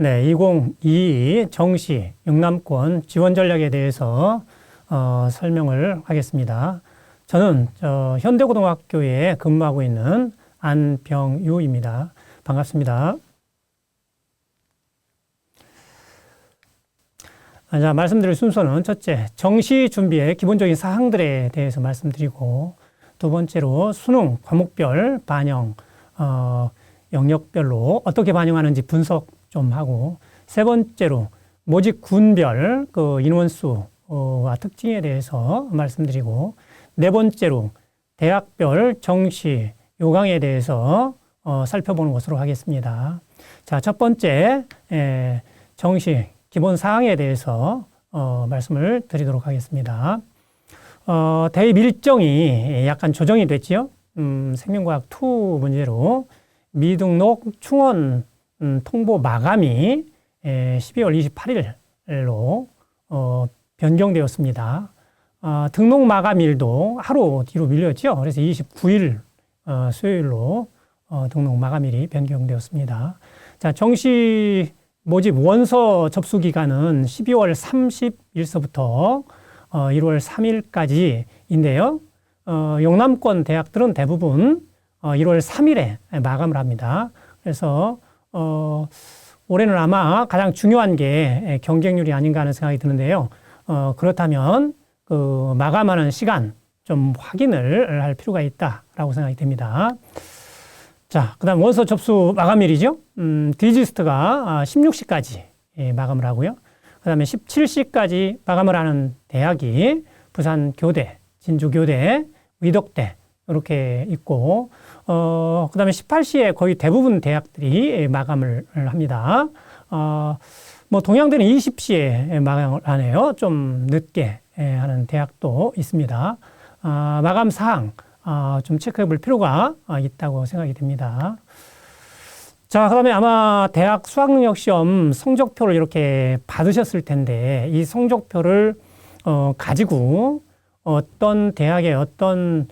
네, 2022 정시 영남권 지원 전략에 대해서 설명을 하겠습니다. 저는 현대고등학교에 근무하고 있는 안병유입니다. 반갑습니다. 자, 말씀드릴 순서는 첫째, 정시 준비의 기본적인 사항들에 대해서 말씀드리고, 두 번째로 수능 과목별 반영, 영역별로 어떻게 반영하는지 분석 좀 하고, 세 번째로 모집 군별 그 인원수와 특징에 대해서 말씀드리고, 네 번째로 대학별 정시 요강에 대해서 살펴보는 것으로 하겠습니다. 자, 첫 번째 정시 기본 사항에 대해서 말씀을 드리도록 하겠습니다. 대입 일정이 약간 조정이 됐지요. 생명과학 2 문제로 미등록 충원 통보 마감이 12월 28일로 변경되었습니다. 등록 마감일도 하루 뒤로 밀렸죠. 그래서 29일 수요일로 등록 마감일이 변경되었습니다. 자, 정시 모집 원서 접수 기간은 12월 30일서부터 1월 3일까지인데요. 영남권 대학들은 대부분 1월 3일에 마감을 합니다. 그래서 올해는 아마 가장 중요한 게 경쟁률이 아닌가 하는 생각이 드는데요. 그렇다면 그 마감하는 시간 좀 확인을 할 필요가 있다라고 생각이 됩니다. 자, 그 다음 원서 접수 마감일이죠. 디지스트가 16시까지 마감을 하고요. 그 다음에 17시까지 마감을 하는 대학이 부산교대, 진주교대, 의덕대 이렇게 있고, 그 다음에 18시에 거의 대부분 대학들이 마감을 합니다. 뭐 동양대는 20시에 마감을 하네요. 좀 늦게 하는 대학도 있습니다. 마감 사항 좀 체크해 볼 필요가 있다고 생각이 됩니다. 자, 그 다음에 아마 대학 수학능력시험 성적표를 이렇게 받으셨을 텐데, 이 성적표를 가지고 어떤 대학의 어떤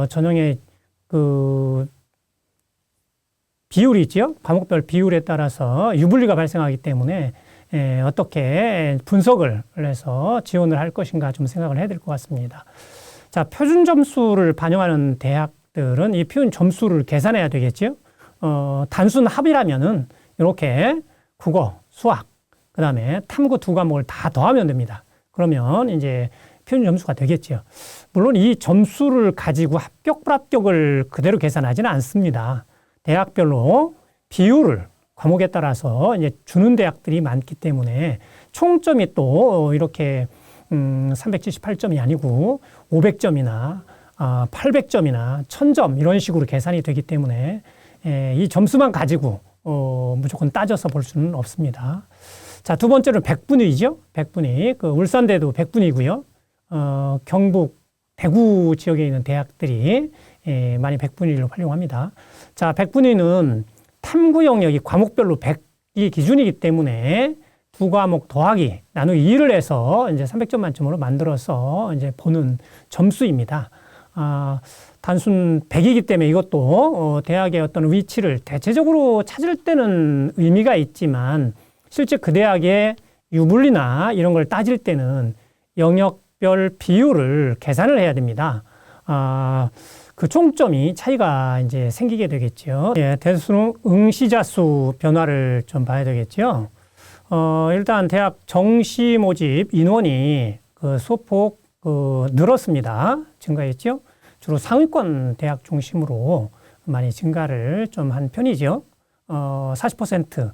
전형의 그 비율이 있죠. 과목별 비율에 따라서 유불리가 발생하기 때문에 어떻게 분석을 해서 지원을 할 것인가 좀 생각을 해야 될 것 같습니다. 자, 표준 점수를 반영하는 대학들은 이 표준 점수를 계산해야 되겠죠. 단순 합이라면은 이렇게 국어, 수학, 그 다음에 탐구 두 과목을 다 더하면 됩니다. 그러면 이제 표준 점수가 되겠죠. 물론 이 점수를 가지고 합격, 불합격을 그대로 계산하지는 않습니다. 대학별로 비율을 과목에 따라서 이제 주는 대학들이 많기 때문에 총점이 또 이렇게 378점이 아니고 500점이나 800점이나 1000점 이런 식으로 계산이 되기 때문에 이 점수만 가지고 무조건 따져서 볼 수는 없습니다. 자, 두 번째는 백분위죠. 백분위. 그 울산대도 백분위고요. 경북 대구 지역에 있는 대학들이 많이 백분위를 활용합니다. 자, 백분위는 탐구 영역이 과목별로 100이 기준이기 때문에 두 과목 더하기 나누기 2를 해서 이제 300점 만점으로 만들어서 이제 보는 점수입니다. 단순 100이기 때문에 이것도 대학의 어떤 위치를 대체적으로 찾을 때는 의미가 있지만 실제 그 대학의 유불리나 이런 걸 따질 때는 영역별 비율을 계산을 해야 됩니다. 그 총점이 차이가 이제 생기게 되겠죠. 예, 대수능 응시자 수 변화를 좀 봐야 되겠죠. 일단 대학 정시 모집 인원이 그 소폭 늘었습니다. 증가했죠. 주로 상위권 대학 중심으로 많이 증가를 좀 한 편이죠. 40%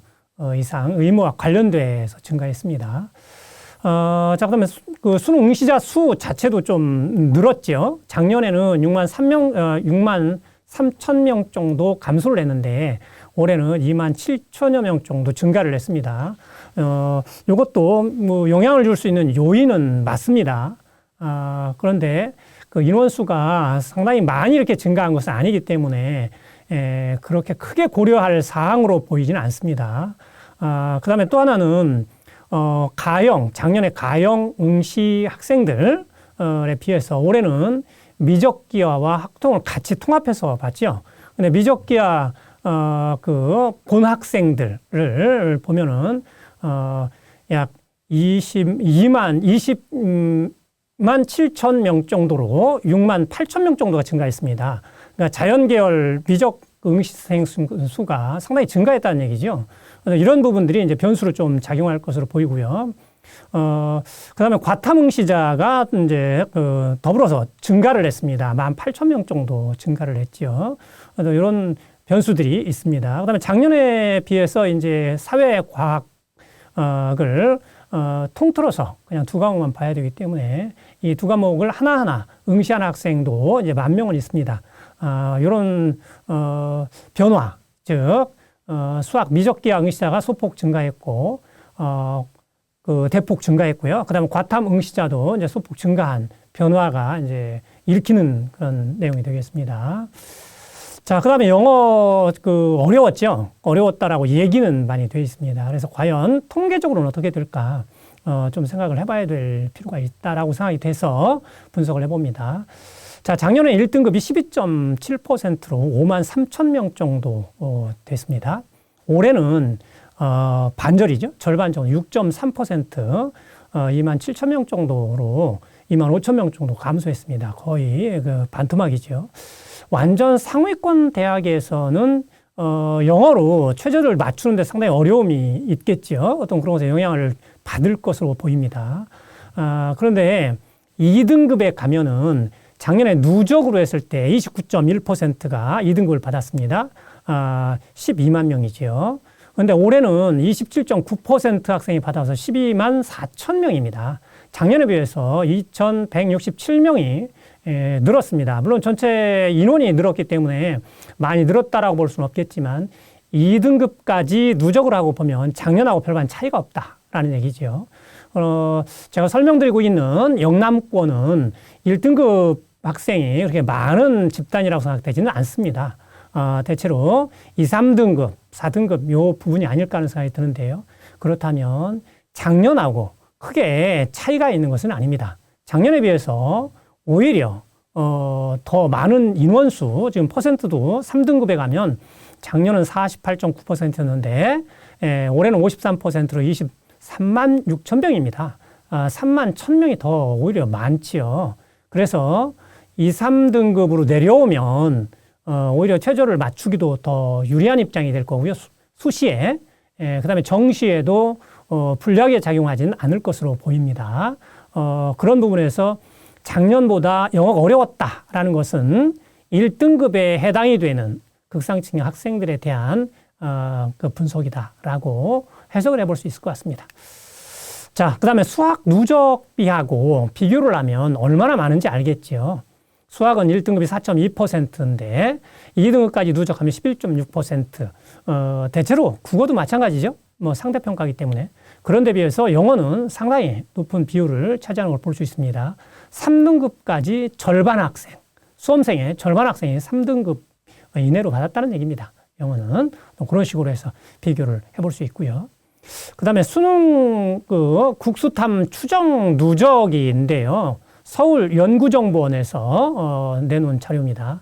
이상 의무와 관련돼서 증가했습니다. 자, 그다음에 그 수능 응시자 수 자체도 좀 늘었죠. 작년에는 6만 3천 명 정도 감소를 했는데 올해는 2만 7천여 명 정도 증가를 했습니다. 이것도 뭐 영향을 줄 수 있는 요인은 맞습니다. 그런데 그 인원수가 상당히 많이 이렇게 증가한 것은 아니기 때문에 그렇게 크게 고려할 사항으로 보이지는 않습니다. 그 다음에 또 하나는 작년에 가형 응시 학생들에 비해서 올해는 미적기하와 학통을 같이 통합해서 봤죠. 근데 미적기하 그 본학생들을 보면은 약 20만 7천 명 정도로 6만 8천 명 정도가 증가했습니다. 그러니까 자연계열 미적 응시생 수가 상당히 증가했다는 얘기죠. 이런 부분들이 이제 변수로 좀 작용할 것으로 보이고요. 그다음에 과탐 응시자가 이제 더불어서 증가를 했습니다. 18,000명 정도 증가를 했죠. 이런 변수들이 있습니다. 그다음에 작년에 비해서 이제 사회과학을 통틀어서 그냥 두 과목만 봐야 되기 때문에 이 두 과목을 하나하나 응시하는 학생도 이제 10,000명은 있습니다. 이런 변화, 즉 수학 미적기하 응시자가 소폭 증가했고 그 대폭 증가했고요. 그다음에 과탐 응시자도 이제 소폭 증가한 변화가 이제 일으키는 그런 내용이 되겠습니다. 자, 그다음에 영어 어려웠죠. 어려웠다라고 얘기는 많이 돼 있습니다. 그래서 과연 통계적으로는 어떻게 될까 좀 생각을 해봐야 될 필요가 있다라고 생각이 돼서 분석을 해봅니다. 자, 작년에 1등급이 12.7%로 53,000명 정도 됐습니다. 올해는 반절이죠. 절반 정도 6.3% 27,000명 정도로 25,000명 정도 감소했습니다. 거의 그 반토막이죠. 완전 상위권 대학에서는 영어로 최저를 맞추는데 상당히 어려움이 있겠죠. 어떤 그런 것에 영향을 받을 것으로 보입니다. 그런데 2등급에 가면은 작년에 누적으로 했을 때 29.1%가 2등급을 받았습니다. 12만 명이죠. 그런데 올해는 27.9% 학생이 받아서 12만 4천 명입니다. 작년에 비해서 2,167명이 늘었습니다. 물론 전체 인원이 늘었기 때문에 많이 늘었다라고 볼 수는 없겠지만 2등급까지 누적을 하고 보면 작년하고 별반 차이가 없다라는 얘기죠. 제가 설명드리고 있는 영남권은 1등급 학생이 그렇게 많은 집단이라고 생각되지는 않습니다. 대체로 2, 3등급, 4등급 요 부분이 아닐까 하는 생각이 드는데요. 그렇다면 작년하고 크게 차이가 있는 것은 아닙니다. 작년에 비해서 오히려 더 많은 인원수, 지금 퍼센트도 3등급에 가면 작년은 48.9%였는데 올해는 53%로 23만 6천 명입니다. 3만 1,000명이 더 오히려 많지요. 그래서 2, 3등급으로 내려오면 오히려 최저를 맞추기도 더 유리한 입장이 될 거고요. 수시에, 그다음에 정시에도 불리하게 작용하지는 않을 것으로 보입니다. 그런 부분에서 작년보다 영어가 어려웠다라는 것은 1등급에 해당이 되는 극상층의 학생들에 대한 그 분석이다라고 해석을 해볼 수 있을 것 같습니다. 자, 그다음에 수학 누적비하고 비교를 하면 얼마나 많은지 알겠죠. 수학은 1등급이 4.2%인데 2등급까지 누적하면 11.6%. 대체로 국어도 마찬가지죠. 뭐 상대평가이기 때문에. 그런 데 비해서 영어는 상당히 높은 비율을 차지하는 걸 볼 수 있습니다. 3등급까지 절반 학생, 수험생의 절반 학생이 3등급 이내로 받았다는 얘기입니다. 영어는 그런 식으로 해서 비교를 해볼 수 있고요. 그 다음에 수능 국수탐 추정 누적인데요. 서울연구정보원에서 내놓은 자료입니다.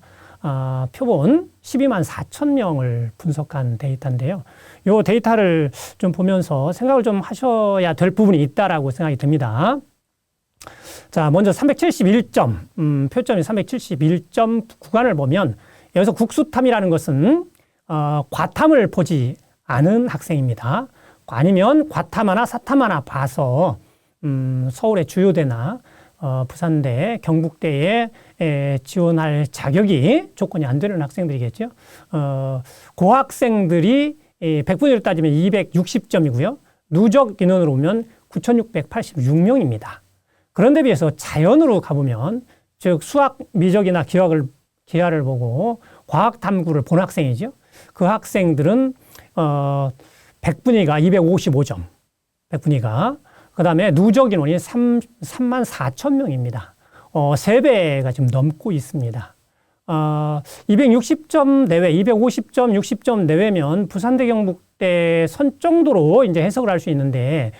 표본 12만 4천 명을 분석한 데이터인데요. 이 데이터를 좀 보면서 생각을 좀 하셔야 될 부분이 있다라고 생각이 듭니다. 자, 먼저 371점, 표점이 371점 구간을 보면 여기서 국수탐이라는 것은 과탐을 보지 않은 학생입니다. 아니면 과탐 하나, 사탐 하나 봐서 서울의 주요대나 부산대, 경북대에 지원할 자격이 조건이 안 되는 학생들이겠죠. 그 학생들이 100분위로 따지면 260점이고요. 누적 인원으로 보면 9,686명입니다. 그런데 비해서 자연으로 가보면, 즉 수학, 미적이나 기하를 보고 과학 탐구를 본 학생이죠. 그 학생들은 100분위가 255점, 100분위가. 그 다음에 누적 인원이 3만 4천 명입니다. 3배가 지금 넘고 있습니다. 260점 내외, 250점, 60점 내외면 부산대 경북대 선 정도로 이제 해석을 할 수 있는데,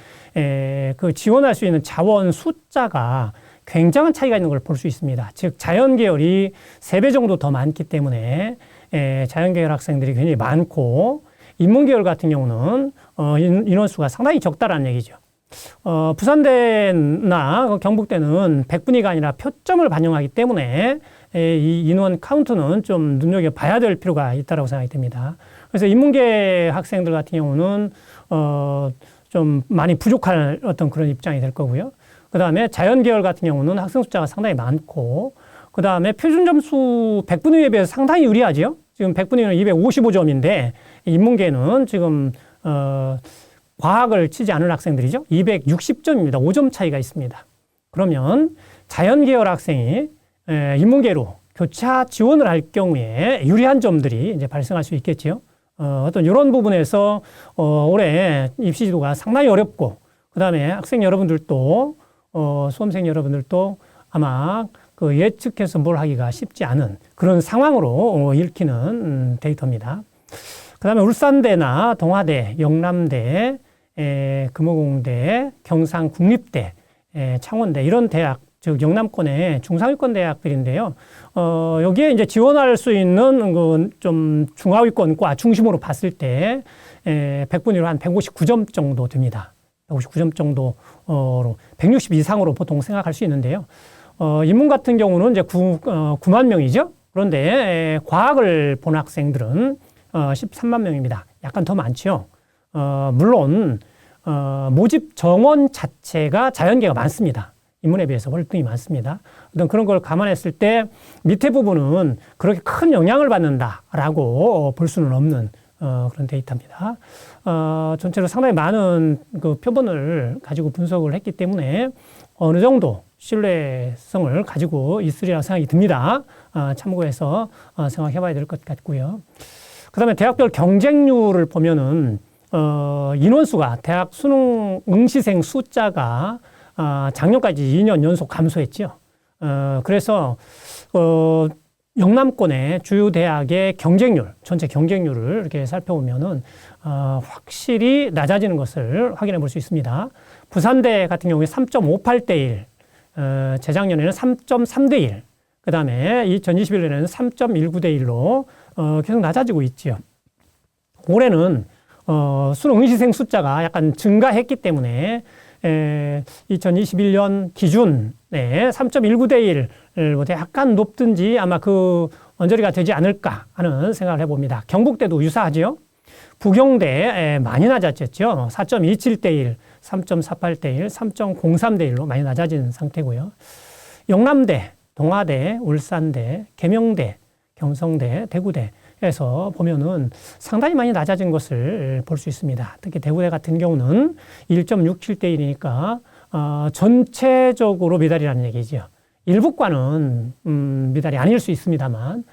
그 지원할 수 있는 자원 숫자가 굉장한 차이가 있는 걸 볼 수 있습니다. 즉, 자연 계열이 3배 정도 더 많기 때문에 자연계열 학생들이 굉장히 많고, 인문계열 같은 경우는 인원수가 상당히 적다라는 얘기죠. 부산대나 경북대는 백분위가 아니라 표점을 반영하기 때문에 이 인원 카운트는 좀 눈여겨봐야 될 필요가 있다고 생각이 듭니다. 그래서 인문계 학생들 같은 경우는 좀 많이 부족할 어떤 그런 입장이 될 거고요. 그 다음에 자연계열 같은 경우는 학생 숫자가 상당히 많고, 그 다음에 표준 점수 100분위에 비해서 상당히 유리하죠. 지금 100분위는 255점인데 인문계는 지금 과학을 치지 않은 학생들이죠. 260점입니다. 5점 차이가 있습니다. 그러면 자연계열 학생이 인문계로 교차 지원을 할 경우에 유리한 점들이 이제 발생할 수 있겠지요. 어떤 이런 부분에서 올해 입시 지도가 상당히 어렵고, 그 다음에 학생 여러분들도 수험생 여러분들도 아마 그 예측해서 뭘 하기가 쉽지 않은 그런 상황으로 읽히는 데이터입니다. 그 다음에 울산대나 동아대, 영남대, 금호공대, 경상국립대, 창원대 이런 대학, 즉 영남권의 중상위권 대학들인데요. 여기에 이제 지원할 수 있는 그 좀 중하위권과 중심으로 봤을 때 100분위로 한 159점 정도 됩니다. 159점 정도로 160 이상으로 보통 생각할 수 있는데요. 인문 같은 경우는 이제 9만 명이죠. 그런데 과학을 본 학생들은 13만 명입니다. 약간 더 많죠. 물론 모집 정원 자체가 자연계가 많습니다. 인문에 비해서 월등히 많습니다. 어떤 그런 걸 감안했을 때 밑에 부분은 그렇게 큰 영향을 받는다라고 볼 수는 없는 그런 데이터입니다. 전체로 상당히 많은 그 표본을 가지고 분석을 했기 때문에 어느 정도 신뢰성을 가지고 있으리라 생각이 듭니다. 참고해서 생각해 봐야 될 것 같고요. 그 다음에 대학별 경쟁률을 보면은 인원수가 대학 수능 응시생 숫자가 작년까지 2년 연속 감소했죠. 그래서 영남권의 주요 대학의 경쟁률, 전체 경쟁률을 이렇게 살펴보면은 확실히 낮아지는 것을 확인해 볼 수 있습니다. 부산대 같은 경우에 3.58대 1, 재작년에는 3.3대 1, 그 다음에 2021년에는 3.19대 1로 계속 낮아지고 있지요. 올해는 수능 응시생 숫자가 약간 증가했기 때문에 2021년 기준에 3.19대 1보다 약간 높든지 아마 그 언저리가 되지 않을까 하는 생각을 해봅니다. 경북대도 유사하죠. 부경대 많이 낮아졌죠. 4.27대 1, 3.48대 1, 3.03대 1로 많이 낮아진 상태고요. 영남대, 동아대, 울산대, 계명대, 경성대, 대구대에서 보면은 상당히 많이 낮아진 것을 볼 수 있습니다. 특히 대구대 같은 경우는 1.67대 1이니까 전체적으로 미달이라는 얘기죠. 일부과는 미달이 아닐 수 있습니다만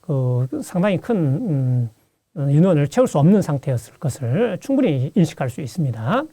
그 상당히 큰 인원을 채울 수 없는 상태였을 것을 충분히 인식할 수 있습니다.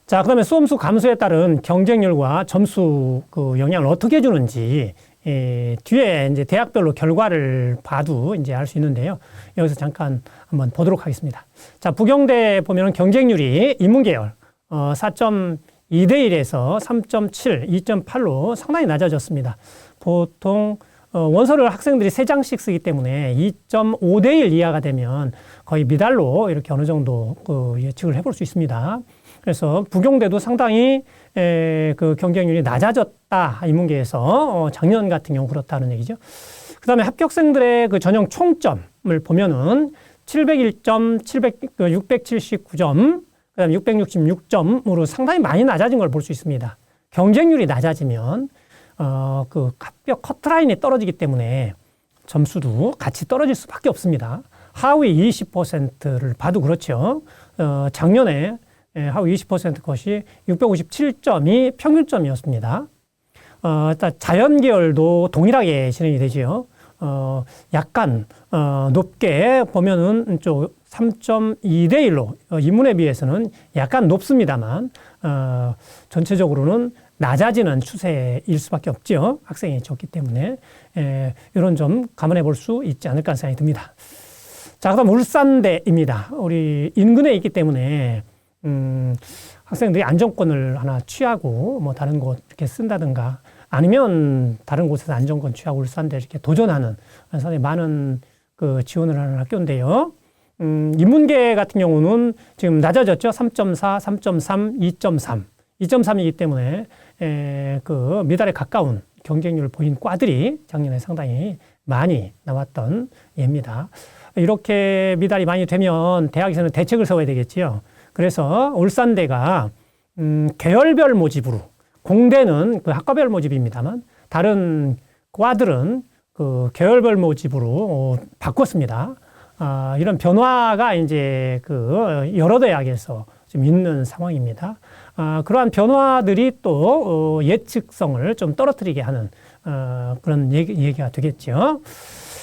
자, 그 다음에 수험수 감소에 따른 경쟁률과 점수 그 영향을 어떻게 주는지 뒤에 이제 대학별로 결과를 봐도 이제 알 수 있는데요. 여기서 잠깐 한번 보도록 하겠습니다. 자, 부경대 보면은 경쟁률이 인문계열 4.2대 1에서 3.7, 2.8로 상당히 낮아졌습니다. 보통 원서를 학생들이 3장씩 쓰기 때문에 2.5대 1 이하가 되면 거의 미달로 이렇게 어느 정도 그 예측을 해볼 수 있습니다. 그래서 부경대도 상당히 그 경쟁률이 낮아졌다. 인문계에서 작년 같은 경우 그렇다는 얘기죠. 그 다음에 합격생들의 그 전형 총점을 보면은 701점, 679점, 그 다음에 666점으로 상당히 많이 낮아진 걸 볼 수 있습니다. 경쟁률이 낮아지면 그 합격 커트라인이 떨어지기 때문에 점수도 같이 떨어질 수밖에 없습니다. 하위 20%를 봐도 그렇죠. 작년에 하위 20% 것이 657점이 평균점이었습니다. 자연계열도 동일하게 진행이 되지요. 약간 높게 보면은 쪽 3.2대 1로 인문에 비해서는 약간 높습니다만 전체적으로는 낮아지는 추세일 수밖에 없죠. 학생이 적기 때문에 이런 점 감안해 볼 수 있지 않을까 생각이 듭니다. 자, 그다음 울산대입니다. 우리 인근에 있기 때문에 학생들이 안정권을 하나 취하고 뭐 다른 곳 이렇게 쓴다든가 아니면 다른 곳에서 안정권 취하고 울산대 이렇게 도전하는 상당히 많은 그 지원을 하는 학교인데요. 인문계 같은 경우는 지금 낮아졌죠. 3.4, 3.3, 2.3. 2.3이기 때문에 그 미달에 가까운 경쟁률을 보인 과들이 작년에 상당히 많이 나왔던 예입니다. 이렇게 미달이 많이 되면 대학에서는 대책을 세워야 되겠지요. 그래서 울산대가 계열별 모집으로, 공대는 그 학과별 모집입니다만 다른 과들은 그 계열별 모집으로 바꿨습니다. 이런 변화가 이제 그 여러 대학에서 좀 있는 상황입니다. 그러한 변화들이 또 예측성을 좀 떨어뜨리게 하는 그런 얘기가 되겠죠.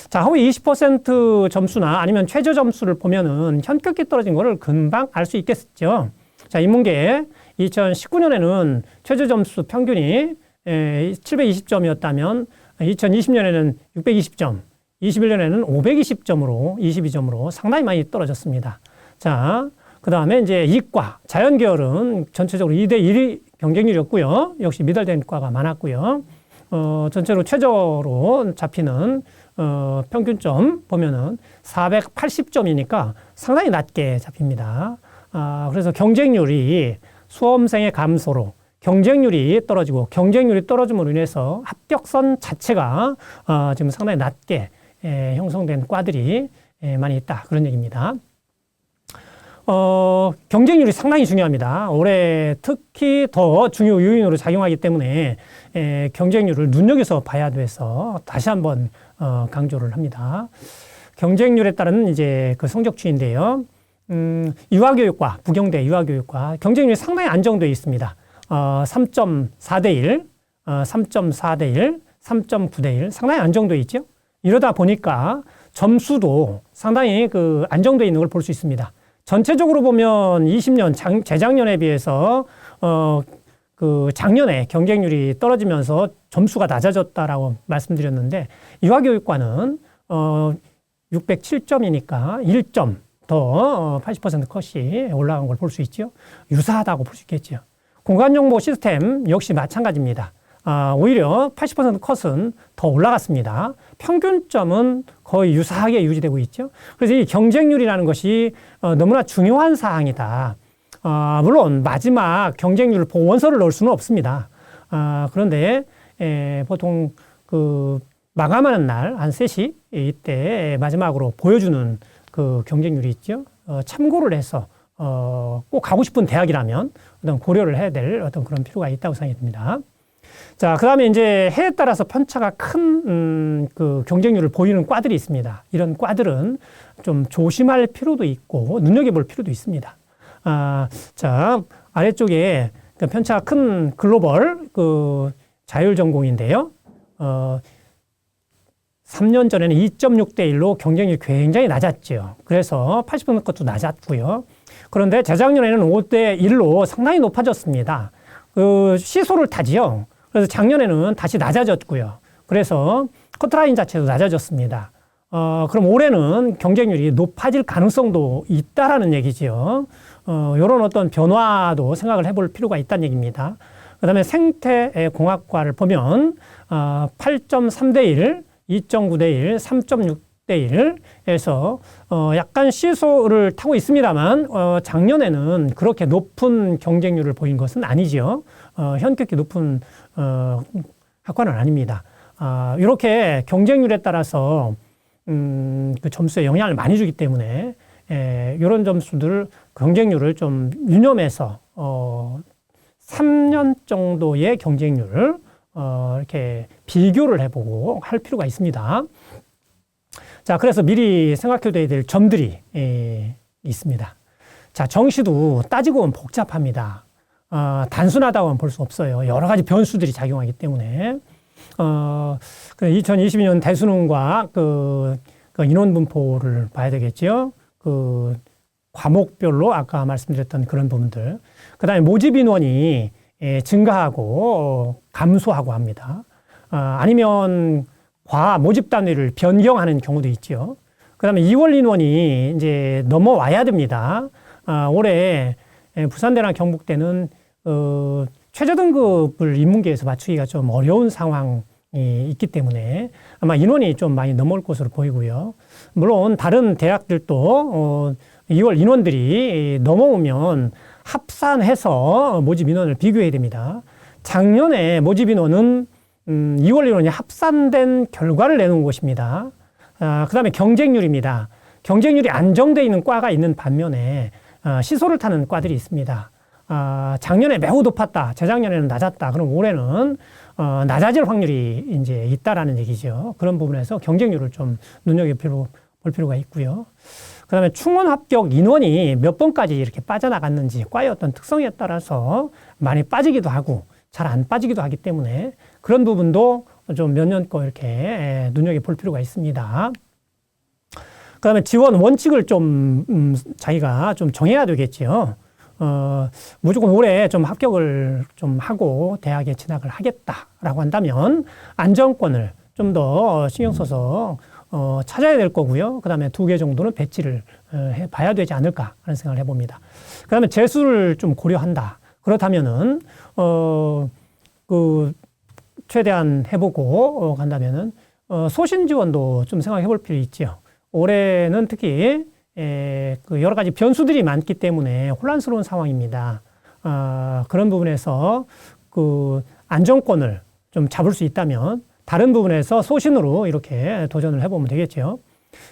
자, 하위 20% 점수나 아니면 최저 점수를 보면은 현격히 떨어진 거를 금방 알 수 있겠죠. 자, 인문계 2019년에는 최저 점수 평균이 720점이었다면 2020년에는 620점, 21년에는 520점으로 22점으로 상당히 많이 떨어졌습니다. 자, 그 다음에 이제 이과, 자연계열은 전체적으로 2대1이 경쟁률이었고요. 역시 미달된 과가 많았고요. 전체로 최저로 잡히는 평균점 보면은 480점이니까 상당히 낮게 잡힙니다. 그래서 경쟁률이 수험생의 감소로 경쟁률이 떨어지고 경쟁률이 떨어짐으로 인해서 합격선 자체가 지금 상당히 낮게 형성된 과들이 많이 있다. 그런 얘기입니다. 경쟁률이 상당히 중요합니다. 올해 특히 더 중요 요인으로 작용하기 때문에 경쟁률을 눈여겨서 봐야 돼서 다시 한번 강조를 합니다. 경쟁률에 따른 이제 그 성적추인데요. 유아교육과, 부경대 유아교육과 경쟁률이 상당히 안정되어 있습니다. 3.4대 1, 3.4대 1, 3.9대 1 상당히 안정되어 있죠. 이러다 보니까 점수도 상당히 그 안정되어 있는 걸 볼 수 있습니다. 전체적으로 보면 20년 재작년에 비해서 그 작년에 경쟁률이 떨어지면서 점수가 낮아졌다라고 말씀드렸는데 유아교육과는 607점이니까 1점 더 80% 컷이 올라간 걸 볼 수 있죠. 유사하다고 볼 수 있겠죠. 공간정보 시스템 역시 마찬가지입니다. 오히려 80% 컷은 더 올라갔습니다. 평균점은 거의 유사하게 유지되고 있죠. 그래서 이 경쟁률이라는 것이 너무나 중요한 사항이다. 물론 마지막 경쟁률을 보고 원서를 넣을 수는 없습니다. 그런데 보통 그 마감하는 날 한 3시 이때 마지막으로 보여주는 그 경쟁률이 있죠. 참고를 해서 꼭 가고 싶은 대학이라면 어떤 고려를 해야 될 어떤 그런 필요가 있다고 생각이 듭니다. 자, 그 다음에 이제 해에 따라서 편차가 큰, 그 경쟁률을 보이는 과들이 있습니다. 이런 과들은 좀 조심할 필요도 있고, 눈여겨볼 필요도 있습니다. 자, 아래쪽에 그 편차가 큰 글로벌 그 자율 전공인데요. 3년 전에는 2.6대 1로 경쟁률이 굉장히 낮았죠. 그래서 80% 것도 낮았고요. 그런데 재작년에는 5대 1로 상당히 높아졌습니다. 그 시소를 타지요. 그래서 작년에는 다시 낮아졌고요. 그래서 커트라인 자체도 낮아졌습니다. 그럼 올해는 경쟁률이 높아질 가능성도 있다라는 얘기죠. 이런 어떤 변화도 생각을 해볼 필요가 있다는 얘기입니다. 그 다음에 생태공학과를 보면 8.3대 1, 2.9대 1, 3.6대 1에서 약간 시소를 타고 있습니다만 작년에는 그렇게 높은 경쟁률을 보인 것은 아니죠. 현격히 높은 학과는 아닙니다. 이렇게 경쟁률에 따라서 그 점수에 영향을 많이 주기 때문에 이런 점수들 경쟁률을 좀 유념해서 3년 정도의 경쟁률을 이렇게 비교를 해보고 할 필요가 있습니다. 자, 그래서 미리 생각해둬야 될 점들이 있습니다. 자, 정시도 따지고 보면 복잡합니다. 단순하다고는 볼 수 없어요. 여러 가지 변수들이 작용하기 때문에. 2022년 대수능과 그 인원 분포를 봐야 되겠죠. 그 과목별로 아까 말씀드렸던 그런 부분들. 그 다음에 모집 인원이 증가하고 감소하고 합니다. 아니면 모집 단위를 변경하는 경우도 있죠. 그 다음에 2월 인원이 이제 넘어와야 됩니다. 올해 부산대나 경북대는 최저등급을 인문계에서 맞추기가 좀 어려운 상황이 있기 때문에 아마 인원이 좀 많이 넘어올 것으로 보이고요. 물론 다른 대학들도 2월 인원들이 넘어오면 합산해서 모집 인원을 비교해야 됩니다. 작년에 모집 인원은 2월 인원이 합산된 결과를 내놓은 것입니다. 그 다음에 경쟁률입니다. 경쟁률이 안정되어 있는 과가 있는 반면에 시소를 타는 과들이 있습니다. 작년에 매우 높았다. 재작년에는 낮았다. 그럼 올해는 낮아질 확률이 이제 있다라는 얘기죠. 그런 부분에서 경쟁률을 좀 눈여겨볼 필요가 있고요. 그 다음에 충원 합격 인원이 몇 번까지 이렇게 빠져나갔는지 과의 어떤 특성에 따라서 많이 빠지기도 하고 잘 안 빠지기도 하기 때문에 그런 부분도 좀 몇 년 거 이렇게 눈여겨볼 필요가 있습니다. 그 다음에 지원 원칙을 좀 자기가 좀 정해야 되겠죠. 무조건 올해 좀 합격을 좀 하고 대학에 진학을 하겠다라고 한다면 안정권을 좀 더 신경 써서 찾아야 될 거고요. 그 다음에 2개 정도는 배치를 해 봐야 되지 않을까 하는 생각을 해봅니다. 그 다음에 재수를 좀 고려한다. 그렇다면은, 최대한 해보고 간다면은, 소신 지원도 좀 생각해 볼 필요 있죠. 올해는 특히, 여러 가지 변수들이 많기 때문에 혼란스러운 상황입니다. 그런 부분에서 안정권을 좀 잡을 수 있다면 다른 부분에서 소신으로 이렇게 도전을 해보면 되겠죠.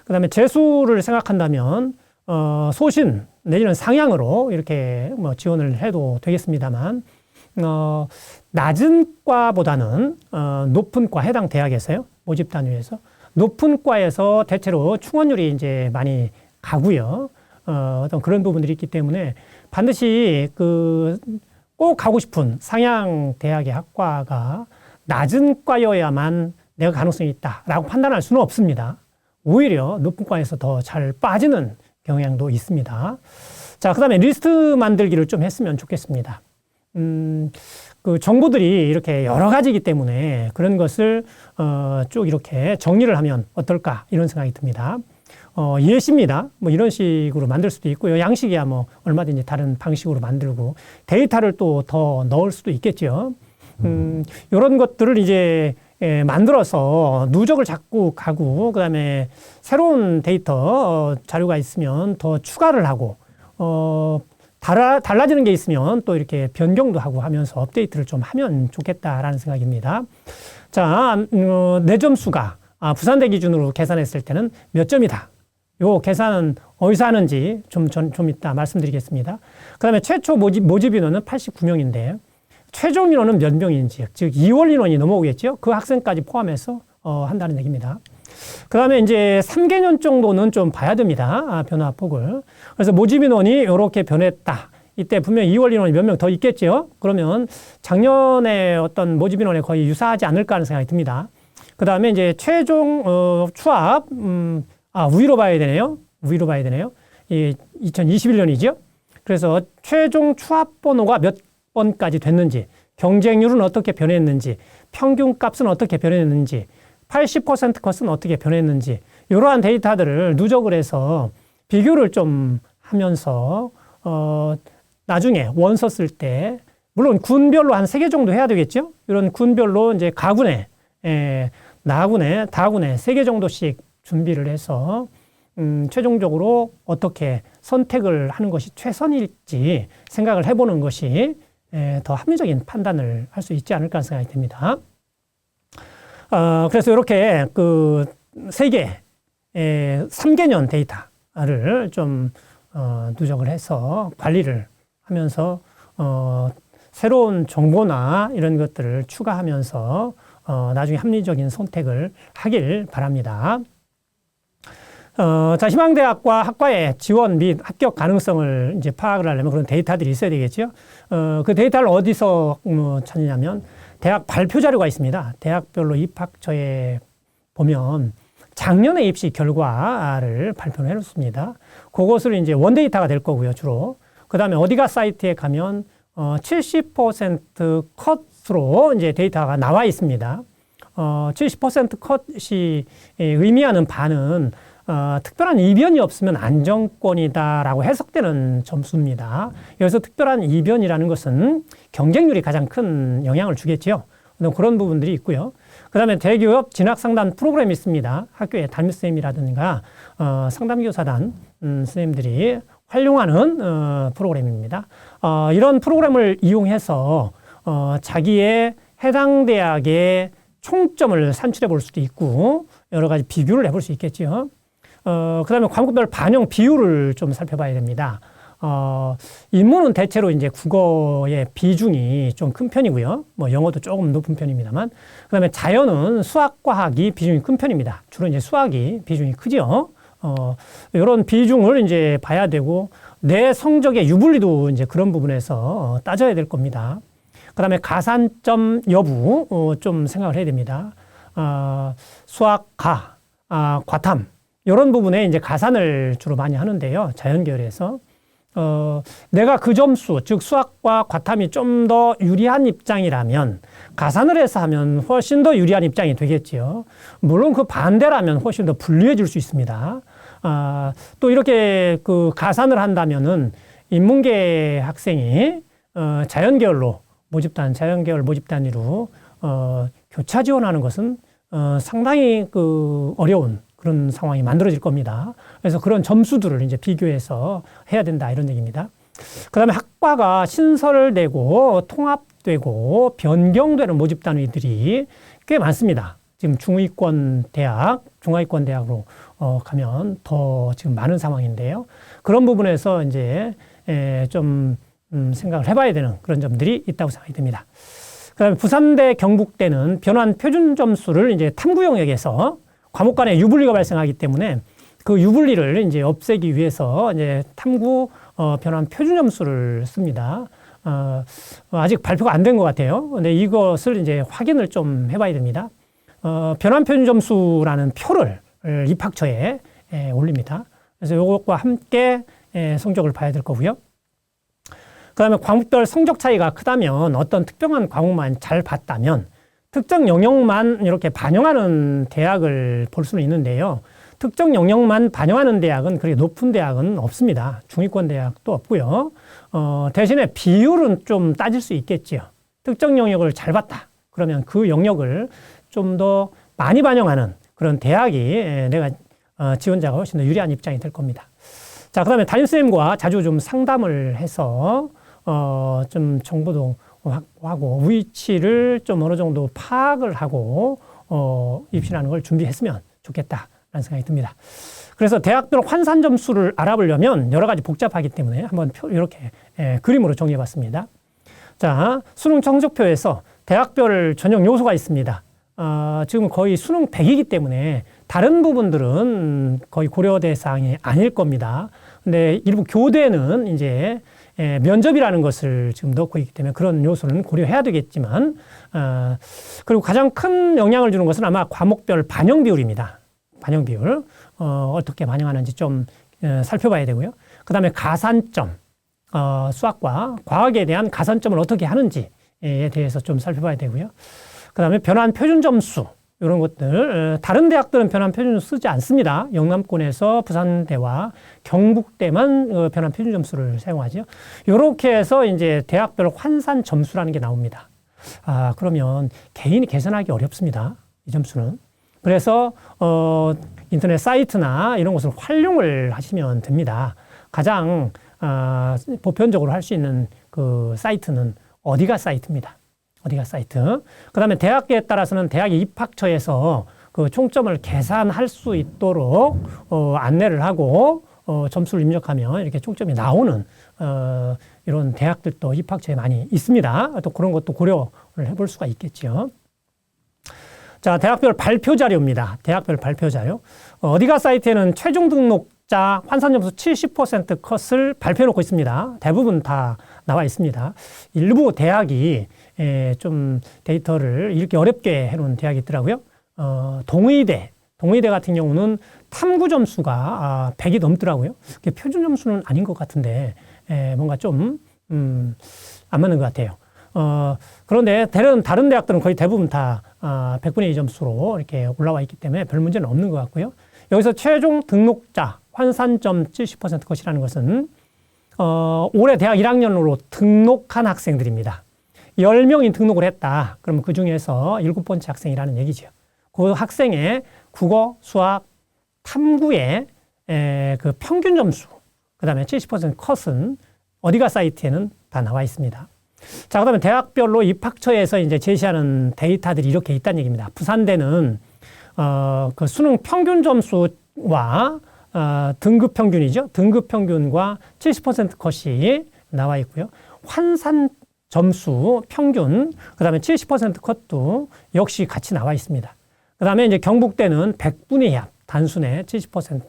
그 다음에 재수를 생각한다면, 소신 내지는 상향으로 이렇게 뭐 지원을 해도 되겠습니다만, 낮은 과보다는, 높은 과, 해당 대학에서요, 모집 단위에서, 높은 과에서 대체로 충원율이 이제 많이 가고요. 어떤 그런 부분들이 있기 때문에 반드시 꼭 가고 싶은 상향 대학의 학과가 낮은 과여야만 내가 가능성이 있다라고 판단할 수는 없습니다. 오히려 높은 과에서 더 잘 빠지는 경향도 있습니다. 자, 그 다음에 리스트 만들기를 좀 했으면 좋겠습니다. 정보들이 이렇게 여러 가지이기 때문에 그런 것을, 쭉 이렇게 정리를 하면 어떨까, 이런 생각이 듭니다. 예시입니다. 뭐 이런 식으로 만들 수도 있고요. 양식이야 뭐 얼마든지 다른 방식으로 만들고 데이터를 또 더 넣을 수도 있겠죠. 이런 것들을 이제 만들어서 누적을 자꾸 가고 그다음에 새로운 데이터 자료가 있으면 더 추가를 하고 달라지는 게 있으면 또 이렇게 변경도 하고 하면서 업데이트를 좀 하면 좋겠다라는 생각입니다. 자, 내 점수가 부산대 기준으로 계산했을 때는 몇 점이다. 요 계산은 어디서 하는지 좀 이따 말씀드리겠습니다. 그 다음에 최초 모집 인원은 89명인데 최종 인원은 몇 명인지, 즉 2월 인원이 넘어오겠죠. 그 학생까지 포함해서 한다는 얘기입니다. 그 다음에 이제 3개년 정도는 좀 봐야 됩니다. 변화폭을. 그래서 모집 인원이 이렇게 변했다. 이때 분명히 2월 인원이 몇 명 더 있겠죠. 그러면 작년에 어떤 모집 인원에 거의 유사하지 않을까 하는 생각이 듭니다. 그 다음에 이제 최종 추합, 위로 봐야 되네요. 위로 봐야 되네요. 2021년이죠. 그래서 최종 추합 번호가 몇 번까지 됐는지, 경쟁률은 어떻게 변했는지, 평균 값은 어떻게 변했는지, 80% 컷은 어떻게 변했는지, 이러한 데이터들을 누적을 해서 비교를 좀 하면서, 나중에 원서 쓸 때, 물론 군별로 한 3개 정도 해야 되겠죠? 이런 군별로 이제 가군에, 나군에, 다군에 3개 정도씩 준비를 해서, 최종적으로 어떻게 선택을 하는 것이 최선일지 생각을 해보는 것이 더 합리적인 판단을 할 수 있지 않을까 생각이 듭니다. 그래서 이렇게 3개, 3개년 데이터를 좀 누적을 해서 관리를 하면서 새로운 정보나 이런 것들을 추가하면서 나중에 합리적인 선택을 하길 바랍니다. 자, 희망대학과 학과의 지원 및 합격 가능성을 이제 파악을 하려면 그런 데이터들이 있어야 되겠죠. 그 데이터를 어디서 찾느냐면 대학 발표 자료가 있습니다. 대학별로 입학처에 보면 작년에 입시 결과를 발표를 해놓습니다. 그것을 이제 원데이터가 될 거고요, 주로. 그 다음에 어디가 사이트에 가면 70% 컷으로 이제 데이터가 나와 있습니다. 70% 컷이 의미하는 바는 특별한 이변이 없으면 안정권이다라고 해석되는 점수입니다. 여기서 특별한 이변이라는 것은 경쟁률이 가장 큰 영향을 주겠지요. 그런 부분들이 있고요. 그 다음에 대기업 진학상담 프로그램이 있습니다. 학교의 담임선생님이라든가 상담교사단 선생님들이 활용하는 프로그램입니다. 이런 프로그램을 이용해서 자기의 해당 대학의 총점을 산출해 볼 수도 있고 여러 가지 비교를 해볼 수 있겠죠. 그 다음에 과목별 반영 비율을 좀 살펴봐야 됩니다. 인문은 대체로 이제 국어의 비중이 좀 큰 편이고요. 뭐 영어도 조금 높은 편입니다만. 그 다음에 자연은 수학, 과학이 비중이 큰 편입니다. 주로 이제 수학이 비중이 크죠. 이런 비중을 이제 봐야 되고, 내 성적의 유불리도 이제 그런 부분에서 따져야 될 겁니다. 그 다음에 가산점 여부, 좀 생각을 해야 됩니다. 수학, 과탐. 이런 부분에 이제 가산을 주로 많이 하는데요. 자연계열에서. 내가 그 점수, 즉 수학과 과탐이 좀 더 유리한 입장이라면 가산을 해서 하면 훨씬 더 유리한 입장이 되겠지요. 물론 그 반대라면 훨씬 더 불리해질 수 있습니다. 또 이렇게 그 가산을 한다면은 인문계 학생이 자연계열 모집 단위로 교차 지원하는 것은 상당히 그 어려운 그런 상황이 만들어질 겁니다. 그래서 그런 점수들을 이제 비교해서 해야 된다 이런 얘기입니다. 그 다음에 학과가 신설되고 통합되고 변경되는 모집 단위들이 꽤 많습니다. 지금 중위권 대학, 중하위권 대학으로 가면 더 지금 많은 상황인데요. 그런 부분에서 이제 좀 생각을 해봐야 되는 그런 점들이 있다고 생각이 듭니다. 그 다음에 부산대, 경북대는 변환 표준 점수를 이제 탐구 영역에서 과목 간에 유불리가 발생하기 때문에 그 유불리를 이제 없애기 위해서 이제 탐구 변환 표준 점수를 씁니다. 아직 발표가 안 된 것 같아요. 근데 이것을 이제 확인을 좀 해봐야 됩니다. 변환 표준 점수라는 표를 입학처에 올립니다. 그래서 이것과 함께 성적을 봐야 될 거고요. 그 다음에 과목별 성적 차이가 크다면 어떤 특정한 과목만 잘 봤다면 특정 영역만 이렇게 반영하는 대학을 볼 수는 있는데요. 특정 영역만 반영하는 대학은 그렇게 높은 대학은 없습니다. 중위권 대학도 없고요. 대신에 비율은 좀 따질 수 있겠지요. 특정 영역을 잘 봤다. 그러면 그 영역을 좀 더 많이 반영하는 그런 대학이 내가 지원자가 훨씬 더 유리한 입장이 될 겁니다. 자, 그 다음에 담임선생님과 자주 좀 상담을 해서 좀 정보도 확보하고 위치를 좀 어느 정도 파악을 하고 입시라는 걸 준비했으면 좋겠다라는 생각이 듭니다. 그래서 대학별 환산 점수를 알아보려면 여러 가지 복잡하기 때문에 한번 이렇게 그림으로 정리해봤습니다. 자, 수능 성적표에서 대학별 전형 요소가 있습니다. 지금 거의 수능 100이기 때문에 다른 부분들은 거의 고려 대상이 아닐 겁니다. 근데 일부 교대는 이제 면접이라는 것을 지금 넣고 있기 때문에 그런 요소는 고려해야 되겠지만, 그리고 가장 큰 영향을 주는 것은 아마 과목별 반영 비율입니다. 반영 비율. 어떻게 반영하는지 좀 살펴봐야 되고요. 그 다음에 가산점, 수학과 과학에 대한 가산점을 어떻게 하는지에 대해서 좀 살펴봐야 되고요. 그 다음에 변환 표준 점수, 이런 것들. 다른 대학들은 변환 표준 쓰지 않습니다. 영남권에서 부산대와 경북대만 변환 표준 점수를 사용하죠. 이렇게 해서 이제 대학별 환산 점수라는 게 나옵니다. 그러면 개인이 계산하기 어렵습니다. 이 점수는. 그래서 인터넷 사이트나 이런 것을 활용을 하시면 됩니다. 가장 보편적으로 할 수 있는 그 사이트는 어디가 사이트입니다. 어디가 사이트. 그 다음에 대학에 따라서는 대학의 입학처에서 그 총점을 계산할 수 있도록 안내를 하고 점수를 입력하면 이렇게 총점이 나오는 이런 대학들도 입학처에 많이 있습니다. 또 그런 것도 고려를 해볼 수가 있겠죠. 자, 대학별 발표 자료입니다. 대학별 발표 자료. 어디가 사이트에는 최종 등록자 환산점수 70% 컷을 발표해 놓고 있습니다. 대부분 다 나와 있습니다. 일부 대학이 좀 데이터를 이렇게 어렵게 해놓은 대학이 있더라고요. 동의대 같은 경우는 탐구 점수가 100이 넘더라고요. 그게 표준 점수는 아닌 것 같은데 뭔가 좀 안 맞는 것 같아요. 그런데 다른 대학들은 거의 대부분 다 100분의 2 점수로 이렇게 올라와 있기 때문에 별 문제는 없는 것 같고요. 여기서 최종 등록자 환산점 70% 것이라는 것은 올해 대학 1학년으로 등록한 학생들입니다. 10명이 등록을 했다. 그러면 그 중에서 7번째 학생이라는 얘기죠. 그 학생의 국어, 수학, 탐구의 그 평균 점수, 그 다음에 70% 컷은 어디가 사이트에는 다 나와 있습니다. 자, 그 다음에 대학별로 입학처에서 이제 제시하는 데이터들이 이렇게 있다는 얘기입니다. 부산대는, 그 수능 평균 점수와, 등급 평균이죠. 등급 평균과 70% 컷이 나와 있고요. 환산 점수 평균, 그 다음에 70% 컷도 역시 같이 나와 있습니다. 그 다음에 이제 경북대는 100분위 합, 단순에 70%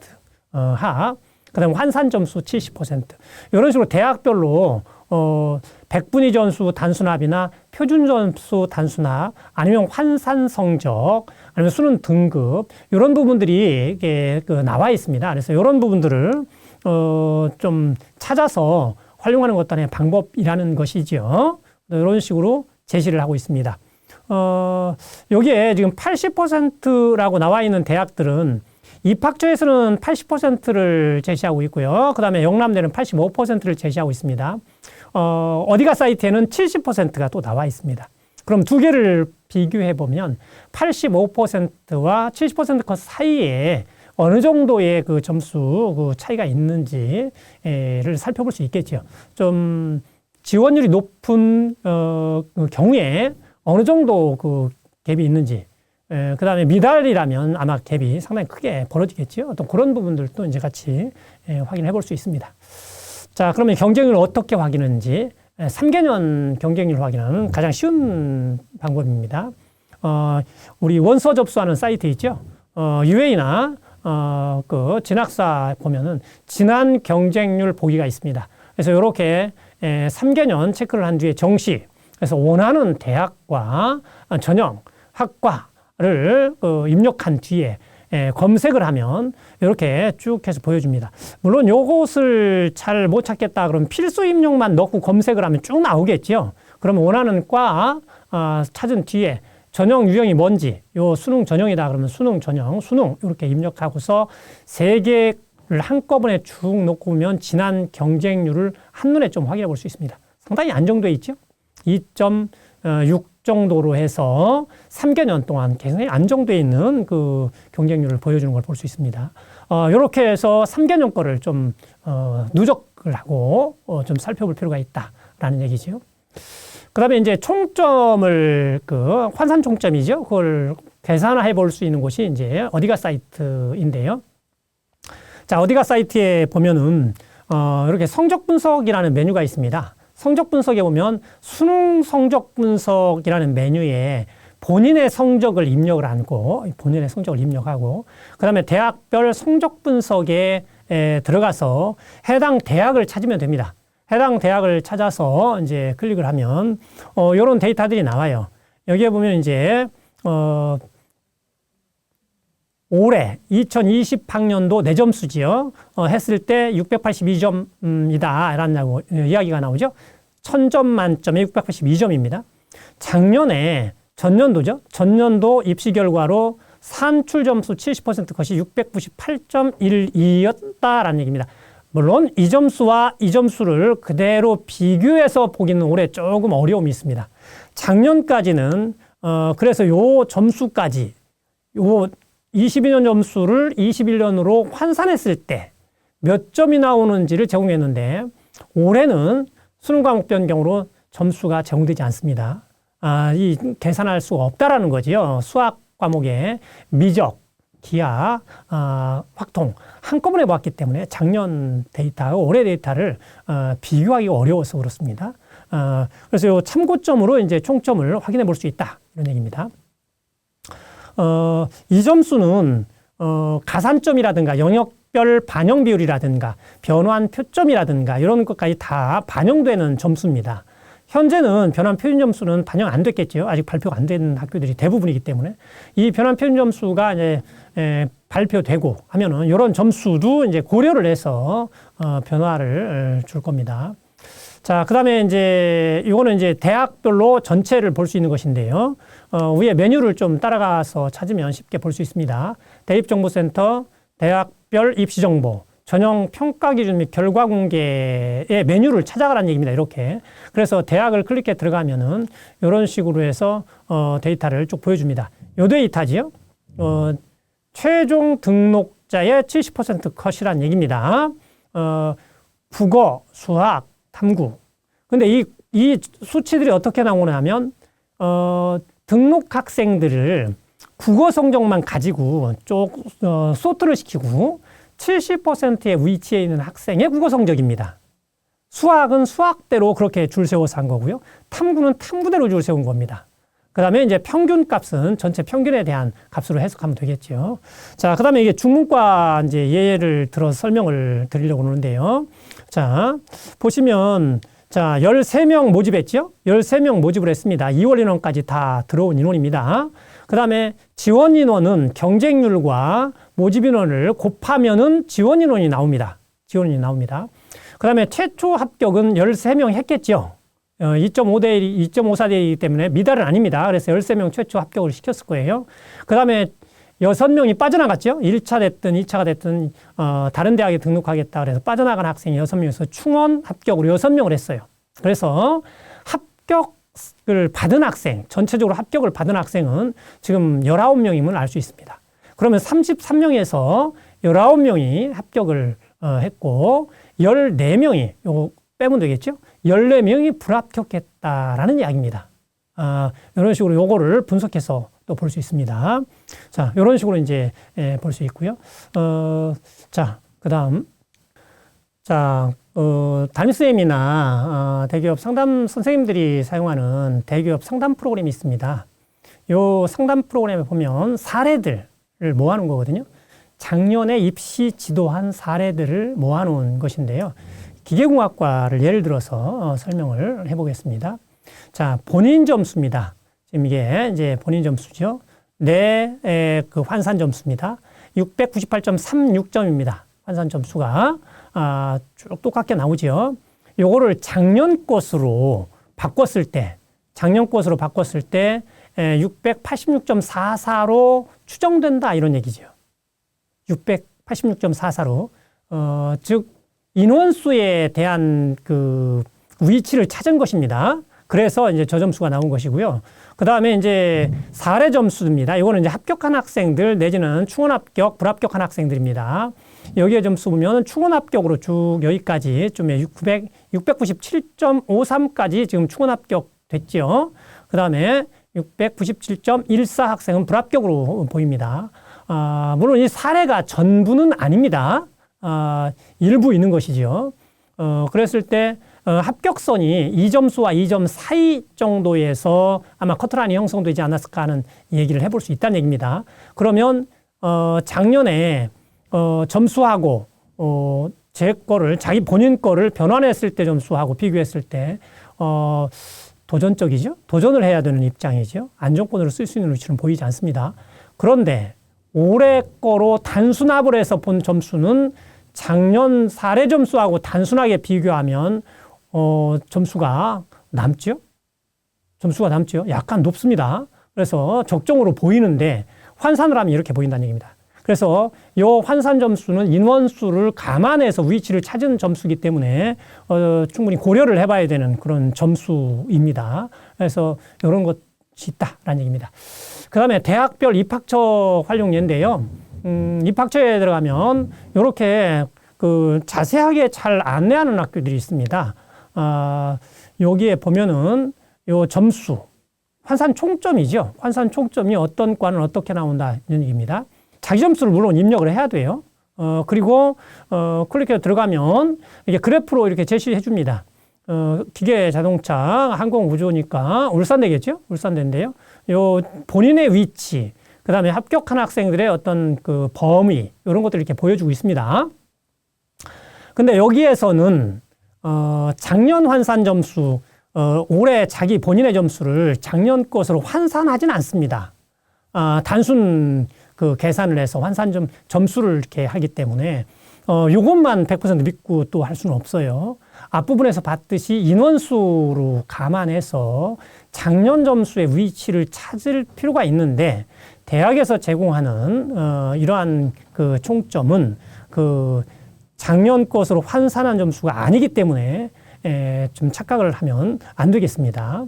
합, 그 다음에 환산 점수 70%. 이런 식으로 대학별로 100분위 점수 단순합이나 표준 점수 단순합, 아니면 환산 성적, 아니면 수능 등급, 이런 부분들이 이게 나와 있습니다. 그래서 이런 부분들을 좀 찾아서 활용하는 것도 하나의 방법이라는 것이죠. 이런 식으로 제시를 하고 있습니다. 여기에 지금 80%라고 나와 있는 대학들은 입학처에서는 80%를 제시하고 있고요. 그 다음에 영남대는 85%를 제시하고 있습니다. 어디가 사이트에는 70%가 또 나와 있습니다. 그럼 두 개를 비교해 보면 85%와 70% 컷 사이에 어느 정도의 그 점수 그 차이가 있는지를 살펴볼 수 있겠죠. 좀 지원율이 높은 경우에 어느 정도 그 갭이 있는지, 그 다음에 미달이라면 아마 갭이 상당히 크게 벌어지겠죠. 어떤 그런 부분들도 이제 같이 확인해 볼 수 있습니다. 자, 그러면 경쟁률을 어떻게 확인하는지 3개년 경쟁률 확인하는 가장 쉬운 방법입니다. 우리 원서 접수하는 사이트 있죠. UA나 그 진학사 보면은 지난 경쟁률 보기가 있습니다. 그래서 이렇게 3개년 체크를 한 뒤에 정시, 그래서 원하는 대학과 전형 학과를 입력한 뒤에 검색을 하면 이렇게 쭉 해서 보여줍니다. 물론 요것을 잘 못 찾겠다 그러면 필수 입력만 넣고 검색을 하면 쭉 나오겠죠. 그러면 원하는 과 찾은 뒤에 전형 유형이 뭔지, 요 수능 전형이다 그러면 수능 전형, 수능 이렇게 입력하고서 3개를 한꺼번에 쭉 놓고 보면 지난 경쟁률을 한눈에 좀 확인해 볼 수 있습니다. 상당히 안정돼 있죠. 2.6 정도로 해서 3개년 동안 굉장히 안정돼 있는 그 경쟁률을 보여주는 걸 볼 수 있습니다. 이렇게 해서 3개년 거를 좀 누적을 하고 좀 살펴볼 필요가 있다라는 얘기죠. 그 다음에 이제 총점을 환산 총점이죠. 그걸 계산해 볼 수 있는 곳이 이제 어디가 사이트인데요. 자, 어디가 사이트에 보면은 이렇게 성적 분석이라는 메뉴가 있습니다. 성적 분석에 보면 수능 성적 분석이라는 메뉴에 본인의 성적을 입력을 하고, 본인의 성적을 입력하고, 그 다음에 대학별 성적 분석에 들어가서 해당 대학을 찾으면 됩니다. 해당 대학을 찾아서 이제 클릭을 하면, 요런 데이터들이 나와요. 여기에 보면 이제, 올해 2020학년도 내 점수지요. 했을 때 682점이다. 라는 이야기가 나오죠. 1000점 만점에 682점입니다. 작년에 전년도죠. 전년도 입시 결과로 산출 점수 70% 것이 698.12였다라는 얘기입니다. 물론 이 점수와 이 점수를 그대로 비교해서 보기는 올해 조금 어려움이 있습니다. 작년까지는 그래서 요 점수까지 요 22년 점수를 21년으로 환산했을 때 몇 점이 나오는지를 제공했는데 올해는 수능 과목 변경으로 점수가 제공되지 않습니다. 이 계산할 수가 없다라는 거지요. 수학 과목에 미적, 기하, 확통 한꺼번에 보았기 때문에 작년 데이터와 올해 데이터를 비교하기가 어려워서 그렇습니다. 그래서 요 참고점으로 이제 총점을 확인해 볼 수 있다 이런 얘기입니다. 이 점수는 가산점이라든가 영역별 반영 비율이라든가 변환 표점이라든가 이런 것까지 다 반영되는 점수입니다. 현재는 변환 표준 점수는 반영 안 됐겠죠. 아직 발표가 안 된 학교들이 대부분이기 때문에 이 변환 표준 점수가 이제 발표되고 하면은 이런 점수도 이제 고려를 해서 변화를 줄 겁니다. 자, 그 다음에 이제 이거는 이제 대학별로 전체를 볼 수 있는 것인데요. 위에 메뉴를 좀 따라가서 찾으면 쉽게 볼 수 있습니다. 대입정보센터, 대학별 입시 정보, 전형 평가 기준 및 결과 공개의 메뉴를 찾아가라는 얘기입니다. 이렇게. 그래서 대학을 클릭해 들어가면은 이런 식으로 해서 데이터를 쭉 보여줍니다. 요 데이터지요. 최종 등록자의 70% 컷이란 얘기입니다. 국어, 수학, 탐구. 근데 이 수치들이 어떻게 나오냐 하면, 등록 학생들을 국어 성적만 가지고 소트를 시키고 70%의 위치에 있는 학생의 국어 성적입니다. 수학은 수학대로 그렇게 줄 세워서 한 거고요. 탐구는 탐구대로 줄 세운 겁니다. 그 다음에 이제 평균 값은 전체 평균에 대한 값으로 해석하면 되겠죠. 자, 그 다음에 이게 중문과 이제 예를 들어서 설명을 드리려고 하는데요. 자, 보시면, 자, 13명 모집했죠? 13명 모집을 했습니다. 2월 인원까지 다 들어온 인원입니다. 그 다음에 지원 인원은 경쟁률과 모집 인원을 곱하면은 지원 인원이 나옵니다. 지원 인원이 나옵니다. 그 다음에 최초 합격은 13명 했겠죠? 2.54대 1이기 때문에 미달은 아닙니다. 그래서 13명 최초 합격을 시켰을 거예요. 그 다음에 6명이 빠져나갔죠? 1차 됐든 2차가 됐든, 다른 대학에 등록하겠다. 그래서 빠져나간 학생이 6명에서 충원 합격으로 6명을 했어요. 그래서 합격을 받은 학생, 전체적으로 합격을 받은 학생은 지금 19명임을 알 수 있습니다. 그러면 33명에서 19명이 합격을 했고, 14명이, 요거 빼면 되겠죠? 14명이 불합격했다라는 이야기입니다. 이런 식으로 요거를 분석해서 또 볼 수 있습니다. 자, 이런 식으로 이제 볼 수 있고요. 자, 그 다음. 자, 담임선생님이나 대기업 상담 선생님들이 사용하는 대기업 상담 프로그램이 있습니다. 요 상담 프로그램에 보면 사례들을 모아놓은 거거든요. 작년에 입시 지도한 사례들을 모아놓은 것인데요. 기계공학과를 예를 들어서 설명을 해보겠습니다. 자, 본인 점수입니다. 지금 이게 이제 본인 점수죠. 그 환산 점수입니다. 698.36점입니다. 환산 점수가 쭉 똑같게 나오죠. 요거를 작년 것으로 바꿨을 때 686.44로 추정된다 이런 얘기죠. 686.44로 즉 인원수에 대한 그 위치를 찾은 것입니다. 그래서 이제 저 점수가 나온 것이고요. 그 다음에 이제 사례 점수입니다. 이거는 이제 합격한 학생들 내지는 충원 합격, 불합격한 학생들입니다. 여기에 점수 보면 충원 합격으로 쭉 여기까지 좀 697.53까지 지금 충원 합격 됐죠. 그 다음에 697.14 학생은 불합격으로 보입니다. 물론 이 사례가 전부는 아닙니다. 일부 있는 것이죠. 그랬을 때 합격선이 2점수와 2점 사이 정도에서 아마 커트라인이 형성되지 않았을까 하는 얘기를 해볼 수 있다는 얘기입니다. 그러면 작년에 점수하고 제 거를 자기 본인 거를 변환했을 때 점수하고 비교했을 때 도전적이죠. 도전을 해야 되는 입장이죠. 안정권으로 쓸 수 있는 위치는 보이지 않습니다. 그런데 올해 거로 단순합을 해서 본 점수는 작년 사례 점수하고 단순하게 비교하면 점수가 남죠? 점수가 남죠? 약간 높습니다. 그래서 적정으로 보이는데 환산을 하면 이렇게 보인다는 얘기입니다. 그래서 이 환산 점수는 인원수를 감안해서 위치를 찾은 점수이기 때문에 충분히 고려를 해봐야 되는 그런 점수입니다. 그래서 이런 것이 있다라는 얘기입니다. 그 다음에 대학별 입학처 활용예인데요. 입학처에 들어가면 이렇게 그 자세하게 잘 안내하는 학교들이 있습니다. 여기에 보면은 요 점수, 환산 총점이죠. 환산 총점이 어떤 과는 어떻게 나온다 이런 얘기입니다. 자기 점수를 물론 입력을 해야 돼요. 그리고 클릭해서 들어가면 이게 그래프로 이렇게 제시해 줍니다. 기계 자동차, 항공 우주니까 울산대겠죠? 울산대인데요. 요 본인의 위치, 그 다음에 합격한 학생들의 어떤 그 범위, 이런 것들을 이렇게 보여주고 있습니다. 근데 여기에서는, 작년 환산 점수, 올해 자기 본인의 점수를 작년 것으로 환산하진 않습니다. 단순 그 계산을 해서 환산 점수를 이렇게 하기 때문에, 요것만 100% 믿고 또 할 수는 없어요. 앞부분에서 봤듯이 인원수로 감안해서 작년 점수의 위치를 찾을 필요가 있는데 대학에서 제공하는 이러한 그 총점은 그 작년 것으로 환산한 점수가 아니기 때문에 좀 착각을 하면 안 되겠습니다.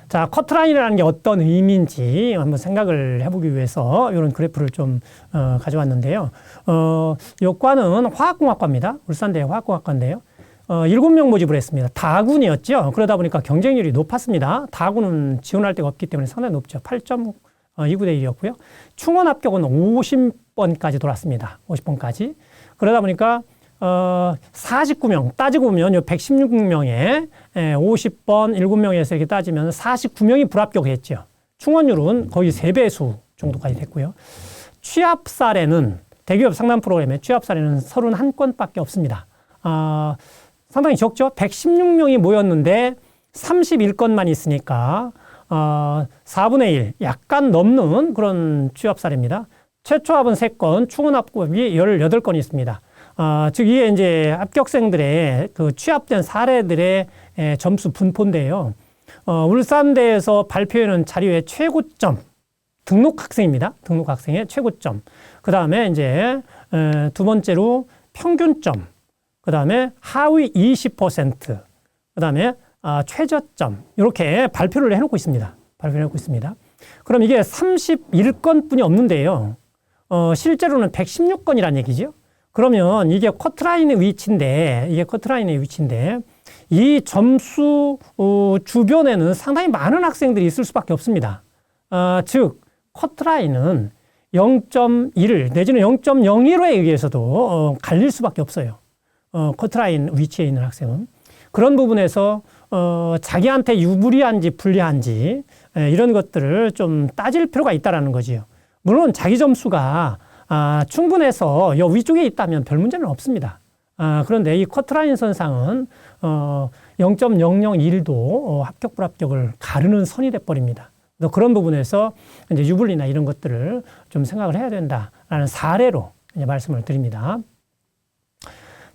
자, 커트라인이라는 게 어떤 의미인지 한번 생각을 해보기 위해서 이런 그래프를 좀 가져왔는데요. 이 과는 화학공학과입니다. 울산대 화학공학과인데요. 7명 모집을 했습니다. 다군이었죠. 그러다 보니까 경쟁률이 높았습니다. 다군은 지원할 데가 없기 때문에 상당히 높죠. 8.29대 1이었고요. 충원 합격은 50번까지 돌았습니다. 50번까지. 그러다 보니까 49명, 따지고 보면 요 116명에 50번 7명에서 이렇게 따지면 49명이 불합격했죠. 충원율은 거의 3배수 정도까지 됐고요. 취업 사례는 대기업 상담 프로그램에 취업 사례는 31건밖에 없습니다. 상당히 적죠? 116명이 모였는데 31건만 있으니까 4분의 1, 약간 넘는 그런 취업 사례입니다. 최초 합은 3건, 충원 합격이 18건이 있습니다. 즉, 이게 이제 합격생들의 그 취합된 사례들의 점수 분포인데요. 울산대에서 발표하는 자료의 최고점, 등록학생입니다. 등록학생의 최고점. 그 다음에 이제, 두 번째로 평균점. 그 다음에 하위 20%. 그 다음에, 최저점. 이렇게 발표를 해놓고 있습니다. 발표를 해놓고 있습니다. 그럼 이게 31건 뿐이 없는데요. 실제로는 116건이라는 얘기죠. 그러면 이게 커트라인의 위치인데, 이 점수 주변에는 상당히 많은 학생들이 있을 수밖에 없습니다. 즉, 커트라인은 0.1 내지는 0.01에 의해서도 갈릴 수밖에 없어요. 커트라인 위치에 있는 학생은. 그런 부분에서 자기한테 유불리한지 불리한지 이런 것들을 좀 따질 필요가 있다는 거지요. 물론 자기 점수가 충분해서 요 위쪽에 있다면 별 문제는 없습니다. 그런데 이 커트라인 선상은 0.001도 합격 불합격을 가르는 선이 돼버립니다. 그런 부분에서 이제 유불리나 이런 것들을 좀 생각을 해야 된다라는 사례로 이제 말씀을 드립니다.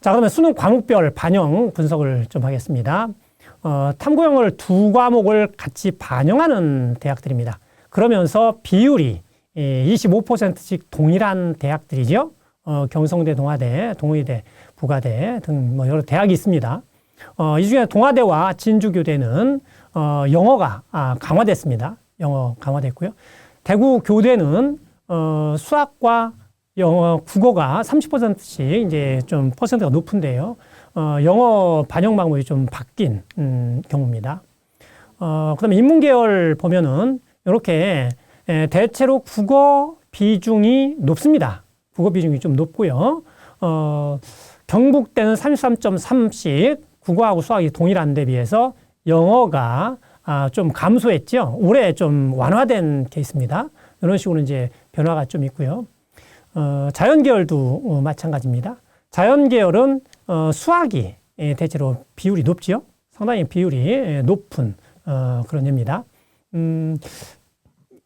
자, 그러면 수능 과목별 반영 분석을 좀 하겠습니다. 탐구형을 2과목을 같이 반영하는 대학들입니다. 그러면서 비율이 25%씩 동일한 대학들이죠. 경성대, 동아대, 동의대, 부가대 등 뭐 여러 대학이 있습니다. 이 중에 동아대와 진주교대는 영어가 강화됐습니다. 영어 강화됐고요. 대구 교대는 수학과 영어, 국어가 30%씩 이제 좀 퍼센트가 높은데요. 영어 반영 방법이 좀 바뀐 경우입니다. 그다음에 인문계열 보면은 이렇게 대체로 국어 비중이 높습니다. 국어 비중이 좀 높고요. 경북대는 33.3씩 국어하고 수학이 동일한 데 비해서 영어가 좀 감소했죠. 올해 좀 완화된 케이스입니다. 이런 식으로 이제 변화가 좀 있고요. 자연계열도 마찬가지입니다. 자연계열은 수학이 대체로 비율이 높지요. 상당히 비율이 높은 그런 예입니다.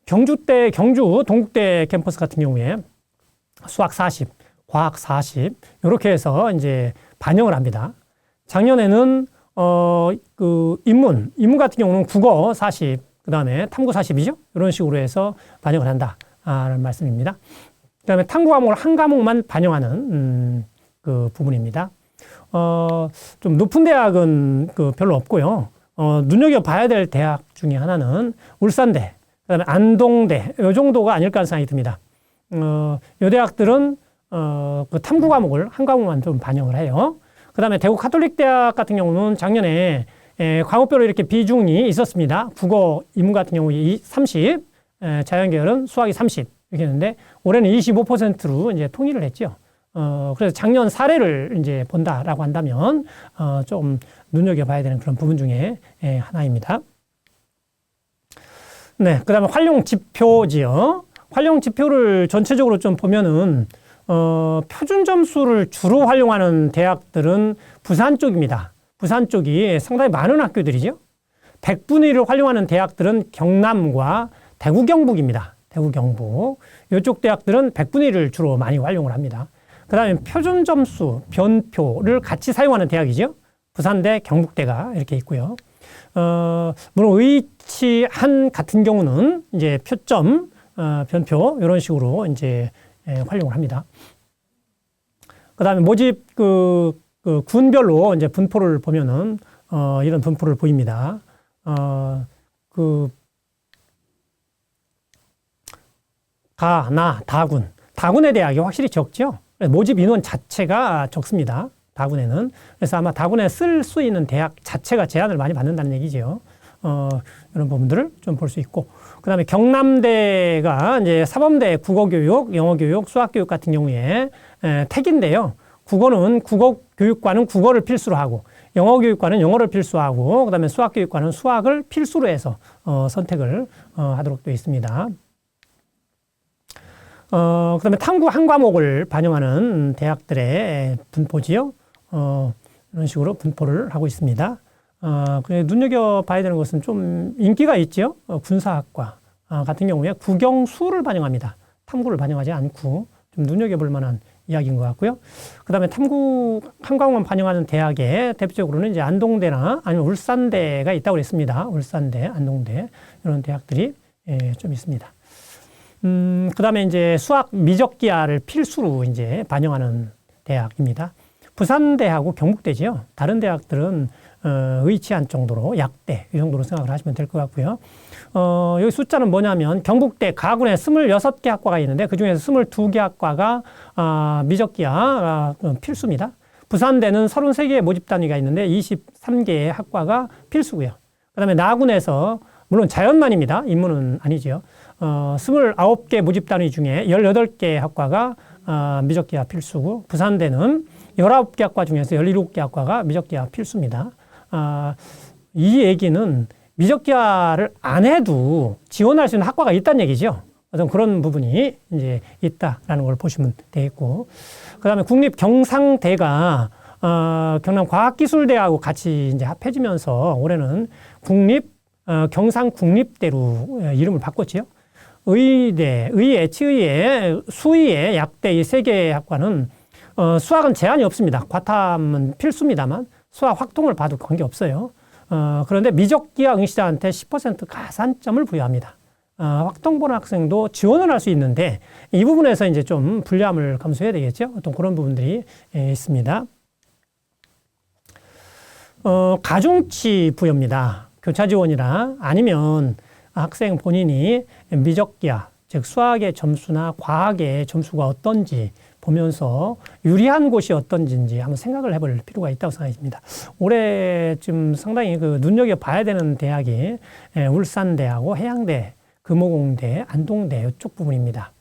경주대, 경주 동국대 캠퍼스 같은 경우에 수학 40, 과학 40 이렇게 해서 이제 반영을 합니다. 작년에는 인문 같은 경우는 국어 40, 그다음에 탐구 40이죠. 이런 식으로 해서 반영을 한다라는 말씀입니다. 그다음에 탐구 과목을 한 과목만 반영하는 그 부분입니다. 좀 높은 대학은 별로 없고요. 눈여겨봐야 될 대학 중에 하나는 울산대, 그다음에 안동대 이 정도가 아닐까 하는 생각이 듭니다. 이 대학들은 그 탐구 과목을 한 과목만 좀 반영을 해요. 그다음에 대구 카톨릭대학 같은 경우는 작년에 과목별로 이렇게 비중이 있었습니다. 국어, 인문 같은 경우에 30, 자연계열은 수학이 30 이렇게 했는데 올해는 25%로 이제 통일을 했죠. 그래서 작년 사례를 이제 본다라고 한다면 좀 눈여겨봐야 되는 그런 부분 중에 하나입니다. 네, 그다음에 활용 지표지요. 활용 지표를 전체적으로 좀 보면은 표준 점수를 주로 활용하는 대학들은 부산 쪽입니다. 부산 쪽이 상당히 많은 학교들이죠. 100분의 1을 활용하는 대학들은 경남과 대구 경북입니다. 대구 경북. 이쪽 대학들은 100분의 1을 주로 많이 활용을 합니다. 그 다음에 표준 점수, 변표를 같이 사용하는 대학이죠. 부산대, 경북대가 이렇게 있고요. 물론 의치한 같은 경우는 이제 표점, 변표 이런 식으로 이제 활용을 합니다. 그다음에 모집 군별로 이제 분포를 보면은 이런 분포를 보입니다. 다군의 대학이 확실히 적죠. 모집 인원 자체가 적습니다. 다군에는. 그래서 아마 다군에 쓸 수 있는 대학 자체가 제한을 많이 받는다는 얘기죠. 이런 부분들을 좀 볼 수 있고. 그 다음에 경남대가 이제 사범대 국어교육, 영어교육, 수학교육 같은 경우에 택인데요. 국어교육과는 국어를 필수로 하고, 영어교육과는 영어를 필수하고, 그 다음에 수학교육과는 수학을 필수로 해서 선택을 하도록 되어 있습니다. 그 다음에 탐구 한 과목을 반영하는 대학들의 분포지요. 이런 식으로 분포를 하고 있습니다. 눈여겨봐야 되는 것은 좀 인기가 있죠. 군사학과 같은 경우에 국영수를 반영합니다. 탐구를 반영하지 않고 좀 눈여겨볼 만한 이야기인 것 같고요. 그 다음에 탐구 한 과목만 반영하는 대학에 대표적으로는 이제 안동대나 아니면 울산대가 있다고 그랬습니다. 울산대, 안동대 이런 대학들이 좀 있습니다. 그 다음에 이제 수학 미적기하를 필수로 이제 반영하는 대학입니다. 부산대하고 경북대지요. 다른 대학들은 의치한 정도로 약대 이 정도로 생각을 하시면 될 것 같고요. 여기 숫자는 뭐냐면 경북대 가군에 26개 학과가 있는데 그중에서 22개 학과가 미적기하 필수입니다. 부산대는 33개의 모집 단위가 있는데 23개의 학과가 필수고요. 그 다음에 나군에서 물론 자연만입니다. 인문은 아니죠. 29개 모집 단위 중에 18개 학과가 미적기하 필수고 부산대는 19개 학과 중에서 17개 학과가 미적기하 필수입니다. 이 얘기는 미적기하를 안 해도 지원할 수 있는 학과가 있다는 얘기죠. 어떤 그런 부분이 이제 있다라는 걸 보시면 되겠고. 그 다음에 국립경상대가 경남과학기술대하고 같이 이제 합해지면서 올해는 경상국립대로 이름을 바꿨지요. 의대, 치의회, 수의회, 약대 이 세 개의 학과는 수학은 제한이 없습니다. 과탐은 필수입니다만 수학 확통을 봐도 관계없어요. 그런데 미적기하 응시자한테 10% 가산점을 부여합니다. 확통 보는 학생도 지원을 할 수 있는데 이 부분에서 이제 좀 불리함을 감수해야 되겠죠. 어떤 그런 부분들이 있습니다. 가중치 부여입니다. 교차 지원이나 아니면 학생 본인이 미적기하, 즉 수학의 점수나 과학의 점수가 어떤지 보면서 유리한 곳이 어떤지 한번 생각을 해볼 필요가 있다고 생각이 듭니다. 올해 좀 상당히 눈여겨봐야 되는 대학이 울산대하고 해양대, 금호공대, 안동대 이쪽 부분입니다.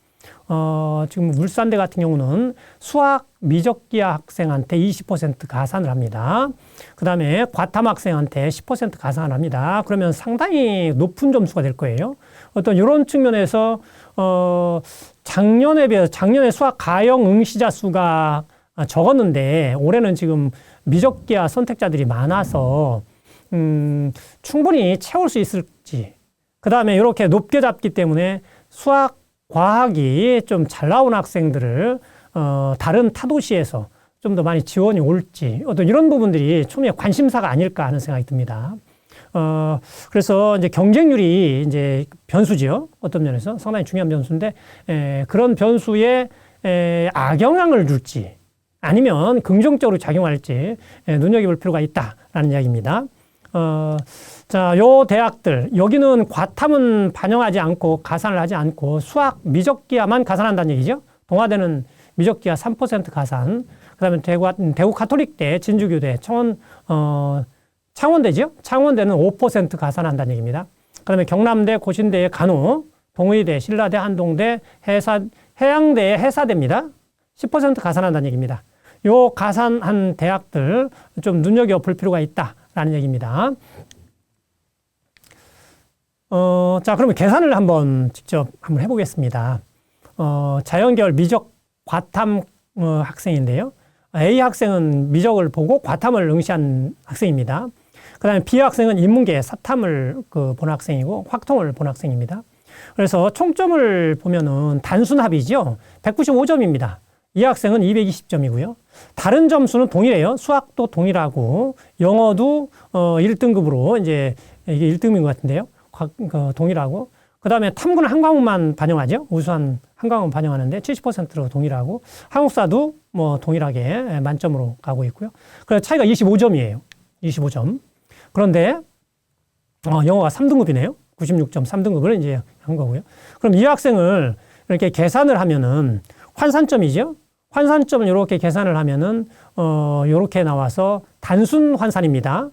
지금 울산대 같은 경우는 수학 미적기하 학생한테 20% 가산을 합니다. 그 다음에 과탐 학생한테 10% 가산을 합니다. 그러면 상당히 높은 점수가 될 거예요. 어떤 이런 측면에서 작년에 비해서 작년에 수학 가형 응시자 수가 적었는데 올해는 지금 미적기하 선택자들이 많아서 충분히 채울 수 있을지. 그 다음에 이렇게 높게 잡기 때문에 수학 과학이 좀 잘 나온 학생들을 다른 타도시에서 좀 더 많이 지원이 올지 어떤 이런 부분들이 초미의 관심사가 아닐까 하는 생각이 듭니다. 그래서 이제 경쟁률이 이제 변수죠. 어떤 면에서 상당히 중요한 변수인데 그런 변수에 악영향을 줄지 아니면 긍정적으로 작용할지 눈여겨볼 필요가 있다라는 이야기입니다. 자, 요 대학들, 여기는 과탐은 반영하지 않고 가산을 하지 않고 수학 미적기하만 가산한다는 얘기죠. 동아대는 미적기하 3% 가산, 그 다음에 대구 가톨릭대, 진주교대, 창원대죠. 창원대는 5% 가산한다는 얘기입니다. 그 다음에 경남대, 고신대의 간호, 동의대, 신라대, 한동대, 해양대의 해사대입니다. 10% 가산한다는 얘기입니다. 요 가산한 대학들 좀 눈여겨볼 필요가 있다라는 얘기입니다. 자, 그러면 계산을 한번 직접 한번 해보겠습니다. 자연계열 미적 과탐 학생인데요. A 학생은 미적을 보고 과탐을 응시한 학생입니다. 그 다음에 B 학생은 인문계 사탐을 본 학생이고 확통을 본 학생입니다. 그래서 총점을 보면은 단순합이죠. 195점입니다. 이 학생은 220점이고요. 다른 점수는 동일해요. 수학도 동일하고 영어도 1등급으로 이제 이게 1등급인 것 같은데요. 동일하고 그 다음에 탐구는 한 과목만 반영하죠. 우수한 한 과목 반영하는데 70%로 동일하고, 한국사도 뭐 동일하게 만점으로 가고 있고요. 그래서 차이가 25점이에요. 25점. 그런데 영어가 3등급이네요. 96.3등급을 이제 한 거고요. 그럼 이 학생을 이렇게 계산을 하면은 환산점이죠. 환산점을 이렇게 계산을 하면은 이렇게 나와서 단순 환산입니다.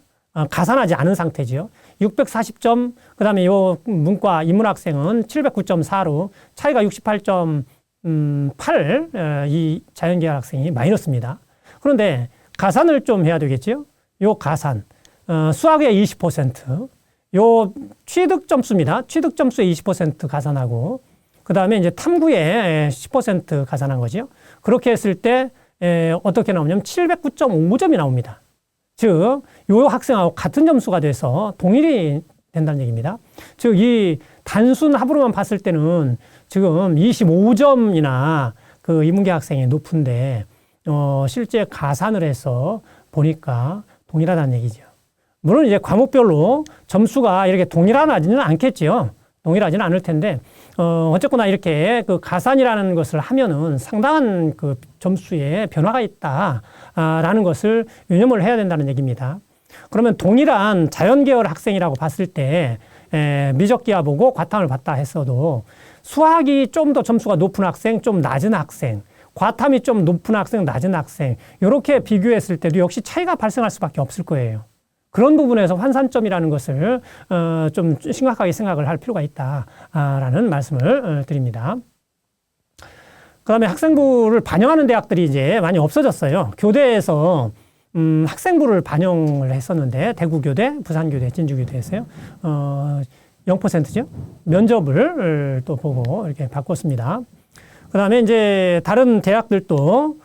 가산하지 않은 상태죠. 640점, 그 다음에 요 문과 인문학생은 709.4로 차이가 68.8, 이 자연계열 학생이 마이너스입니다. 그런데 가산을 좀 해야 되겠죠? 요 가산, 수학의 20%, 요 취득 점수입니다. 취득 점수의 20% 가산하고, 그 다음에 이제 탐구의 10% 가산한 거죠. 그렇게 했을 때, 어떻게 나오냐면 709.5점이 나옵니다. 즉, 요 학생하고 같은 점수가 돼서 동일이 된다는 얘기입니다. 즉, 이 단순 합으로만 봤을 때는 지금 25점이나 그 인문계 학생이 높은데, 실제 가산을 해서 보니까 동일하다는 얘기죠. 물론 이제 과목별로 점수가 이렇게 동일하지는 않겠죠. 동일하지는 않을 텐데, 어쨌거나 이렇게 그 가산이라는 것을 하면은 상당한 그 점수에 변화가 있다라는 것을 유념을 해야 된다는 얘기입니다. 그러면 동일한 자연계열 학생이라고 봤을 때, 미적기하 보고 과탐을 봤다 했어도 수학이 좀 더 점수가 높은 학생, 좀 낮은 학생, 과탐이 좀 높은 학생, 낮은 학생, 이렇게 비교했을 때도 역시 차이가 발생할 수밖에 없을 거예요. 그런 부분에서 환산점이라는 것을 좀 심각하게 생각을 할 필요가 있다라는 말씀을 드립니다. 그 다음에 학생부를 반영하는 대학들이 이제 많이 없어졌어요. 교대에서 학생부를 반영을 했었는데, 대구교대, 부산교대, 진주교대에서요. 0%죠. 면접을 또 보고 이렇게 바꿨습니다. 그 다음에 이제 다른 대학들도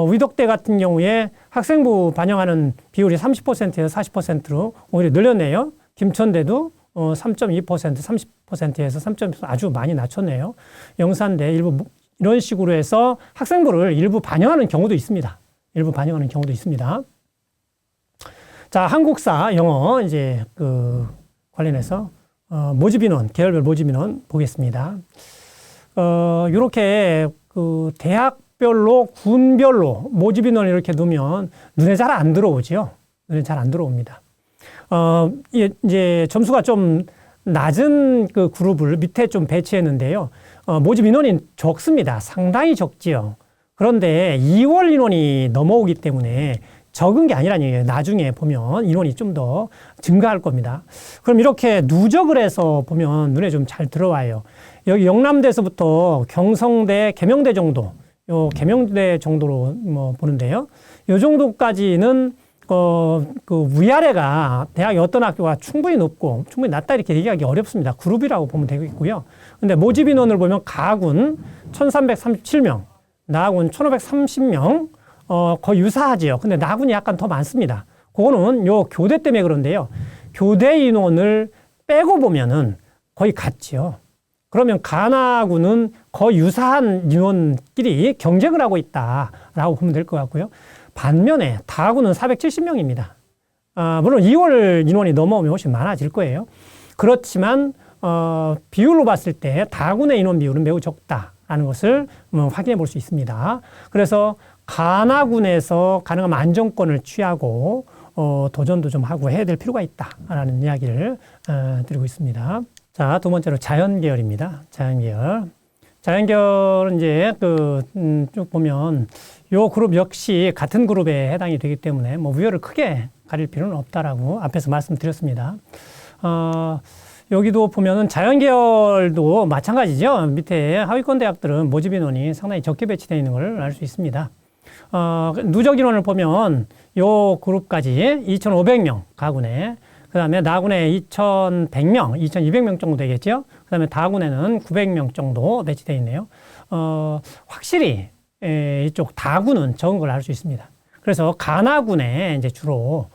위덕대 같은 경우에 학생부 반영하는 비율이 30%에서 40%로 오히려 늘렸네요. 김천대도 3.2%, 30%에서 3.2% 아주 많이 낮췄네요. 영산대 일부 이런 식으로 해서 학생부를 일부 반영하는 경우도 있습니다. 일부 반영하는 경우도 있습니다. 자, 한국사, 영어 이제 그 관련해서 모집인원, 계열별 모집인원 보겠습니다. 이렇게 그 대학별로, 군별로 모집인원을 이렇게 놓으면 눈에 잘 안 들어오죠. 눈에 잘 안 들어옵니다. 이제 점수가 좀 낮은 그 그룹을 밑에 좀 배치했는데요. 모집 인원이 적습니다. 상당히 적지요. 그런데 2월 인원이 넘어오기 때문에 적은 게 아니라는 얘기예요. 나중에 보면 인원이 좀 더 증가할 겁니다. 그럼 이렇게 누적을 해서 보면 눈에 좀 잘 들어와요. 여기 영남대에서부터 경성대, 계명대 정도, 요 계명대 정도로 뭐 보는데요. 요 정도까지는 그 위아래가 대학이 어떤 학교가 충분히 높고 충분히 낮다 이렇게 얘기하기 어렵습니다. 그룹이라고 보면 되겠고요. 근데 모집 인원을 보면 가군 1337명, 나군 1530명, 거의 유사하지요. 근데 나군이 약간 더 많습니다. 그거는 요 교대 때문에 그런데요. 교대 인원을 빼고 보면은 거의 같지요. 그러면 가나군은 거의 유사한 인원끼리 경쟁을 하고 있다라고 보면 될 것 같고요. 반면에 다군은 470명입니다. 물론 2월 인원이 넘어오면 훨씬 많아질 거예요. 그렇지만 비율로 봤을 때 다군의 인원 비율은 매우 적다라는 것을 확인해 볼 수 있습니다. 그래서 가나군에서 가능하면 안정권을 취하고 도전도 좀 하고 해야 될 필요가 있다라는 이야기를 드리고 있습니다. 자, 두 번째로 자연계열입니다. 자연계열. 자연계열은 이제 쭉 보면 요 그룹 역시 같은 그룹에 해당이 되기 때문에 뭐 우열을 크게 가릴 필요는 없다라고 앞에서 말씀드렸습니다. 여기도 보면은 자연계열도 마찬가지죠. 밑에 하위권 대학들은 모집 인원이 상당히 적게 배치되어 있는 걸 알 수 있습니다. 누적 인원을 보면 요 그룹까지 2,500명 가군에, 그 다음에 나군에 2,100명, 2,200명 정도 되겠죠. 그 다음에 다군에는 900명 정도 배치되어 있네요. 확실히 이쪽 다군은 적은 걸 알 수 있습니다. 그래서 가나군에 이제 주로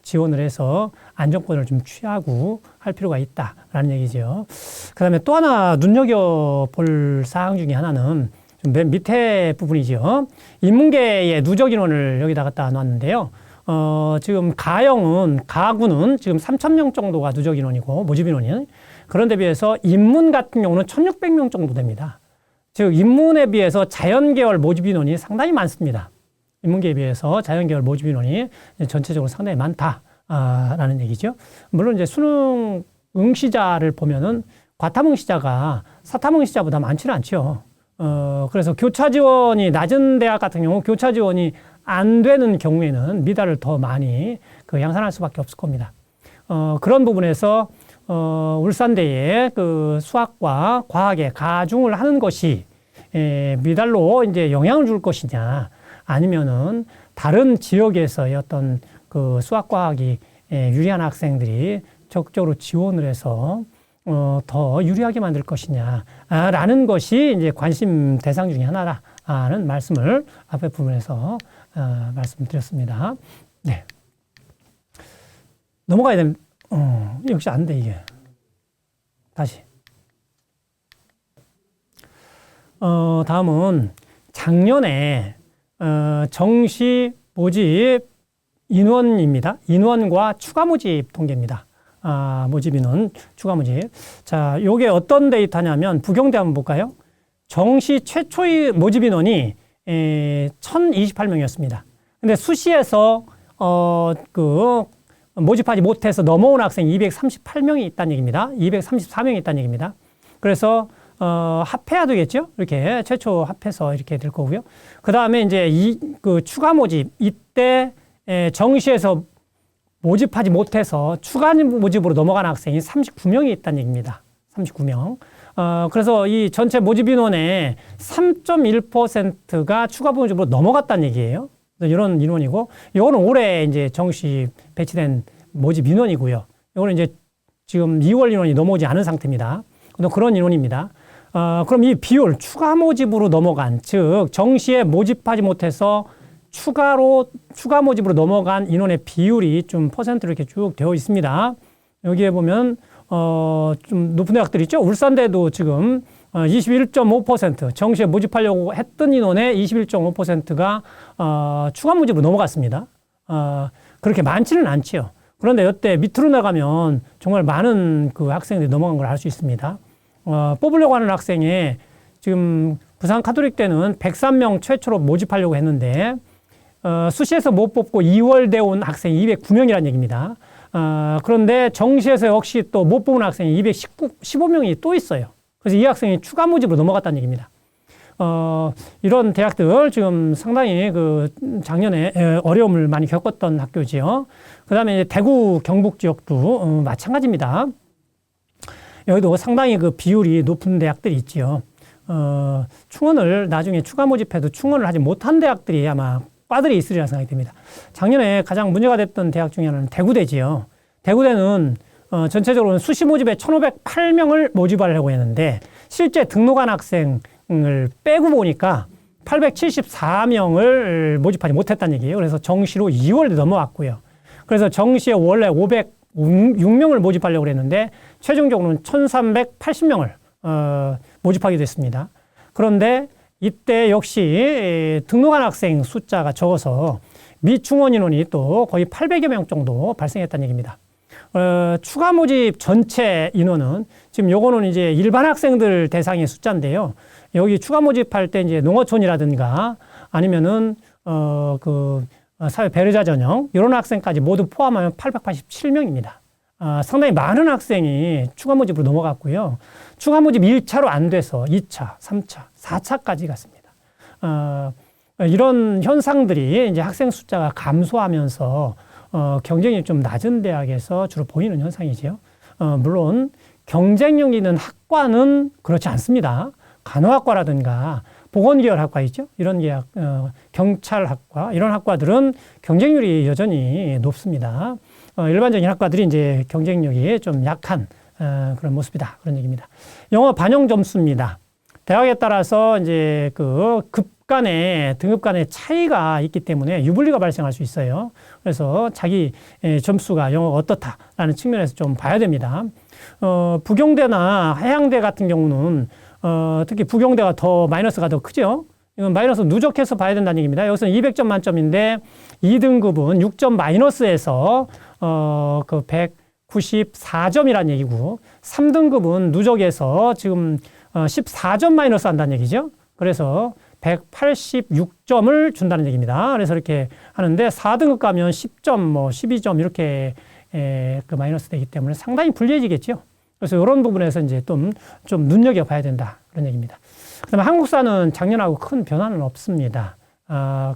지원을 해서 안정권을 좀 취하고 할 필요가 있다라는 얘기죠. 그 다음에 또 하나 눈여겨볼 사항 중에 하나는 좀 맨 밑에 부분이죠. 인문계의 누적 인원을 여기다 갖다 놨는데요. 지금 가군은 지금 3,000명 정도가 누적 인원이고 모집 인원이, 그런데 비해서 인문 같은 경우는 1600명 정도 됩니다. 즉 인문에 비해서 자연계열 모집 인원이 상당히 많습니다. 인문계에 비해서 자연계열 모집 인원이 전체적으로 상당히 많다라는 얘기죠. 물론 이제 수능 응시자를 보면은 과탐 응시자가 사탐 응시자보다 많지는 않죠. 그래서 교차 지원이 낮은 대학 같은 경우 교차 지원이 안 되는 경우에는 미달을 더 많이 양산할 수밖에 없을 겁니다. 그런 부분에서 울산대의 그 수학과 과학에 가중을 하는 것이 미달로 이제 영향을 줄 것이냐, 아니면은 다른 지역에서의 어떤 그 수학과학이 유리한 학생들이 적극적으로 지원을 해서 더 유리하게 만들 것이냐라는 것이 이제 관심 대상 중에 하나라는 말씀을 앞에 부분에서 말씀드렸습니다. 네. 넘어가야 되는, 역시 안 돼, 이게. 다시. 다음은 작년에, 정시 모집 인원입니다. 인원과 추가 모집 통계입니다. 모집 인원, 추가 모집. 자, 요게 어떤 데이터냐면, 부경대 한번 볼까요? 정시 최초의 모집 인원이 1028명이었습니다. 근데 수시에서, 모집하지 못해서 넘어온 학생이 238명이 있다는 얘기입니다. 234명이 있다는 얘기입니다. 그래서, 합해야 되겠죠? 이렇게, 최초 합해서 이렇게 될 거고요. 그 다음에 이제 추가 모집, 이때, 정시에서 모집하지 못해서 추가 모집으로 넘어간 학생이 39명이 있다는 얘기입니다. 39명. 그래서 이 전체 모집 인원의 3.1%가 추가 모집으로 넘어갔다는 얘기예요. 이런 인원이고, 이거는 올해 이제 정시 배치된 모집 인원이고요. 이거는 이제 지금 2월 인원이 넘어오지 않은 상태입니다. 그런 인원입니다. 그럼 이 비율, 추가 모집으로 넘어간, 즉, 정시에 모집하지 못해서 추가 모집으로 넘어간 인원의 비율이 좀 퍼센트로 이렇게 쭉 되어 있습니다. 여기에 보면, 좀 높은 대학들 있죠? 울산대도 지금 21.5%, 정시에 모집하려고 했던 인원의 21.5%가, 추가 모집으로 넘어갔습니다. 그렇게 많지는 않지요. 그런데 이때 밑으로 나가면 정말 많은 그 학생들이 넘어간 걸 알 수 있습니다. 뽑으려고 하는 학생에 지금 부산 카톨릭대는 103명 최초로 모집하려고 했는데, 수시에서 못 뽑고 2월대 온 학생이 209명이라는 얘기입니다. 그런데 정시에서 역시 또 못 뽑은 학생이 215명이 또 있어요. 그래서 이 학생이 추가 모집으로 넘어갔다는 얘기입니다. 이런 대학들 지금 상당히 작년에 어려움을 많이 겪었던 학교지요. 그 다음에 대구 경북 지역도 마찬가지입니다. 여기도 상당히 그 비율이 높은 대학들이 있지요. 충원을 나중에 추가 모집해도 충원을 하지 못한 대학들이 아마 과들이 있으리라 생각이 듭니다. 작년에 가장 문제가 됐던 대학 중에 하나는 대구대지요. 대구대는 전체적으로는 수시 모집에 1,508명을 모집하려고 했는데 실제 등록한 학생을 빼고 보니까 874명을 모집하지 못했다는 얘기예요. 그래서 정시로 2월에 넘어왔고요. 그래서 정시에 원래 506명을 모집하려고 했는데 최종적으로는 1,380명을 모집하게 됐습니다. 그런데 이때 역시 등록한 학생 숫자가 적어서 미충원 인원이 또 거의 800여 명 정도 발생했다는 얘기입니다. 추가 모집 전체 인원은 지금 요거는 이제 일반 학생들 대상의 숫자인데요. 여기 추가 모집할 때 이제 농어촌이라든가 아니면은 사회 배려자 전형 이런 학생까지 모두 포함하면 887명입니다. 상당히 많은 학생이 추가 모집으로 넘어갔고요. 추가 모집 1차로 안 돼서 2차, 3차, 4차까지 갔습니다. 이런 현상들이 이제 학생 숫자가 감소하면서 경쟁이 좀 낮은 대학에서 주로 보이는 현상이지요. 물론 경쟁력 있는 학과는 그렇지 않습니다. 간호학과라든가 보건계열학과 있죠. 이런 계약, 경찰학과 이런 학과들은 경쟁률이 여전히 높습니다. 일반적인 학과들이 이제 경쟁력이 좀 약한 그런 모습이다. 그런 얘기입니다. 영어 반영 점수입니다. 대학에 따라서 이제 등급 간의 차이가 있기 때문에 유불리가 발생할 수 있어요. 그래서 자기 점수가 영어가 어떻다라는 측면에서 좀 봐야 됩니다. 부경대나 해양대 같은 경우는 특히 부경대가 더 마이너스가 더 크죠. 이건 마이너스 누적해서 봐야 된다는 얘기입니다. 여기서는 200점 만점인데 2등급은 6점 마이너스에서 100 94점이란 얘기고 3등급은 누적해서 지금 14점 마이너스 한다는 얘기죠. 그래서 186점을 준다는 얘기입니다. 그래서 이렇게 하는데 4등급 가면 10점, 뭐 12점 이렇게 그 마이너스 되기 때문에 상당히 불리해지겠죠. 그래서 이런 부분에서 이제 좀 눈여겨봐야 된다. 그런 얘기입니다. 그 다음에 한국사는 작년하고 큰 변화는 없습니다.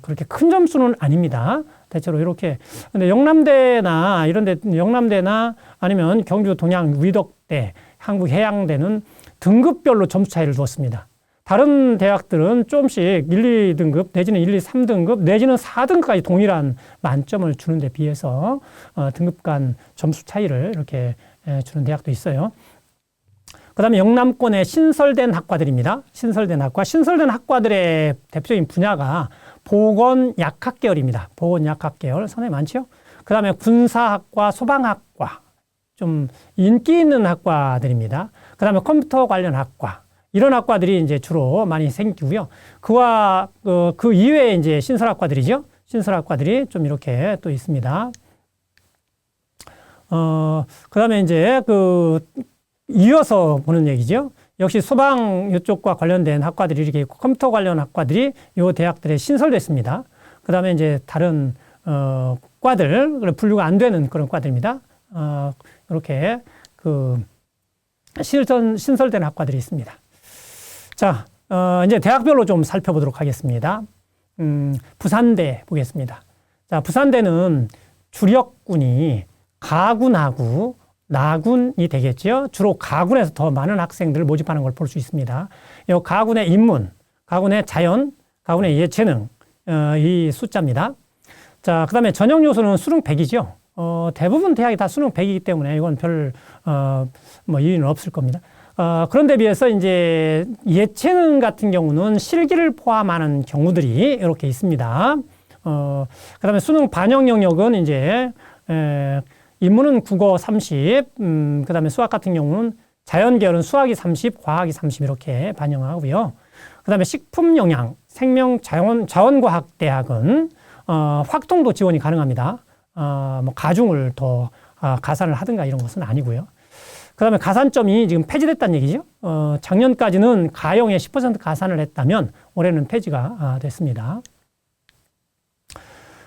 그렇게 큰 점수는 아닙니다. 대체로 이렇게. 근데 영남대나 이런 영남대나 아니면 경주 동양 위덕대, 한국해양대는 등급별로 점수 차이를 두었습니다. 다른 대학들은 조금씩 1, 2등급 내지는 1, 2, 3등급 내지는 4등급까지 동일한 만점을 주는 데 비해서 등급 간 점수 차이를 이렇게 주는 대학도 있어요. 그 다음에 영남권의 신설된 학과들입니다. 신설된 학과들의 대표적인 분야가 보건약학 계열입니다. 보건약학 계열 상당히 많죠. 그 다음에 군사학과, 소방학과 좀 인기 있는 학과들입니다. 그 다음에 컴퓨터 관련 학과 이런 학과들이 이제 주로 많이 생기고요. 그 이외에 이제 신설학과들이죠. 신설학과들이 좀 이렇게 또 있습니다. 그 다음에 이제 이어서 보는 얘기죠. 역시 소방 이쪽과 관련된 학과들이 이렇게 있고 컴퓨터 관련 학과들이 요 대학들에 신설됐습니다. 그 다음에 이제 다른, 과들, 분류가 안 되는 그런 과들입니다. 이렇게 신설된 학과들이 있습니다. 자, 이제 대학별로 좀 살펴보도록 하겠습니다. 부산대 보겠습니다. 자, 부산대는 주력군이 가군하고 나군이 되겠죠. 주로 가군에서 더 많은 학생들을 모집하는 걸 볼 수 있습니다. 이 가군의 인문, 가군의 자연, 가군의 예체능, 이 숫자입니다. 자, 그 다음에 전형 요소는 수능 100이죠. 대부분 대학이 다 수능 100이기 때문에 이건 별, 이유는 없을 겁니다. 그런데 비해서 이제 예체능 같은 경우는 실기를 포함하는 경우들이 이렇게 있습니다. 그 다음에 수능 반영 영역은 이제, 인문은 국어 30, 그 다음에 수학 같은 경우는 자연 계열은 수학이 30, 과학이 30 이렇게 반영하고요. 그 다음에 식품 영양, 생명 자원과학 대학은, 확통도 지원이 가능합니다. 가중을 더, 가산을 하든가 이런 것은 아니고요. 그 다음에 가산점이 지금 폐지됐다는 얘기죠. 작년까지는 가형에 10% 가산을 했다면 올해는 폐지가 됐습니다.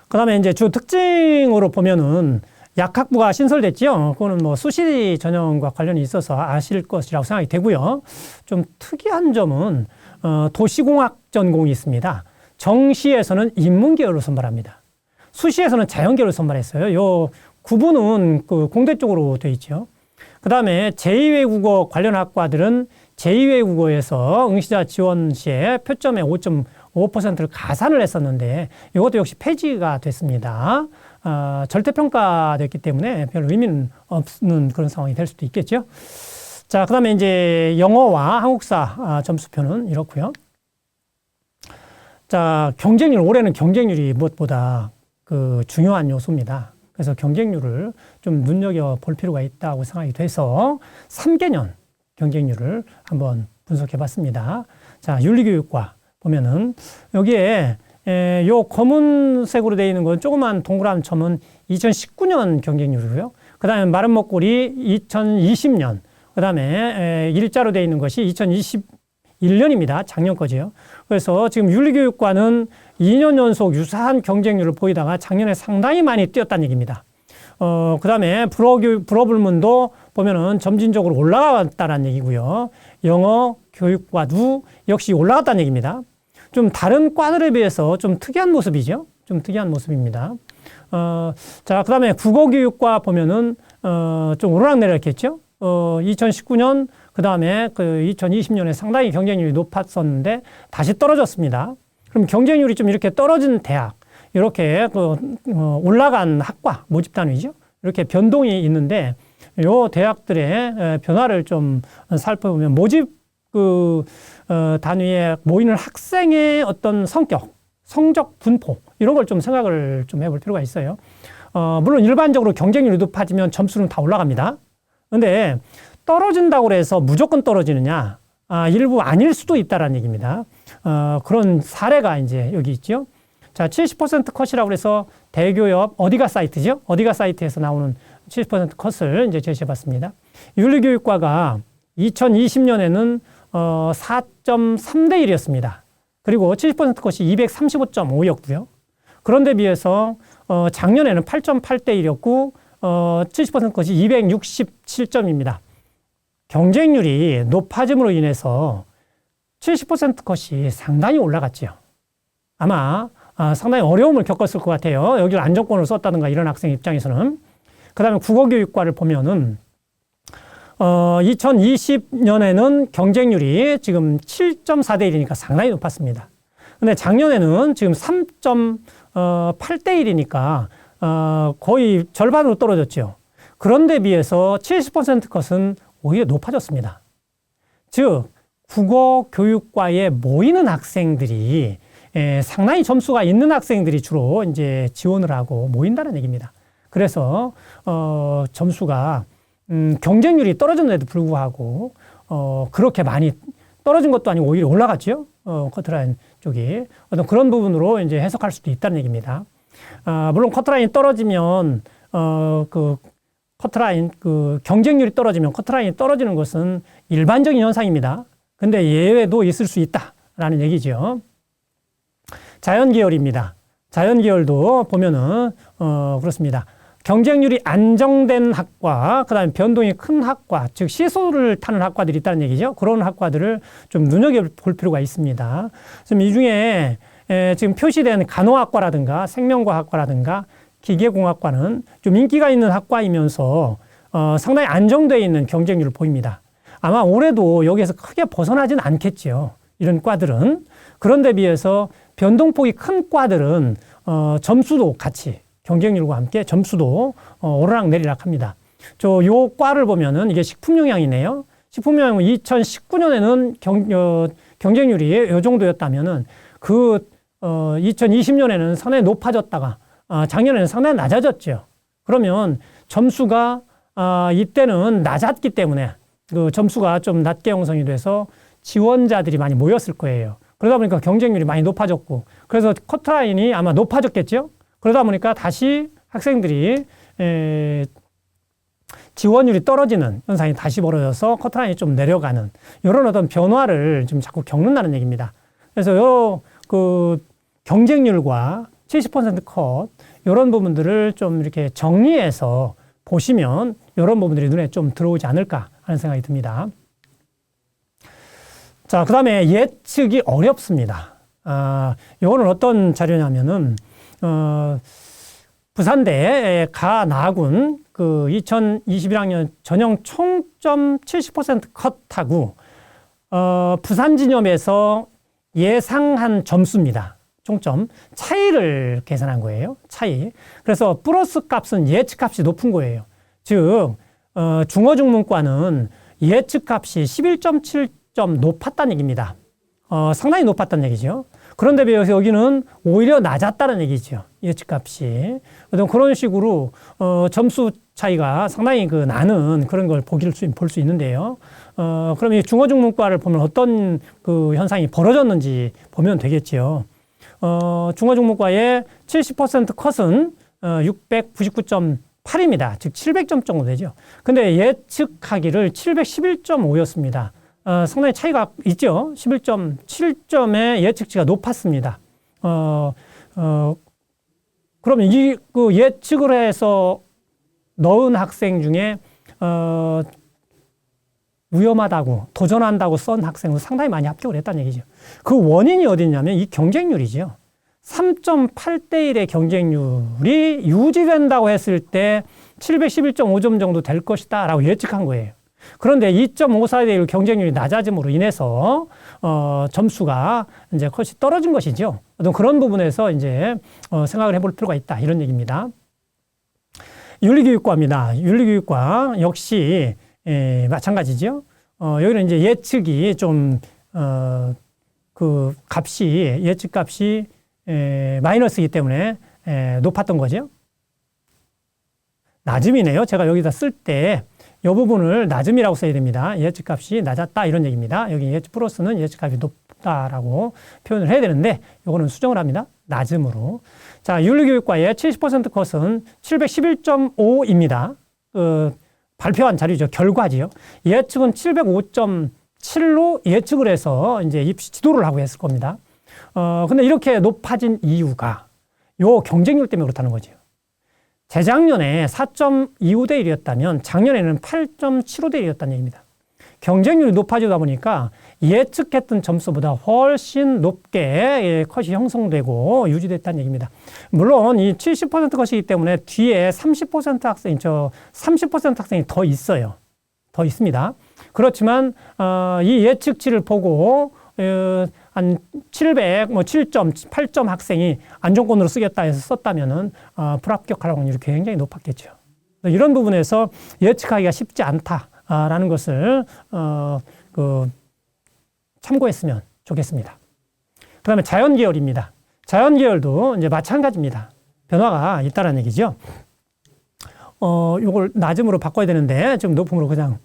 그 다음에 이제 주 특징으로 보면은 약학부가 신설됐죠. 그거는 수시 전형과 관련이 있어서 아실 것이라고 생각이 되고요. 좀 특이한 점은 도시공학 전공이 있습니다. 정시에서는 인문계열로 선발합니다. 수시에서는 자연계열로 선발했어요. 요 구분은 공대 쪽으로 되어 있죠. 그 다음에 제2외국어 관련 학과들은 제2외국어에서 응시자 지원 시에 표점의 5.5%를 가산을 했었는데 이것도 역시 폐지가 됐습니다. 절대평가됐기 때문에 별 의미는 없는 그런 상황이 될 수도 있겠죠. 자, 그 다음에 이제 영어와 한국사 점수표는 이렇고요. 자, 올해는 경쟁률이 무엇보다 중요한 요소입니다. 그래서 경쟁률을 좀 눈여겨볼 필요가 있다고 생각이 돼서 3개년 경쟁률을 한번 분석해 봤습니다. 자, 윤리교육과 보면은 여기에 요 검은색으로 되어 있는 건 조그만 동그란 점은 2019년 경쟁률이고요. 그 다음에 마른 목걸이 2020년, 그 다음에 일자로 되어 있는 것이 2021년입니다. 작년 거죠. 그래서 지금 윤리교육과는 2년 연속 유사한 경쟁률을 보이다가 작년에 상당히 많이 뛰었다는 얘기입니다. 그 다음에 불어불문도 보면은 점진적으로 올라갔다는 얘기고요. 영어 교육과도 역시 올라갔다는 얘기입니다. 좀 다른 과들에 비해서 좀 특이한 모습이죠. 좀 특이한 모습입니다. 자, 그 다음에 국어교육과 보면은, 좀 오르락내리락했죠. 2019년, 그 다음에 2020년에 상당히 경쟁률이 높았었는데 다시 떨어졌습니다. 그럼 경쟁률이 좀 이렇게 떨어진 대학, 이렇게 올라간 학과, 모집 단위죠. 이렇게 변동이 있는데, 요 대학들의 변화를 좀 살펴보면 모집 단위에 모이는 학생의 어떤 성적 분포, 이런 걸 좀 생각을 좀 해볼 필요가 있어요. 물론 일반적으로 경쟁률이 높아지면 점수는 다 올라갑니다. 근데 떨어진다고 해서 무조건 떨어지느냐? 일부 아닐 수도 있다라는 얘기입니다. 그런 사례가 이제 여기 있죠. 자, 70% 컷이라고 해서 대교협 어디가 사이트죠? 어디가 사이트에서 나오는 70% 컷을 이제 제시해 봤습니다. 윤리교육과가 2020년에는 4.3대 1이었습니다. 그리고 70% 컷이 235.5였고요. 그런데 비해서 작년에는 8.8대 1이었고 70% 컷이 267점입니다. 경쟁률이 높아짐으로 인해서 70% 컷이 상당히 올라갔죠. 아마 상당히 어려움을 겪었을 것 같아요. 여기를 안정권으로 썼다든가 이런 학생 입장에서는. 그 다음에 국어교육과를 보면은 2020년에는 경쟁률이 지금 7.4대 1이니까 상당히 높았습니다. 근데 작년에는 지금 3.8대 1이니까 거의 절반으로 떨어졌죠. 그런데 비해서 70% 컷은 오히려 높아졌습니다. 즉 국어교육과에 모이는 학생들이 상당히 점수가 있는 학생들이 주로 이제 지원을 하고 모인다는 얘기입니다. 그래서 점수가 경쟁률이 떨어졌는데도 불구하고 그렇게 많이 떨어진 것도 아니고 오히려 올라갔죠. 커트라인 쪽이 어떤 그런 부분으로 이제 해석할 수도 있다는 얘기입니다. 물론 커트라인이 떨어지면 그 커트라인 그 경쟁률이 떨어지면 커트라인이 떨어지는 것은 일반적인 현상입니다. 근데 예외도 있을 수 있다라는 얘기죠. 자연계열입니다. 자연계열도 보면은 그렇습니다. 경쟁률이 안정된 학과, 그 다음에 변동이 큰 학과, 즉 시소를 타는 학과들이 있다는 얘기죠. 그런 학과들을 좀 눈여겨볼 필요가 있습니다. 지금 이 중에 지금 표시된 간호학과라든가 생명과학과라든가 기계공학과는 좀 인기가 있는 학과이면서 상당히 안정되어 있는 경쟁률을 보입니다. 아마 올해도 여기에서 크게 벗어나진 않겠죠. 이런 과들은. 그런데 비해서 변동폭이 큰 과들은 점수도 같이 경쟁률과 함께 점수도 오르락 내리락 합니다. 요 과를 보면은 이게 식품영양이네요. 식품영양은 2019년에는 경쟁률이 요 정도였다면은 2020년에는 상당히 높아졌다가 작년에는 상당히 낮아졌죠. 그러면 점수가 이때는 낮았기 때문에 그 점수가 좀 낮게 형성이 돼서 지원자들이 많이 모였을 거예요. 그러다 보니까 경쟁률이 많이 높아졌고 그래서 커트라인이 아마 높아졌겠죠. 그러다 보니까 다시 학생들이 지원율이 떨어지는 현상이 다시 벌어져서 커트라인이 좀 내려가는 이런 어떤 변화를 좀 자꾸 겪는다는 얘기입니다. 그래서 그 경쟁률과 70% 컷 이런 부분들을 좀 이렇게 정리해서 보시면 이런 부분들이 눈에 좀 들어오지 않을까 하는 생각이 듭니다. 자, 그 다음에 예측이 어렵습니다. 이거는 어떤 자료냐면은 부산대 가나군 그 2021학년 전형 총점 70% 컷하고 부산 진염에서 예상한 점수입니다. 총점 차이를 계산한 거예요. 차이. 그래서 플러스 값은 예측 값이 높은 거예요. 즉 중어중문과는 예측 값이 11.7점 높았다는 얘기입니다. 상당히 높았다는 얘기죠. 그런데 비해서 여기는 오히려 낮았다는 얘기죠. 예측값이. 그런 식으로 점수 차이가 상당히 그 나는 그런 걸 볼 수 있는데요. 그럼 이 중어중문과를 보면 어떤 그 현상이 벌어졌는지 보면 되겠죠. 중어중문과의 70% 컷은 699.8입니다. 즉 700점 정도 되죠. 근데 예측하기를 711.5였습니다. 상당히 차이가 있죠. 11.7점의 예측치가 높았습니다. 그러면 그 예측을 해서 넣은 학생 중에, 위험하다고, 도전한다고 쓴 학생은 상당히 많이 합격을 했다는 얘기죠. 그 원인이 어디냐면 이 경쟁률이죠. 3.8대 1의 경쟁률이 유지된다고 했을 때 711.5점 정도 될 것이다 라고 예측한 거예요. 그런데 2.54대 1 경쟁률이 낮아짐으로 인해서 점수가 이제 컷이 떨어진 것이죠. 어떤 그런 부분에서 이제 생각을 해볼 필요가 있다 이런 얘기입니다. 윤리교육과입니다. 윤리교육과 역시 마찬가지죠. 여기는 이제 예측이 좀 그 값이 예측 값이 마이너스이기 때문에 높았던 거죠. 낮음이네요. 제가 여기다 쓸 때 이 부분을 낮음이라고 써야 됩니다. 예측값이 낮았다 이런 얘기입니다. 여기 예측 플러스는 예측값이 높다라고 표현을 해야 되는데 이거는 수정을 합니다. 낮음으로. 자, 윤리교육과의 70% 컷은 711.5입니다. 발표한 자료죠. 결과지요. 예측은 705.7로 예측을 해서 이제 입시 지도를 하고 했을 겁니다. 근데 이렇게 높아진 이유가 요 경쟁률 때문에 그렇다는 거죠. 재작년에 4.25대 1이었다면 작년에는 8.75대 1이었다는 얘기입니다. 경쟁률이 높아지다 보니까 예측했던 점수보다 훨씬 높게 컷이 형성되고 유지됐다는 얘기입니다. 물론 이 70% 컷이기 때문에 뒤에 30% 학생이 30% 학생이 더 있어요. 더 있습니다. 그렇지만 이 예측치를 보고 한 700, 8점 학생이 안정권으로 쓰겠다 해서 썼다면은 불합격할 확률이 굉장히 높았겠죠. 이런 부분에서 예측하기가 쉽지 않다라는 것을 참고했으면 좋겠습니다. 그 다음에 자연계열입니다. 자연계열도 이제 마찬가지입니다. 변화가 있다는 얘기죠. 요걸 낮음으로 바꿔야 되는데 지금 높음으로 그냥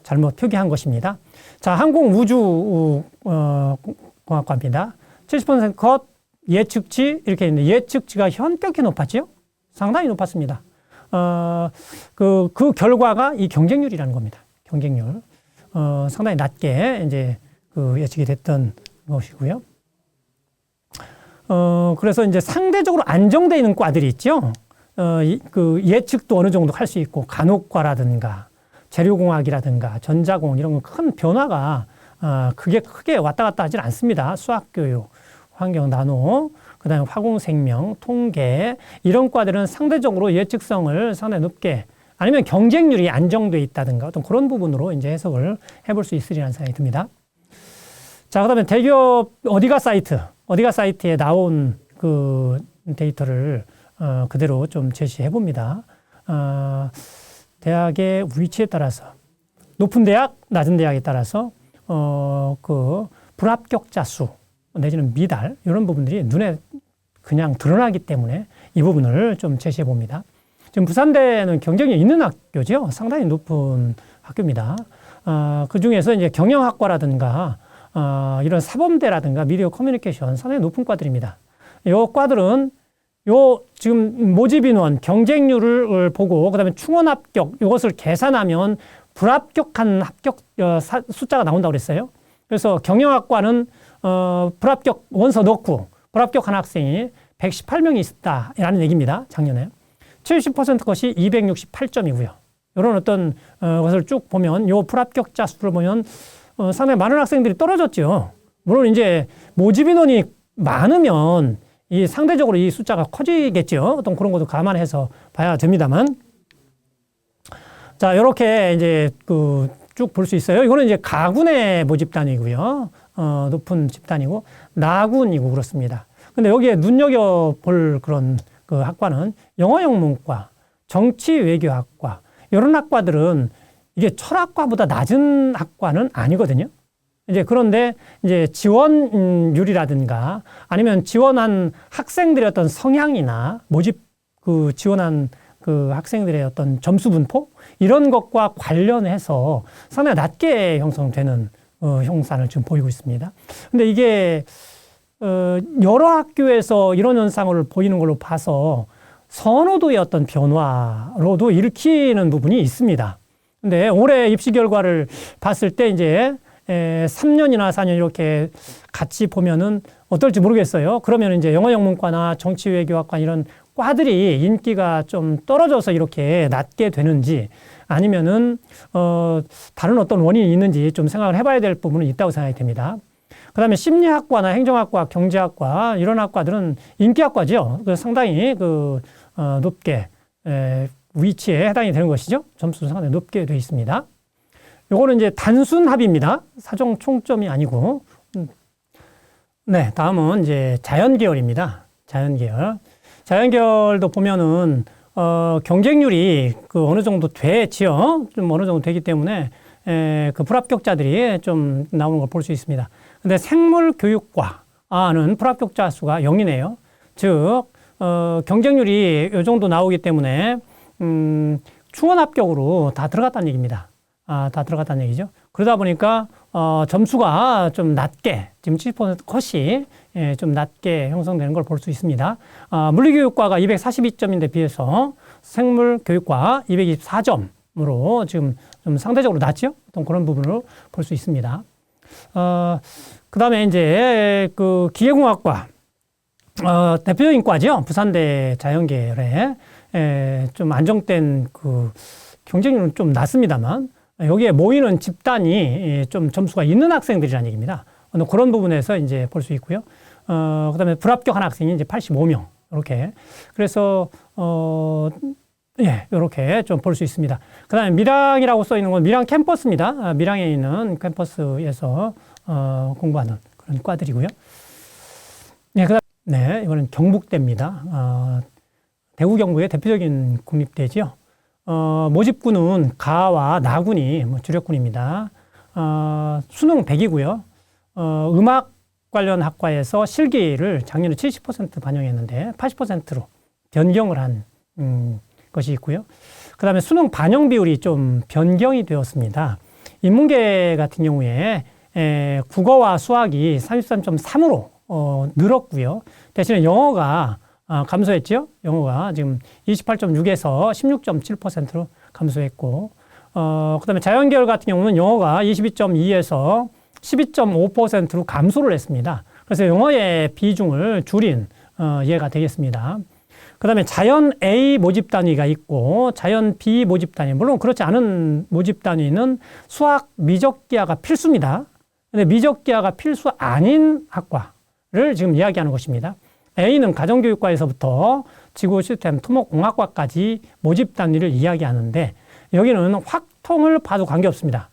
잘못 표기한 것입니다. 자, 항공우주공학과입니다. 70% 컷 예측치 이렇게 있는데 예측치가 현격히 높았죠? 상당히 높았습니다. 그 결과가 이 경쟁률이라는 겁니다. 경쟁률. 상당히 낮게 이제 그 예측이 됐던 것이고요. 그래서 이제 상대적으로 안정되어 있는 과들이 있죠. 그 예측도 어느 정도 할 수 있고 간혹과라든가 재료공학이라든가 전자공학 이런 건 큰 변화가 크게 왔다 갔다 하질 않습니다. 수학교육, 환경 나노, 그 다음에 화공생명, 통계 이런 과들은 상대적으로 예측성을 상당히 높게 아니면 경쟁률이 안정돼 있다든가 어떤 그런 부분으로 이제 해석을 해볼 수 있으리라는 생각이 듭니다. 자, 그 다음에 대기업 어디가 사이트에 나온 그 데이터를 그대로 좀 제시해 봅니다. 대학의 위치에 따라서 높은 대학, 낮은 대학에 따라서 그 불합격자 수 내지는 미달 이런 부분들이 눈에 그냥 드러나기 때문에 이 부분을 좀 제시해 봅니다. 지금 부산대는 경쟁력이 있는 학교죠. 상당히 높은 학교입니다. 그 중에서 이제 경영학과라든가 이런 사범대라든가 미디어 커뮤니케이션 상당히 높은 과들입니다. 이 과들은 지금 모집 인원 경쟁률을 보고 그다음에 충원 합격 이것을 계산하면 불합격한 합격 숫자가 나온다고 그랬어요. 그래서 경영학과는 불합격 원서 넣고 불합격한 학생이 118명이 있었다라는 얘기입니다. 작년에 70% 것이 268점이고요. 이런 어떤 것을 쭉 보면 요 불합격자 수를 보면 상당히 많은 학생들이 떨어졌죠. 물론 이제 모집 인원이 많으면 이 상대적으로 이 숫자가 커지겠죠. 어떤 그런 것도 감안해서 봐야 됩니다만. 자, 이렇게 이제 쭉 볼 수 있어요. 이거는 이제 가군의 모집단이고요. 높은 집단이고, 나군이고 그렇습니다. 근데 여기에 눈여겨볼 그런 그 학과는 영어영문과, 정치외교학과, 이런 학과들은 이게 철학과보다 낮은 학과는 아니거든요. 이제 그런데 이제 지원율이라든가 아니면 지원한 학생들의 어떤 성향이나 모집 지원한 그 학생들의 어떤 점수 분포 이런 것과 관련해서 상당히 낮게 형성되는 형상을 지금 보이고 있습니다. 근데 이게 여러 학교에서 이런 현상을 보이는 걸로 봐서 선호도의 어떤 변화로도 일으키는 부분이 있습니다. 근데 올해 입시 결과를 봤을 때 이제 3년이나 4년 이렇게 같이 보면은 어떨지 모르겠어요. 그러면 이제 영어영문과나 정치외교학과 이런 과들이 인기가 좀 떨어져서 이렇게 낮게 되는지 아니면은 다른 어떤 원인이 있는지 좀 생각을 해봐야 될 부분은 있다고 생각이 됩니다. 그 다음에 심리학과나 행정학과, 경제학과 이런 학과들은 인기학과죠. 상당히 높게 위치에 해당이 되는 것이죠. 점수도 상당히 높게 되어 있습니다. 요거는 이제 단순 합입니다. 사정 총점이 아니고. 네, 다음은 이제 자연계열입니다. 자연계열도 보면은 경쟁률이 어느 정도 되지요. 좀 어느 정도 되기 때문에 그 불합격자들이 좀 나오는 걸 볼 수 있습니다. 근데 생물교육과는 불합격자 수가 0이네요. 즉 경쟁률이 이 정도 나오기 때문에 충원 합격으로 다 들어갔다는 얘기입니다. 다 들어갔다는 얘기죠. 그러다 보니까 점수가 좀 낮게 지금 70% 컷이 좀 낮게 형성되는 걸 볼 수 있습니다. 물리교육과가 242점인데 비해서 생물 교육과 224점으로 지금 좀 상대적으로 낮죠? 어떤 그런 부분으로 볼 수 있습니다. 그 다음에 이제 그 기계공학과, 대표적인 과죠. 부산대 자연계열에 좀 안정된 그 경쟁률은 좀 낮습니다만 여기에 모이는 집단이 좀 점수가 있는 학생들이라는 얘기입니다. 그런 부분에서 이제 볼 수 있고요. 그 다음에 불합격한 학생이 이제 85명. 이렇게. 그래서, 예, 이렇게 좀 볼 수 있습니다. 그 다음에 밀양이라고 써 있는 건 밀양 캠퍼스입니다. 밀양에 있는 캠퍼스에서, 공부하는 그런 과들이고요. 네, 그 다음, 네, 이거는 경북대입니다. 대구 경북의 대표적인 국립대지요. 모집군은 가와 나군이 뭐 주력군입니다. 수능 100이고요. 음악 관련 학과에서 실기를 작년에 70% 반영했는데 80%로 변경을 한 것이 있고요. 그 다음에 수능 반영 비율이 좀 변경이 되었습니다. 인문계 같은 경우에 국어와 수학이 33.3으로 늘었고요. 대신에 영어가 감소했죠. 영어가 지금 28.6에서 16.7%로 감소했고, 그 다음에 자연계열 같은 경우는 영어가 22.2에서 12.5%로 감소를 했습니다. 그래서 영어의 비중을 줄인 예가 되겠습니다. 그 다음에 자연 A 모집 단위가 있고 자연 B 모집 단위, 물론 그렇지 않은 모집 단위는 수학 미적기하가 필수입니다. 근데 미적기하가 필수 아닌 학과를 지금 이야기하는 것입니다. A는 가정교육과에서부터 지구 시스템 토목공학과까지 모집 단위를 이야기하는데 여기는 확통을 봐도 관계없습니다.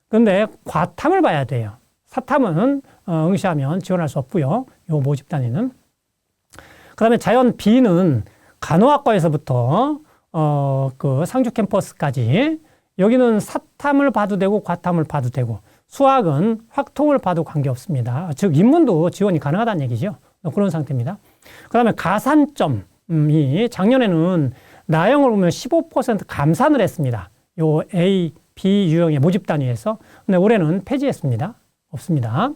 그런데 과탐을 봐야 돼요. 사탐은 응시하면 지원할 수 없고요. 요 모집 단위는. 그 다음에 자연 B는 간호학과에서부터 그 상주 캠퍼스까지 여기는 사탐을 봐도 되고 과탐을 봐도 되고 수학은 확통을 봐도 관계없습니다. 즉 인문도 지원이 가능하다는 얘기죠. 그런 상태입니다. 그 다음에 가산점이 작년에는 나형을 보면 15% 감산을 했습니다. 요 A, B 유형의 모집 단위에서. 근데 올해는 폐지했습니다. 없습니다.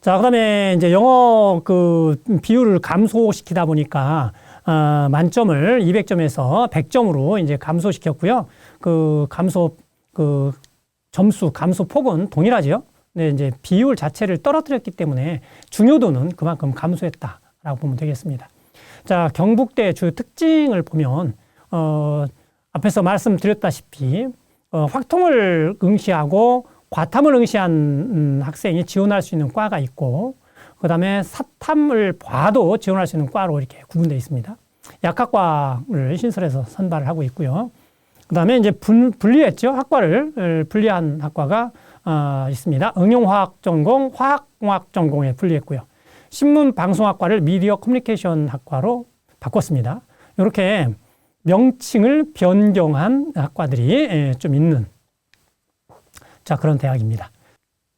자, 그 다음에 이제 영어 그 비율을 감소시키다 보니까, 만점을 200점에서 100점으로 이제 감소시켰고요. 그 점수 감소 폭은 동일하죠. 근데 이제 비율 자체를 떨어뜨렸기 때문에 중요도는 그만큼 감소했다라고 보면 되겠습니다. 자, 경북대 주요 특징을 보면, 앞에서 말씀드렸다시피 확통을 응시하고 과탐을 응시한 학생이 지원할 수 있는 과가 있고 그 다음에 사탐을 봐도 지원할 수 있는 과로 이렇게 구분되어 있습니다. 약학과를 신설해서 선발을 하고 있고요. 그 다음에 이제 분리했죠. 학과를 분리한 학과가 있습니다. 응용화학 전공, 화학공학 전공에 분리했고요. 신문방송학과를 미디어 커뮤니케이션 학과로 바꿨습니다. 이렇게 명칭을 변경한 학과들이 좀 있는 그런 대학입니다.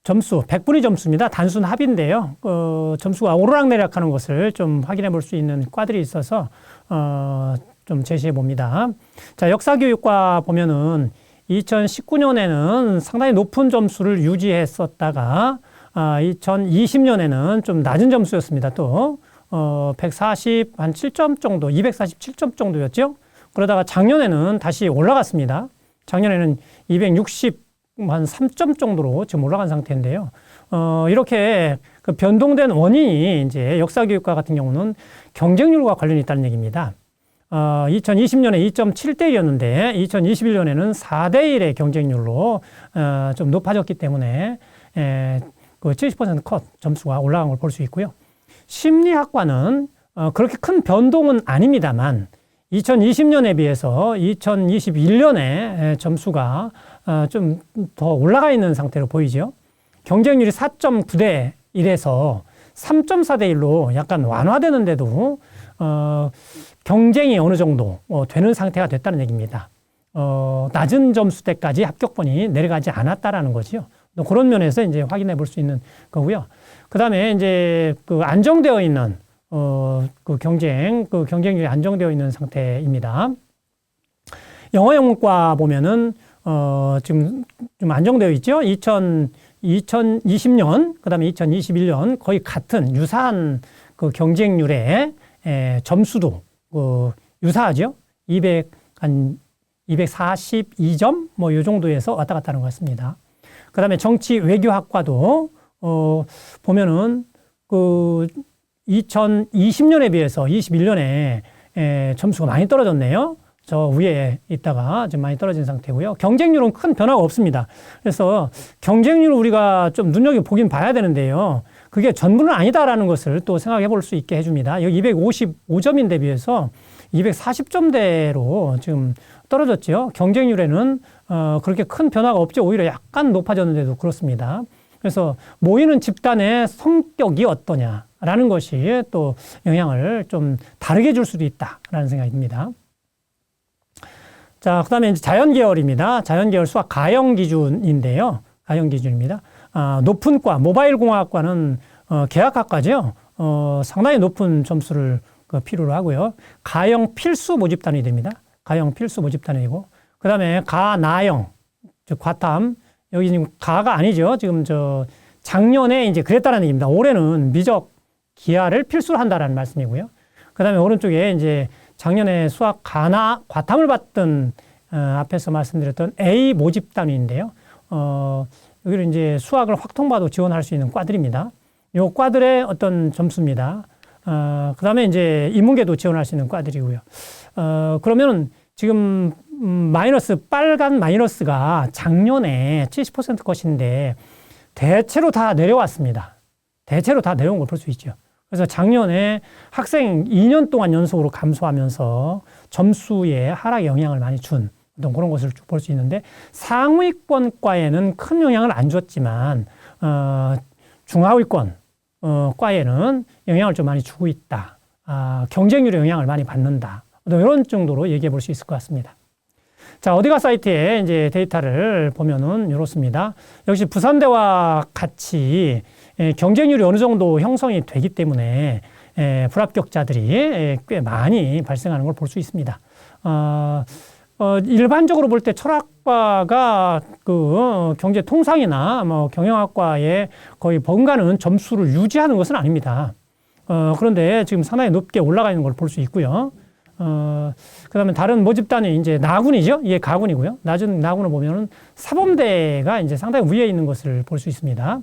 점수, 100분위 점수입니다. 단순 합인데요. 점수가 오르락내리락 하는 것을 좀 확인해 볼 수 있는 과들이 있어서 좀 제시해 봅니다. 자, 역사교육과 보면은 2019년에는 상당히 높은 점수를 유지했었다가 2020년에는 좀 낮은 점수였습니다. 또 147점 정도, 247점 정도였죠. 그러다가 작년에는 다시 올라갔습니다. 작년에는 260한 3점 정도로 지금 올라간 상태인데요. 이렇게 그 변동된 원인이 이제 역사교육과 같은 경우는 경쟁률과 관련이 있다는 얘기입니다. 2020년에 2.7대 1이었는데 2021년에는 4대 1의 경쟁률로 좀 높아졌기 때문에 그 70% 컷 점수가 올라간 걸 볼 수 있고요. 심리학과는 그렇게 큰 변동은 아닙니다만 2020년에 비해서 2021년에 점수가 좀 더 올라가 있는 상태로 보이죠. 경쟁률이 4.9대 1에서 3.4대 1로 약간 완화되는데도 경쟁이 어느 정도 되는 상태가 됐다는 얘기입니다. 낮은 점수대까지 합격번이 내려가지 않았다라는 거죠. 그런 면에서 이제 확인해 볼 수 있는 거고요. 그 다음에 이제 그 안정되어 있는 그 경쟁률이 안정되어 있는 상태입니다. 영어 영문과 보면은 지금 좀 안정되어 있죠. 2020년, 그 다음에 2021년 거의 같은 유사한 그 경쟁률의 점수도 유사하죠. 242점 뭐 요 정도에서 왔다 갔다 하는 것 같습니다. 그다음에 정치 외교학과도 보면은 그 2020년에 비해서 21년에 점수가 많이 떨어졌네요. 저 위에 있다가 좀 많이 떨어진 상태고요. 경쟁률은 큰 변화가 없습니다. 그래서 경쟁률을 우리가 좀 눈여겨보긴 봐야 되는데요. 그게 전부는 아니다라는 것을 또 생각해 볼 수 있게 해줍니다. 여기 255점인데 비해서 240점대로 지금 떨어졌죠. 경쟁률에는 그렇게 큰 변화가 없죠. 오히려 약간 높아졌는데도 그렇습니다. 그래서 모이는 집단의 성격이 어떠냐라는 것이 또 영향을 좀 다르게 줄 수도 있다라는 생각이 듭니다. 자, 그 다음에 이제 자연계열입니다. 자연계열 수학 가형 기준인데요. 가형 기준입니다. 높은 과, 모바일 공학과는 계약학과죠. 상당히 높은 점수를 필요로 하고요. 가형 필수 모집단이 됩니다. 가형 필수 모집단이고, 그 다음에 가나형, 즉 과탐. 여기 지금 가가 아니죠. 지금 작년에 이제 그랬다는 얘기입니다. 올해는 미적 기하를 필수로 한다라는 말씀이고요. 그 다음에 오른쪽에 이제 작년에 수학 가나 과탐을 받던 앞에서 말씀드렸던 A 모집단위인데요. 여기는 이제 수학을 확통받고 지원할 수 있는 과들입니다. 요 과들의 어떤 점수입니다. 그 다음에 이제 인문계도 지원할 수 있는 과들이고요. 그러면 지금 빨간 마이너스가 작년에 70% 것인데 대체로 다 내려왔습니다. 대체로 다 내려온 걸 볼 수 있죠. 그래서 작년에 학생 2년 동안 연속으로 감소하면서 점수에 하락에 영향을 많이 준 어떤 그런 것을 볼 수 있는데, 상위권과에는 큰 영향을 안 줬지만 중하위권 과에는 영향을 좀 많이 주고 있다. 경쟁률에 영향을 많이 받는다. 이런 정도로 얘기해 볼 수 있을 것 같습니다. 자, 어디가 사이트에 이제 데이터를 보면은 이렇습니다. 역시 부산대와 같이 경쟁률이 어느 정도 형성이 되기 때문에 불합격자들이 꽤 많이 발생하는 걸 볼 수 있습니다. 일반적으로 볼 때 철학과가 경제통상이나 뭐 경영학과에 거의 번가는 점수를 유지하는 것은 아닙니다. 그런데 지금 상당히 높게 올라가 있는 걸 볼 수 있고요. 그 다음에 다른 모집단이 이제 나군이죠. 이게 가군이고요. 낮은 나군을 보면은 사범대가 이제 상당히 위에 있는 것을 볼 수 있습니다.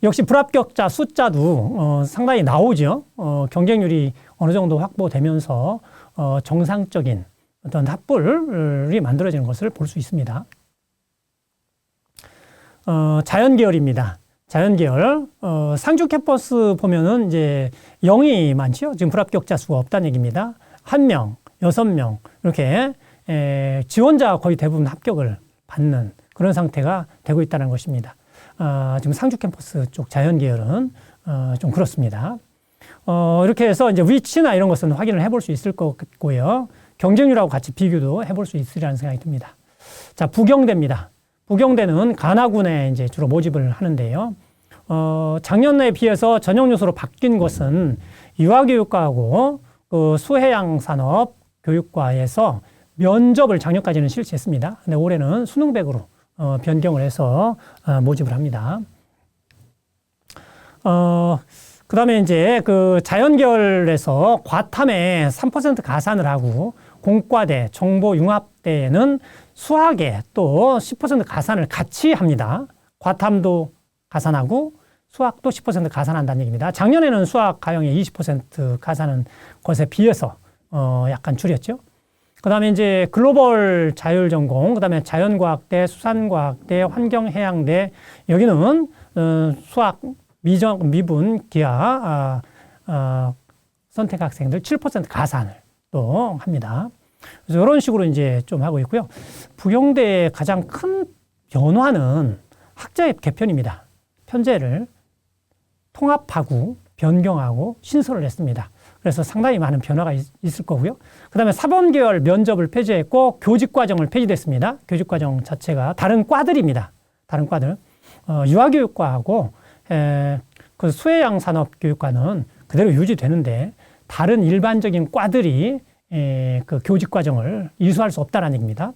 역시 불합격자 숫자도 상당히 나오죠. 경쟁률이 어느 정도 확보되면서 정상적인 어떤 합불이 만들어지는 것을 볼 수 있습니다. 자연계열입니다. 자연계열, 상주 캠퍼스 보면은 이제 0이 많죠. 지금 불합격자 수가 없다는 얘기입니다. 1명, 6명, 이렇게, 지원자가 거의 대부분 합격을 받는 그런 상태가 되고 있다는 것입니다. 지금 상주 캠퍼스 쪽 자연계열은, 좀 그렇습니다. 이렇게 해서 이제 위치나 이런 것은 확인을 해볼 수 있을 것 같고요. 경쟁률하고 같이 비교도 해볼 수 있으리라는 생각이 듭니다. 자, 부경대입니다. 부경대는 가나군에 이제 주로 모집을 하는데요. 작년에 비해서 전형 요소로 바뀐 것은 유아교육과하고 수해양산업 교육과에서 면접을 작년까지는 실시했습니다. 근데 올해는 수능백으로 변경을 해서 모집을 합니다. 그 다음에 이제 자연계열에서 과탐에 3% 가산을 하고, 공과대, 정보융합대에는 수학에 또 10% 가산을 같이 합니다. 과탐도 가산하고 수학도 10% 가산한다는 얘기입니다. 작년에는 수학 가형에 20% 가산한 것에 비해서 약간 줄였죠. 그 다음에 이제 글로벌 자율전공, 그 다음에 자연과학대, 수산과학대, 환경해양대, 여기는 수학 미분 기하 선택 학생들 7% 가산을 또 합니다. 그래서 이런 식으로 이제 좀 하고 있고요. 부경대의 가장 큰 변화는 학자의 개편입니다. 편제를 통합하고 변경하고 신설을 했습니다. 그래서 상당히 많은 변화가 있을 거고요. 그 다음에 사범계열 면접을 폐지했고 교직과정을 폐지됐습니다. 교직과정 자체가 다른 과들입니다. 다른 과들. 유아교육과하고 그 수해양산업교육과는 그대로 유지되는데 다른 일반적인 과들이 그 교직과정을 이수할 수 없다는 얘기입니다.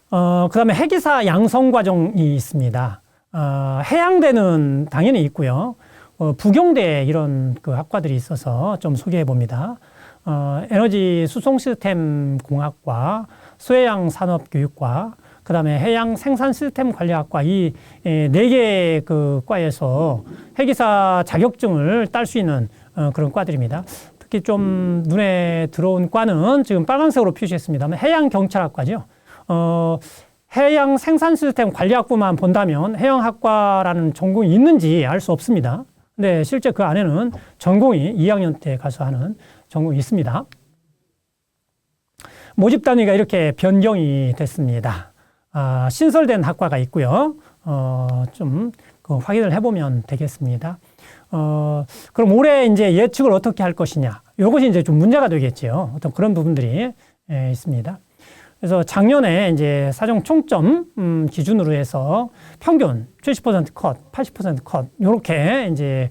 그 다음에 해기사 양성과정이 있습니다. 해양대는 당연히 있고요. 부경대 이런 그 학과들이 있어서 좀 소개해 봅니다. 에너지 수송 시스템 공학과, 수해양 산업교육과, 그 다음에 해양 생산 시스템 관리학과 이 네 개 그 과에서 회계사 자격증을 딸 수 있는 그런 과들입니다. 특히 좀 눈에 들어온 과는 지금 빨간색으로 표시했습니다만 해양 경찰학과죠. 해양 생산 시스템 관리학부만 본다면 해양학과라는 전공이 있는지 알 수 없습니다. 근데 실제 그 안에는 전공이 2학년 때 가서 하는 전공이 있습니다. 모집 단위가 이렇게 변경이 됐습니다. 신설된 학과가 있고요. 좀 확인을 해보면 되겠습니다. 그럼 올해 이제 예측을 어떻게 할 것이냐. 이것이 이제 좀 문제가 되겠죠. 어떤 그런 부분들이 있습니다. 그래서 작년에 이제 사정 총점 기준으로 해서 평균 70% 컷, 80% 컷, 요렇게 이제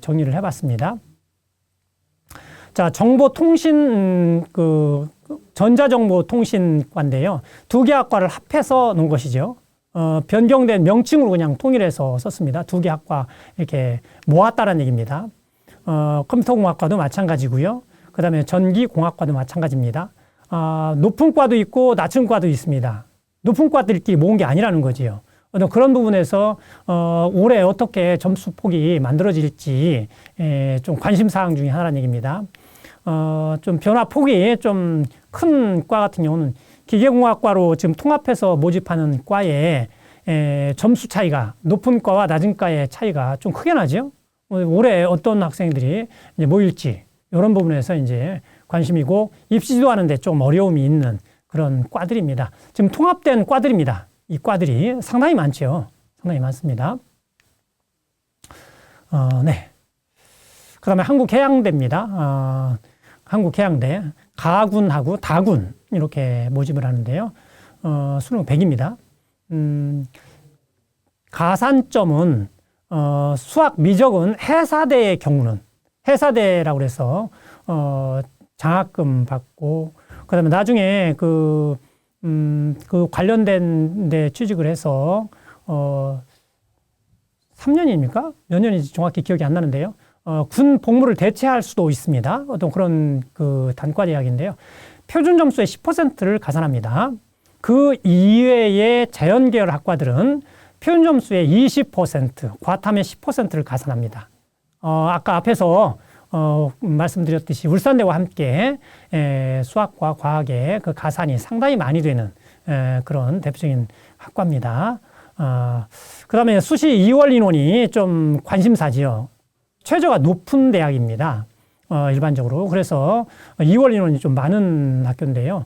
정리를 해봤습니다. 자, 정보통신, 전자정보통신과인데요. 두 개 학과를 합해서 놓은 것이죠. 변경된 명칭으로 그냥 통일해서 썼습니다. 두 개 학과 이렇게 모았다는 얘기입니다. 컴퓨터공학과도 마찬가지고요. 그 다음에 전기공학과도 마찬가지입니다. 높은 과도 있고 낮은 과도 있습니다. 높은 과들끼리 모은 게 아니라는 거지요. 그런 부분에서 올해 어떻게 점수 폭이 만들어질지 좀 관심사항 중에 하나라는 얘기입니다. 좀 변화 폭이 좀 큰 과 같은 경우는 기계공학과로 지금 통합해서 모집하는 과에 점수 차이가 높은 과와 낮은 과의 차이가 좀 크게 나죠. 올해 어떤 학생들이 이제 모일지 이런 부분에서 이제 관심이고 입시 지도하는데 좀 어려움이 있는 그런 과들입니다. 지금 통합된 과들입니다. 이 과들이 상당히 많죠. 상당히 많습니다. 네. 그 다음에 한국해양대입니다. 한국해양대 가군하고 다군 이렇게 모집을 하는데요. 수능 100입니다. 가산점은 수학 미적은 해사대의 경우는 해사대라고 해서 장학금 받고 그다음에 나중에 그 관련된 데 취직을 해서 3년입니까? 몇 년인지 정확히 기억이 안 나는데요. 군 복무를 대체할 수도 있습니다. 어떤 그런 그 단과 대학인데요. 표준 점수의 10%를 가산합니다. 그 이외의 자연계열 학과들은 표준 점수의 20%, 과탐의 10%를 가산합니다. 아까 앞에서 말씀드렸듯이 울산대와 함께 수학과 과학의 그 가산이 상당히 많이 되는 그런 대표적인 학과입니다. 그 다음에 수시 2월 인원이 좀 관심사지요. 최저가 높은 대학입니다. 일반적으로. 그래서 2월 인원이 좀 많은 학교인데요.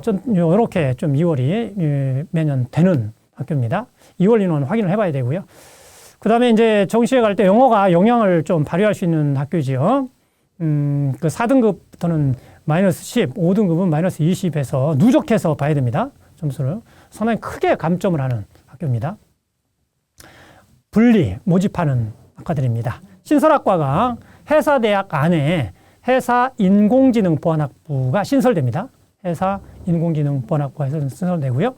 좀 이렇게 좀 2월이 매년 되는 학교입니다. 2월 인원 확인을 해봐야 되고요. 그 다음에 이제 정시에 갈 때 영어가 영향을 좀 발휘할 수 있는 학교지요. 그 4등급부터는 마이너스 10, 5등급은 마이너스 20에서 누적해서 봐야 됩니다. 점수를. 상당히 크게 감점을 하는 학교입니다. 분리 모집하는 학과들입니다. 신설학과가 해사대학 안에 해사인공지능보안학부가 신설됩니다. 해사인공지능보안학부에서 신설되고요.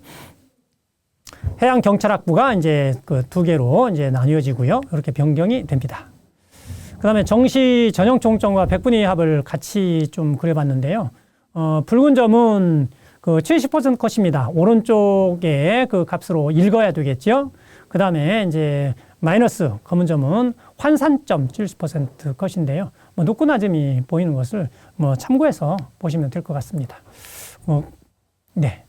해양경찰학부가 이제 그 두 개로 이제 나뉘어지고요. 이렇게 변경이 됩니다. 그 다음에 정시 전형 총점과 백분위 합을 같이 좀 그려봤는데요. 붉은 점은 그 70% 컷입니다. 오른쪽에 그 값으로 읽어야 되겠죠. 그 다음에 이제 마이너스 검은 점은 환산점 70% 컷인데요. 뭐 높고 낮음이 보이는 것을 뭐 참고해서 보시면 될 것 같습니다. 네.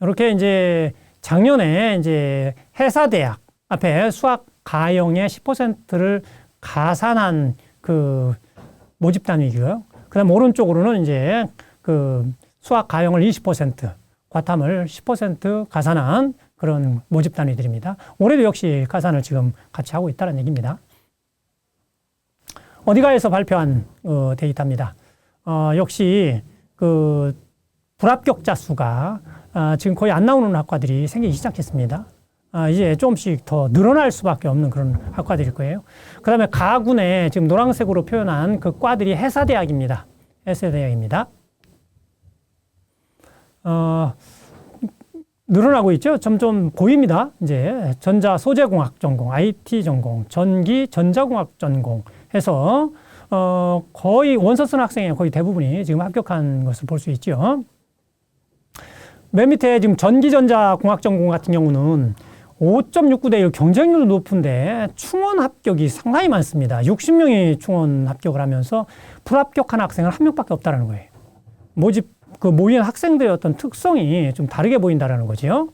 이렇게 이제 작년에 이제 해사대학 앞에 수학 가형의 10%를 가산한 그 모집 단위고요. 그 다음 오른쪽으로는 이제 그 수학 가형을 20%, 과탐을 10% 가산한 그런 모집 단위들입니다. 올해도 역시 가산을 지금 같이 하고 있다는 얘기입니다. 어디가에서 발표한 데이터입니다. 역시 그 불합격자 수가 지금 거의 안 나오는 학과들이 생기기 시작했습니다. 이제 조금씩 더 늘어날 수밖에 없는 그런 학과들일 거예요. 그 다음에 가군에 지금 노란색으로 표현한 그 과들이 해사대학입니다. 해사대학입니다. 늘어나고 있죠. 점점 보입니다. 이제 전자 소재공학 전공, IT 전공, 전기 전자공학 전공 해서 거의 원서 쓰는 학생의 거의 대부분이 지금 합격한 것을 볼 수 있죠. 맨 밑에 지금 전기전자공학전공 같은 경우는 5.69대 1 경쟁률도 높은데 충원 합격이 상당히 많습니다. 60명이 충원 합격을 하면서 불합격한 학생은 1명밖에 없다는 거예요. 모인 학생들의 어떤 특성이 좀 다르게 보인다는 거죠.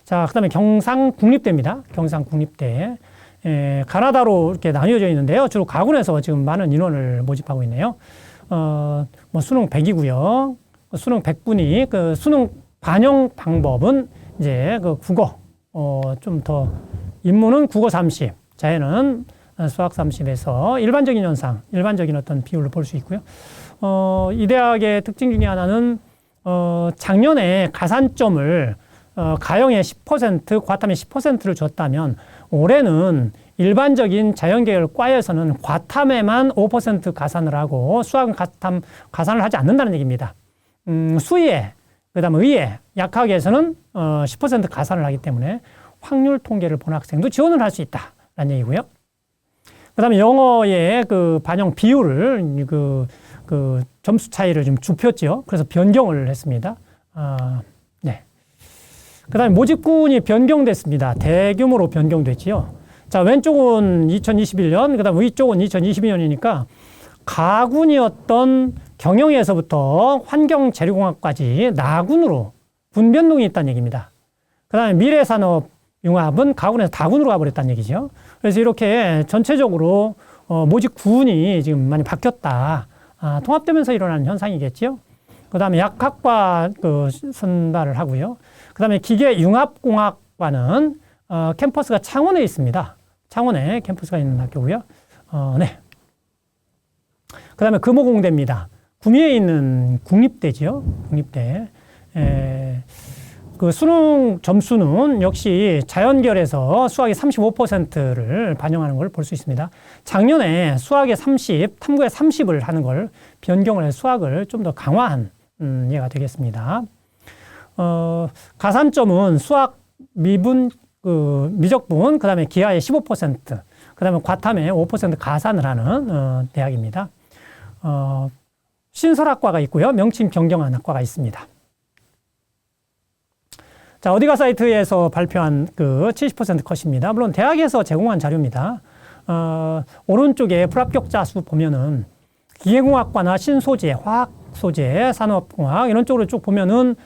자, 그 다음에 경상국립대입니다. 경상국립대. 가나다로 이렇게 나뉘어져 있는데요. 주로 가군에서 지금 많은 인원을 모집하고 있네요. 수능 100이고요. 수능 100분이 그 수능 반영 방법은 이제 그 국어, 좀 더, 인문은 국어 30, 자연은 수학 30에서 일반적인 현상, 일반적인 어떤 비율을 볼 수 있고요. 이 대학의 특징 중에 하나는, 작년에 가산점을, 가형에 10%, 과탐에 10%를 줬다면, 올해는 일반적인 자연계열 과에서는 과탐에만 5% 가산을 하고, 수학은 가산을 하지 않는다는 얘기입니다. 수의에, 그 다음에 의에, 약학에서는 10% 가산을 하기 때문에 확률 통계를 본 학생도 지원을 할 수 있다라는 얘기고요. 그 다음에 영어의 그 반영 비율을 그 점수 차이를 좀 좁혔죠. 그래서 변경을 했습니다. 네. 그 다음에 모집군이 변경됐습니다. 대규모로 변경됐지요. 자, 왼쪽은 2021년, 그 다음 위쪽은 2022년이니까 가군이었던 경영에서부터 환경재료공학까지 나군으로 분변동이 있다는 얘기입니다. 그 다음에 미래산업융합은 가군에서 다군으로 가버렸다는 얘기죠. 그래서 이렇게 전체적으로 모집군이 지금 많이 바뀌었다. 통합되면서 일어나는 현상이겠죠. 그 다음에 약학과 선발을 하고요. 그 다음에 기계융합공학과는 캠퍼스가 창원에 있습니다. 창원에 캠퍼스가 있는 학교고요. 네. 그 다음에 금호공대입니다. 구미에 있는 국립대죠. 국립대. 그 수능 점수는 역시 자연계열에서 수학의 35%를 반영하는 걸 볼 수 있습니다. 작년에 수학의 30, 탐구의 30을 하는 걸 변경을 해서 수학을 좀 더 강화한 예가 되겠습니다. 가산점은 수학 미분, 미적분, 그 다음에 기하의 15%, 그 다음에 과탐의 5% 가산을 하는 대학입니다. 신설학과가 있고요. 명칭 변경한 학과가 있습니다. 자, 어디가 사이트에서 발표한 그 70% 컷입니다. 물론 대학에서 제공한 자료입니다. 오른쪽에 불합격자 수 보면은 기계공학과나 신소재, 화학소재, 산업공학 이런 쪽으로 쭉 보면은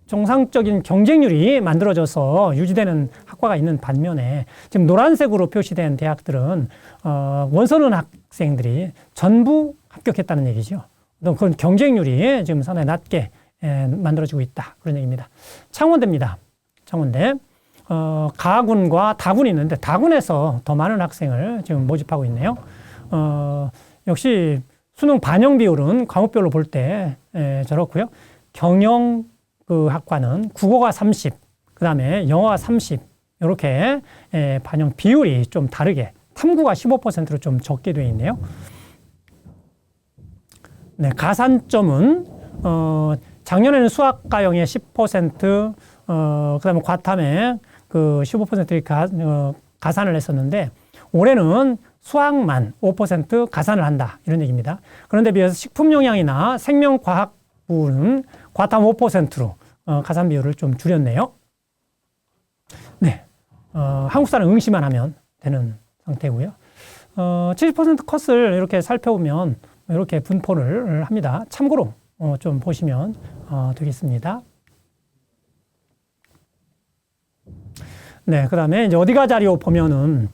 정상적인 경쟁률이 만들어져서 유지되는 학과가 있는 반면에 지금 노란색으로 표시된 대학들은 원서는 학생들이 전부 합격했다는 얘기죠. 그런 경쟁률이 지금 상당히 낮게 만들어지고 있다. 그런 얘기입니다. 창원대입니다. 창원대. 가군과 다군이 있는데 다군에서 더 많은 학생을 지금 모집하고 있네요. 역시 수능 반영 비율은 과목별로 볼 때 저렇고요. 경영 학과는 국어가 30, 그 다음에 영어가 30 이렇게 반영 비율이 좀 다르게 탐구가 15%로 좀 적게 되어 있네요. 네, 가산점은 작년에는 수학가형에 10%, 그다음에 과탐에 15% 가산을 했었는데 올해는 수학만 5% 가산을 한다 이런 얘기입니다. 그런데 비해서 식품영양이나 생명과학부는 과탐 5%로 가산 비율을 좀 줄였네요. 네, 한국사는 응시만 하면 되는 상태고요. 70% 컷을 이렇게 살펴보면 이렇게 분포를 합니다. 참고로 좀 보시면 되겠습니다. 네, 그 다음에 이제 어디가 자료 보면은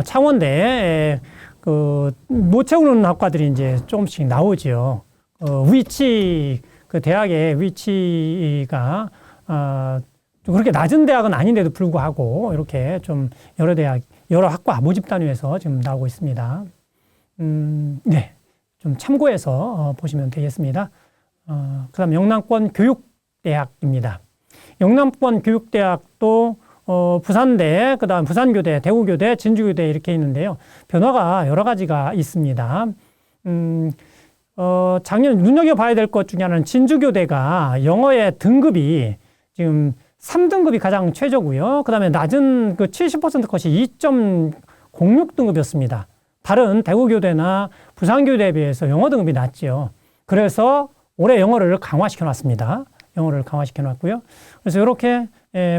창원대에 못 채우는 학과들이 이제 조금씩 나오죠. 위치 대학의 위치가 좀 그렇게 낮은 대학은 아닌데도 불구하고 이렇게 좀 여러 학과 모집 단위에서 지금 나오고 있습니다. 네, 좀 참고해서 보시면 되겠습니다. 그다음 영남권 교육대학입니다. 영남권 교육대학도 부산대, 그다음 부산교대, 대구교대, 진주교대 이렇게 있는데요. 변화가 여러 가지가 있습니다. 작년 눈여겨봐야 될 것 중에 하나는 진주교대가 영어의 등급이 지금 3등급이 가장 최저고요. 그 다음에 낮은 70% 컷이 2.06등급이었습니다. 다른 대구교대나 부산교대에 비해서 영어 등급이 낮지요. 그래서 올해 영어를 강화시켜 놨습니다. 영어를 강화시켜 놨고요. 그래서 이렇게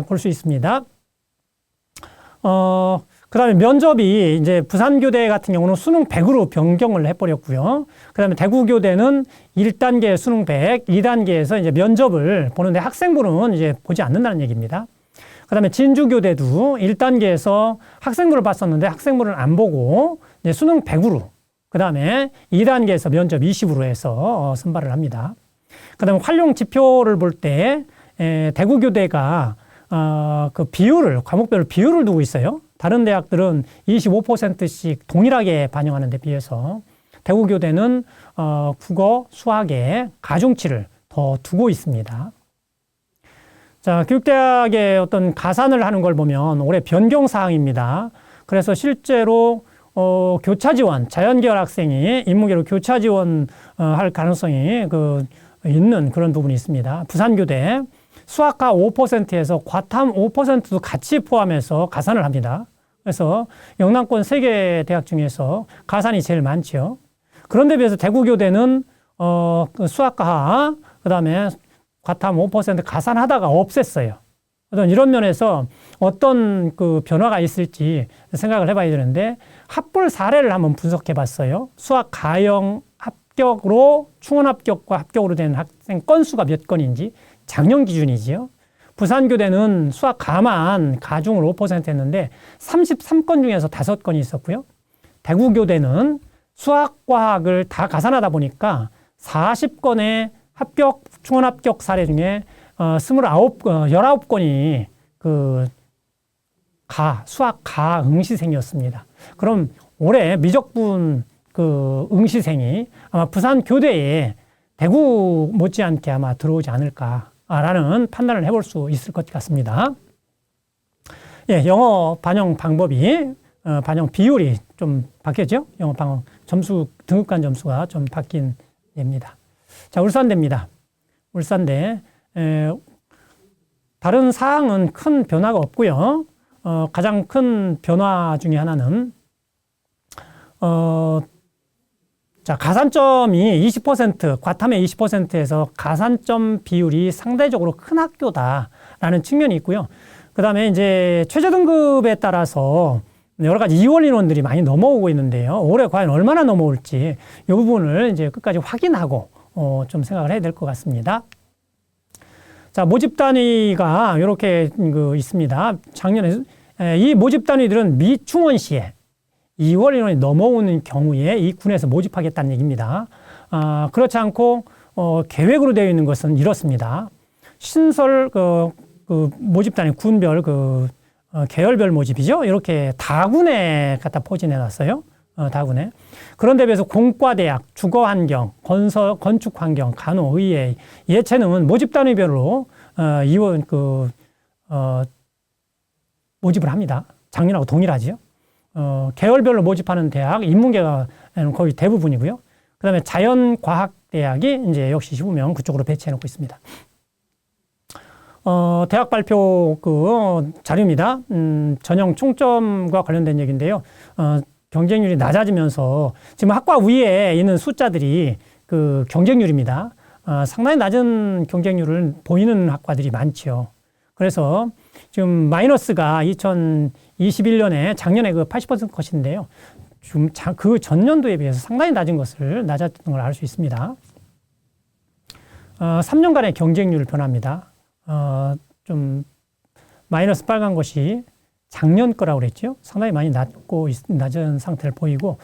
볼 수 있습니다. 그 다음에 면접이 이제 부산교대 같은 경우는 수능 100으로 변경을 해버렸고요. 그 다음에 대구교대는 1단계 수능 100, 2단계에서 이제 면접을 보는데 학생부는 이제 보지 않는다는 얘기입니다. 그 다음에 진주교대도 1단계에서 학생부를 봤었는데 학생부를 안 보고 이제 수능 100으로, 그 다음에 2단계에서 면접 20으로 해서 선발을 합니다. 그 다음에 활용 지표를 볼 때 대구교대가 그 비율을, 과목별 비율을 두고 있어요. 다른 대학들은 25%씩 동일하게 반영하는 데 비해서 대구교대는 국어, 수학에 가중치를 더 두고 있습니다. 자, 교육대학의 어떤 가산을 하는 걸 보면 올해 변경 사항입니다. 그래서 실제로 교차 지원, 자연계열 학생이 인문계로 교차 지원 할 가능성이 있는 그런 부분이 있습니다. 부산교대 수학과 5%에서 과탐 5%도 같이 포함해서 가산을 합니다. 그래서 영남권 3개 대학 중에서 가산이 제일 많죠. 그런데 비해서 대구교대는 수학과 그다음에 과탐 5% 가산하다가 없앴어요. 이런 면에서 어떤 그 변화가 있을지 생각을 해봐야 되는데 합불 사례를 한번 분석해 봤어요. 수학 가형 합격으로 충원 합격과 합격으로 된 학생 건수가 몇 건인지 작년 기준이지요. 부산교대는 수학 가만 가중을 5% 했는데 33건 중에서 5건이 있었고요. 대구교대는 수학, 과학을 다 가산하다 보니까 40건의 합격, 충원 합격 사례 중에 19건이 수학 가 응시생이었습니다. 그럼 올해 미적분 응시생이 아마 부산교대에 대구 못지않게 아마 들어오지 않을까라는 판단을 해볼 수 있을 것 같습니다. 예, 영어 반영 방법이, 반영 비율이 좀 바뀌었죠? 영어 반영 점수, 등급간 점수가 좀 바뀐 예입니다. 자, 울산대입니다. 울산대. 다른 사항은 큰 변화가 없고요. 가장 큰 변화 중에 하나는, 자, 가산점이 20%, 과탐의 20%에서 가산점 비율이 상대적으로 큰 학교다라는 측면이 있고요. 그 다음에 이제 최저등급에 따라서 여러 가지 이월 인원들이 많이 넘어오고 있는데요. 올해 과연 얼마나 넘어올지 이 부분을 이제 끝까지 확인하고 좀 생각을 해야 될 것 같습니다. 자, 모집 단위가 이렇게 있습니다. 작년에 이 모집 단위들은 미충원 시에 2월 인원이 넘어오는 경우에 이 군에서 모집하겠다는 얘기입니다. 그렇지 않고 계획으로 되어 있는 것은 이렇습니다. 신설 모집 단위 군별 계열별 모집이죠. 이렇게 다군에 갖다 포진해 놨어요. 다군에. 그런데 비해서 공과대학, 주거환경, 건축환경, 간호, 의예, 예체능은 모집 단위별로 모집을 합니다. 작년하고 동일하지요. 계열별로 모집하는 대학, 인문계가 거의 대부분이고요. 그 다음에 자연과학대학이 이제 역시 15명 그쪽으로 배치해 놓고 있습니다. 대학 발표 자료입니다. 전형 총점과 관련된 얘기인데요. 경쟁률이 낮아지면서 지금 학과 위에 있는 숫자들이 경쟁률입니다. 상당히 낮은 경쟁률을 보이는 학과들이 많죠. 그래서 지금 마이너스가 2021년에 작년에 80% 컷인데요. 지금 그 전년도에 비해서 상당히 낮았던 걸 알 수 있습니다. 3년간의 경쟁률 변화입니다. 좀 마이너스 빨간 것이 작년 거라고 그랬죠. 상당히 많이 낮은 상태를 보이고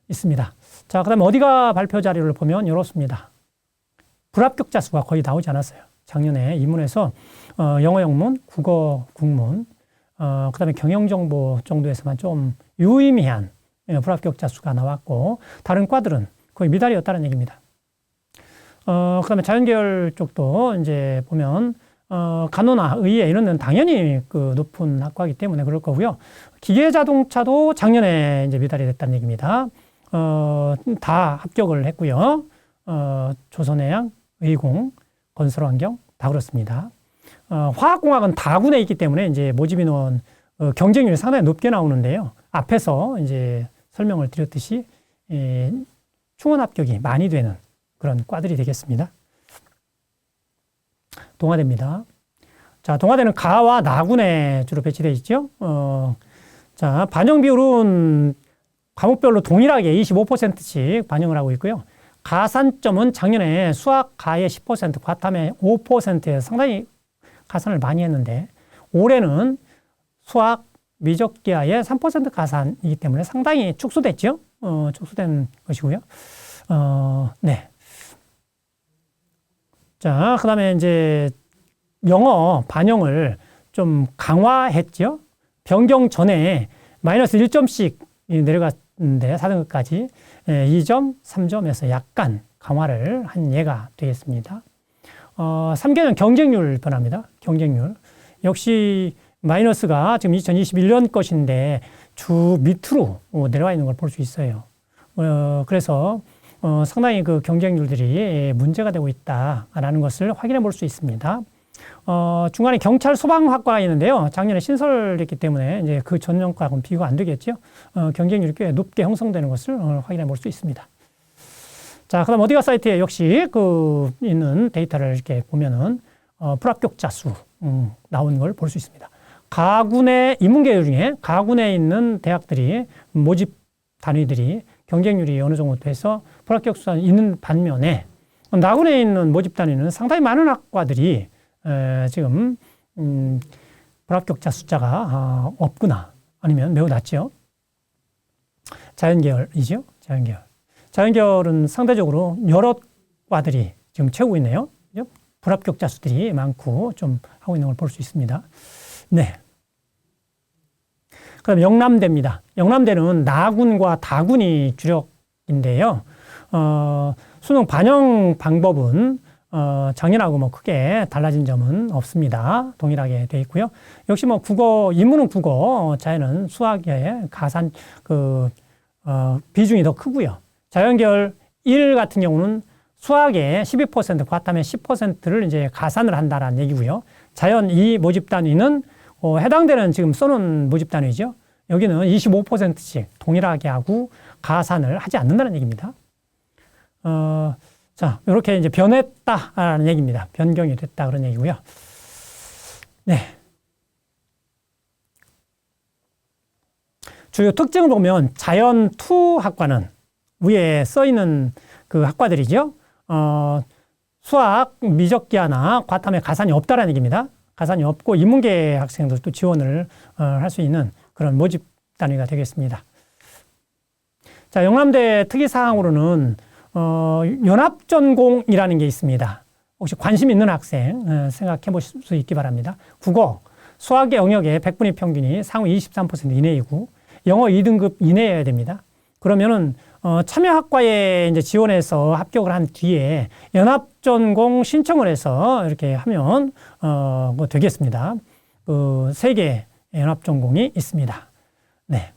있습니다. 자, 그다음에 어디가 발표 자료를 보면 이렇습니다. 불합격자 수가 거의 나오지 않았어요. 작년에 이문에서 영어 영문, 국어 국문, 그다음에 경영정보 정도에서만 좀 유의미한 불합격자 수가 나왔고 다른 과들은 거의 미달이었다는 얘기입니다. 그다음에 자연계열 쪽도 이제 보면 간호나 의예 이런 데는 당연히 높은 학과이기 때문에 그럴 거고요. 기계자동차도 작년에 이제 미달이 됐다는 얘기입니다. 다 합격을 했고요. 조선해양, 의공, 건설환경 다 그렇습니다. 화학공학은 다군에 있기 때문에 이제 모집 인원 경쟁률이 상당히 높게 나오는데요. 앞에서 이제 설명을 드렸듯이 충원 합격이 많이 되는 그런 과들이 되겠습니다. 동아대입니다. 자, 동아대는 가와 나군에 주로 배치되어 있죠. 자, 반영 비율은 과목별로 동일하게 25%씩 반영을 하고 있고요. 가산점은 작년에 수학 가의 10%, 과탐의 5%에 상당히 가산을 많이 했는데 올해는 수학 미적기하의 3% 가산이기 때문에 상당히 축소됐죠. 축소된 것이고요. 네. 자, 그 다음에 이제 영어 반영을 좀 강화했죠. 변경 전에 마이너스 1점씩 내려갔는데 4등급까지 2점, 3점에서 약간 강화를 한 예가 되겠습니다. 3개는 경쟁률 변화입니다. 경쟁률. 역시 마이너스가 지금 2021년 것인데 주 밑으로 내려와 있는 걸 볼 수 있어요. 그래서 상당히 그 경쟁률들이 문제가 되고 있다라는 것을 확인해 볼 수 있습니다. 중간에 경찰 소방학과가 있는데요. 작년에 신설됐기 때문에 이제 그 전년과하고는 비교가 안 되겠죠. 경쟁률이 꽤 높게 형성되는 것을 확인해 볼 수 있습니다. 자, 그다음 어디가 사이트에 역시 그 있는 데이터를 이렇게 보면은 불합격자 수 나온 걸 볼 수 있습니다. 가군의 인문계 중에 가군에 있는 대학들이 모집 단위들이 경쟁률이 어느 정도 돼서 불합격 수가 있는 반면에 나군에 있는 모집 단위는 상당히 많은 학과들이 지금 불합격자 숫자가 없거나 아니면 매우 낮죠. 자연계열이죠. 자연계열. 자연계열은 상대적으로 여러 과들이 지금 채우고 있네요. 불합격자 수들이 많고 좀 하고 있는 걸 볼 수 있습니다. 네. 그다음 영남대입니다. 영남대는 나군과 다군이 주력인데요. 수능 반영 방법은 작년하고 뭐 크게 달라진 점은 없습니다. 동일하게 되어 있고요. 역시 뭐 국어, 인문은 국어, 자연은 수학의 가산 비중이 더 크고요. 자연계열 1 같은 경우는 수학의 12%, 과탐의 10%를 이제 가산을 한다라는 얘기고요. 자연 2 모집 단위는 해당되는 지금 써놓은 모집 단위죠. 여기는 25%씩 동일하게 하고 가산을 하지 않는다는 얘기입니다. 자, 이렇게 이제 변했다라는 얘기입니다. 변경이 됐다 그런 얘기고요. 네. 주요 특징을 보면 자연 2 학과는 위에 써 있는 그 학과들이죠. 수학, 미적기하나 과탐에 가산이 없다라는 얘기입니다. 가산이 없고 인문계 학생들도 지원을 할 수 있는 그런 모집 단위가 되겠습니다. 자, 영남대 특이사항으로는 연합전공이라는 게 있습니다. 혹시 관심 있는 학생 생각해 보실 수 있기 바랍니다. 국어, 수학의 영역의 100분위 평균이 상위 23% 이내이고 영어 2등급 이내여야 됩니다. 그러면은 참여학과에 이제 지원해서 합격을 한 뒤에 연합전공 신청을 해서 이렇게 하면 뭐 되겠습니다. 그 3개 연합전공이 있습니다. 네.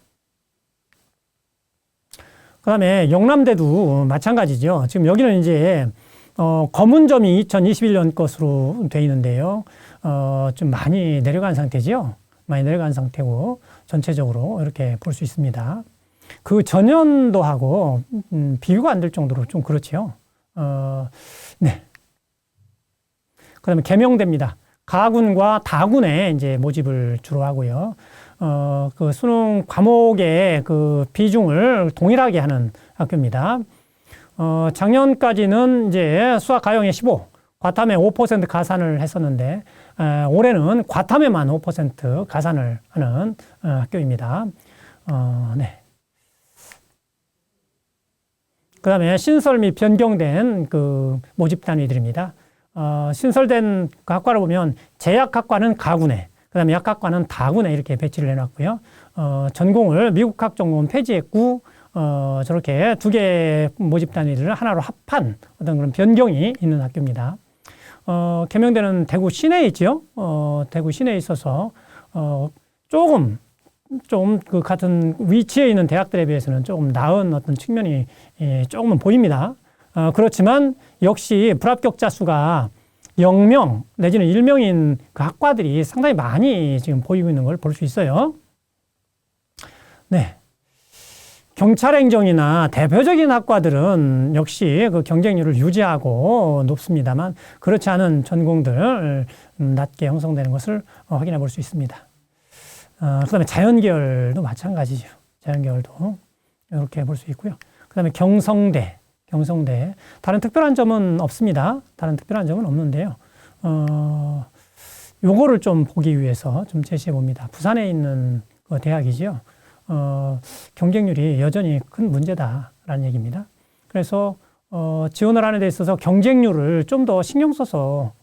그다음에 영남대도 마찬가지죠. 지금 여기는 이제 검은 점이 2021년 것으로 되어 있는데요. 좀 많이 내려간 상태죠. 많이 내려간 상태고 전체적으로 이렇게 볼 수 있습니다. 그 전년도하고 비교가 안 될 정도로 좀 그렇죠. 네. 그다음에 계명대입니다. 가군과 다군에 이제 모집을 주로 하고요. 그 수능 과목의 그 비중을 동일하게 하는 학교입니다. 작년까지는 이제 수학 가형의 15, 과탐에 5% 가산을 했었는데, 올해는 과탐에만 5% 가산을 하는 학교입니다. 네. 그 다음에 신설 및 변경된 그 모집 단위들입니다. 신설된 그 학과를 보면 제약학과는 가군에, 그 다음에 약학과는 다군에 이렇게 배치를 해놨고요. 전공을 미국학 전공은 폐지했고, 저렇게 2개 모집 단위를 하나로 합한 어떤 그런 변경이 있는 학교입니다. 개명대는 대구 시내에 있죠. 대구 시내에 있어서, 조금 그 같은 위치에 있는 대학들에 비해서는 조금 나은 어떤 측면이 조금은 보입니다. 그렇지만 역시 불합격자 수가 0명 내지는 1명인 그 학과들이 상당히 많이 지금 보이고 있는 걸 볼 수 있어요. 네. 경찰행정이나 대표적인 학과들은 역시 그 경쟁률을 유지하고 높습니다만 그렇지 않은 전공들 낮게 형성되는 것을 확인해 볼 수 있습니다. 그다음에 자연계열도 마찬가지죠. 자연계열도 이렇게 볼 수 있고요. 그다음에 경성대 다른 특별한 점은 없습니다. 다른 특별한 점은 없는데요. 요거를 좀 보기 위해서 좀 제시해 봅니다. 부산에 있는 그 대학이지요. 경쟁률이 여전히 큰 문제다라는 얘기입니다. 그래서 지원을 하는 데 있어서 경쟁률을 좀 더 신경 써서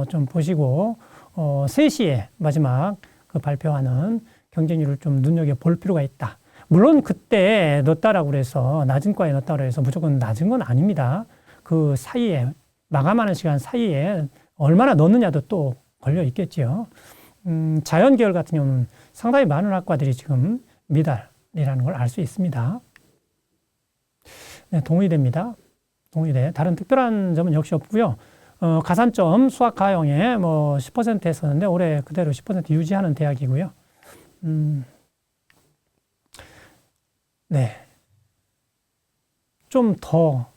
좀 보시고 3시에 마지막 그 발표하는 경쟁률을 좀 눈여겨 볼 필요가 있다. 물론 그때 넣었다라고 그래서 낮은 과에 넣었다고 해서 무조건 낮은 건 아닙니다. 그 사이에 마감하는 시간 사이에 얼마나 넣느냐도 또 걸려 있겠지요. 자연계열 같은 경우는 상당히 많은 학과들이 지금 미달이라는 걸 알 수 있습니다. 네, 동의대입니다. 동의대. 다른 특별한 점은 역시 없고요. 가산점 수학 가형에 뭐 10% 했었는데 올해 그대로 10% 유지하는 대학이고요. 네. 좀 더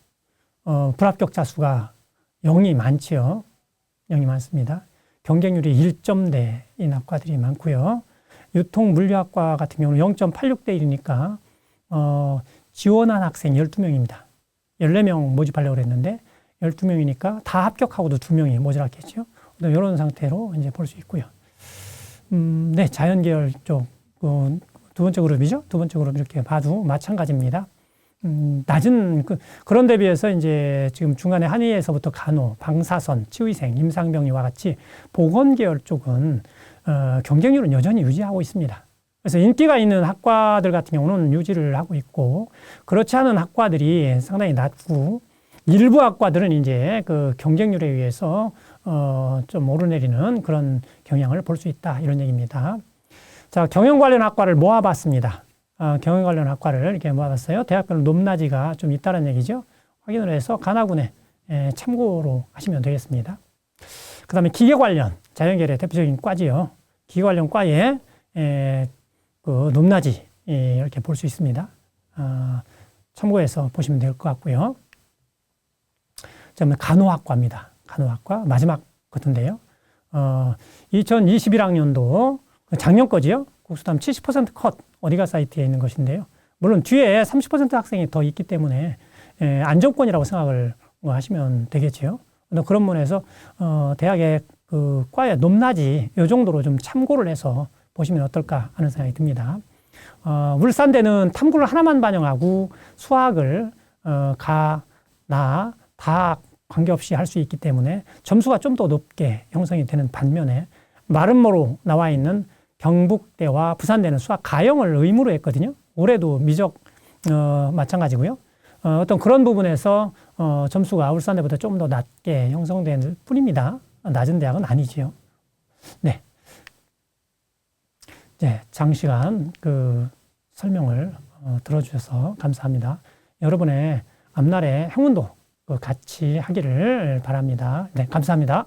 불합격자 수가 0이 많지요. 0이 많습니다. 경쟁률이 1점대인 학과들이 많고요. 유통물리학과 같은 경우는 0.86대 1이니까 지원한 학생 12명입니다. 14명 모집하려고 그랬는데 12명이니까 다 합격하고도 2명이 모자랐겠죠. 이런 상태로 이제 볼 수 있고요. 네, 자연계열 쪽 두 번째 그룹이죠. 두 번째 그룹 이렇게 봐도 마찬가지입니다. 낮은 그런 데 비해서 이제 지금 중간에 한의에서부터 간호, 방사선, 치의생, 임상병리와 같이 보건계열 쪽은 경쟁률은 여전히 유지하고 있습니다. 그래서 인기가 있는 학과들 같은 경우는 유지를 하고 있고 그렇지 않은 학과들이 상당히 낮고 일부 학과들은 이제 그 경쟁률에 의해서 좀 오르내리는 그런 경향을 볼 수 있다 이런 얘기입니다. 자, 경영 관련 학과를 모아봤습니다. 경영 관련 학과를 이렇게 모아봤어요. 대학별 높낮이가 좀 있다는 얘기죠. 확인을 해서 간화군에 참고로 하시면 되겠습니다. 그 다음에 기계 관련, 자연계열의 대표적인 과지요. 기계 관련 과에 그 높낮이 이렇게 볼 수 있습니다. 참고해서 보시면 될 것 같고요. 그다음에 간호학과입니다. 간호학과 마지막 같은데요. 2021학년도 작년 거지요. 국수담 70% 컷 어디가 사이트에 있는 것인데요. 물론 뒤에 30% 학생이 더 있기 때문에 안정권이라고 생각을 하시면 되겠지요. 그런 면에서 대학의 그 과의 높낮이 이 정도로 좀 참고를 해서 보시면 어떨까 하는 생각이 듭니다. 울산대는 탐구를 하나만 반영하고 수학을 가, 나, 다 관계없이 할 수 있기 때문에 점수가 좀 더 높게 형성이 되는 반면에 마름모로 나와 있는 경북대와 부산대는 수학 가형을 의무로 했거든요. 올해도 미적 마찬가지고요. 어떤 그런 부분에서 점수가 울산대보다 좀 더 낮게 형성될 뿐입니다. 낮은 대학은 아니지요. 네. 네, 장시간 그 설명을 들어주셔서 감사합니다. 여러분의 앞날의 행운도 같이 하기를 바랍니다. 네, 감사합니다.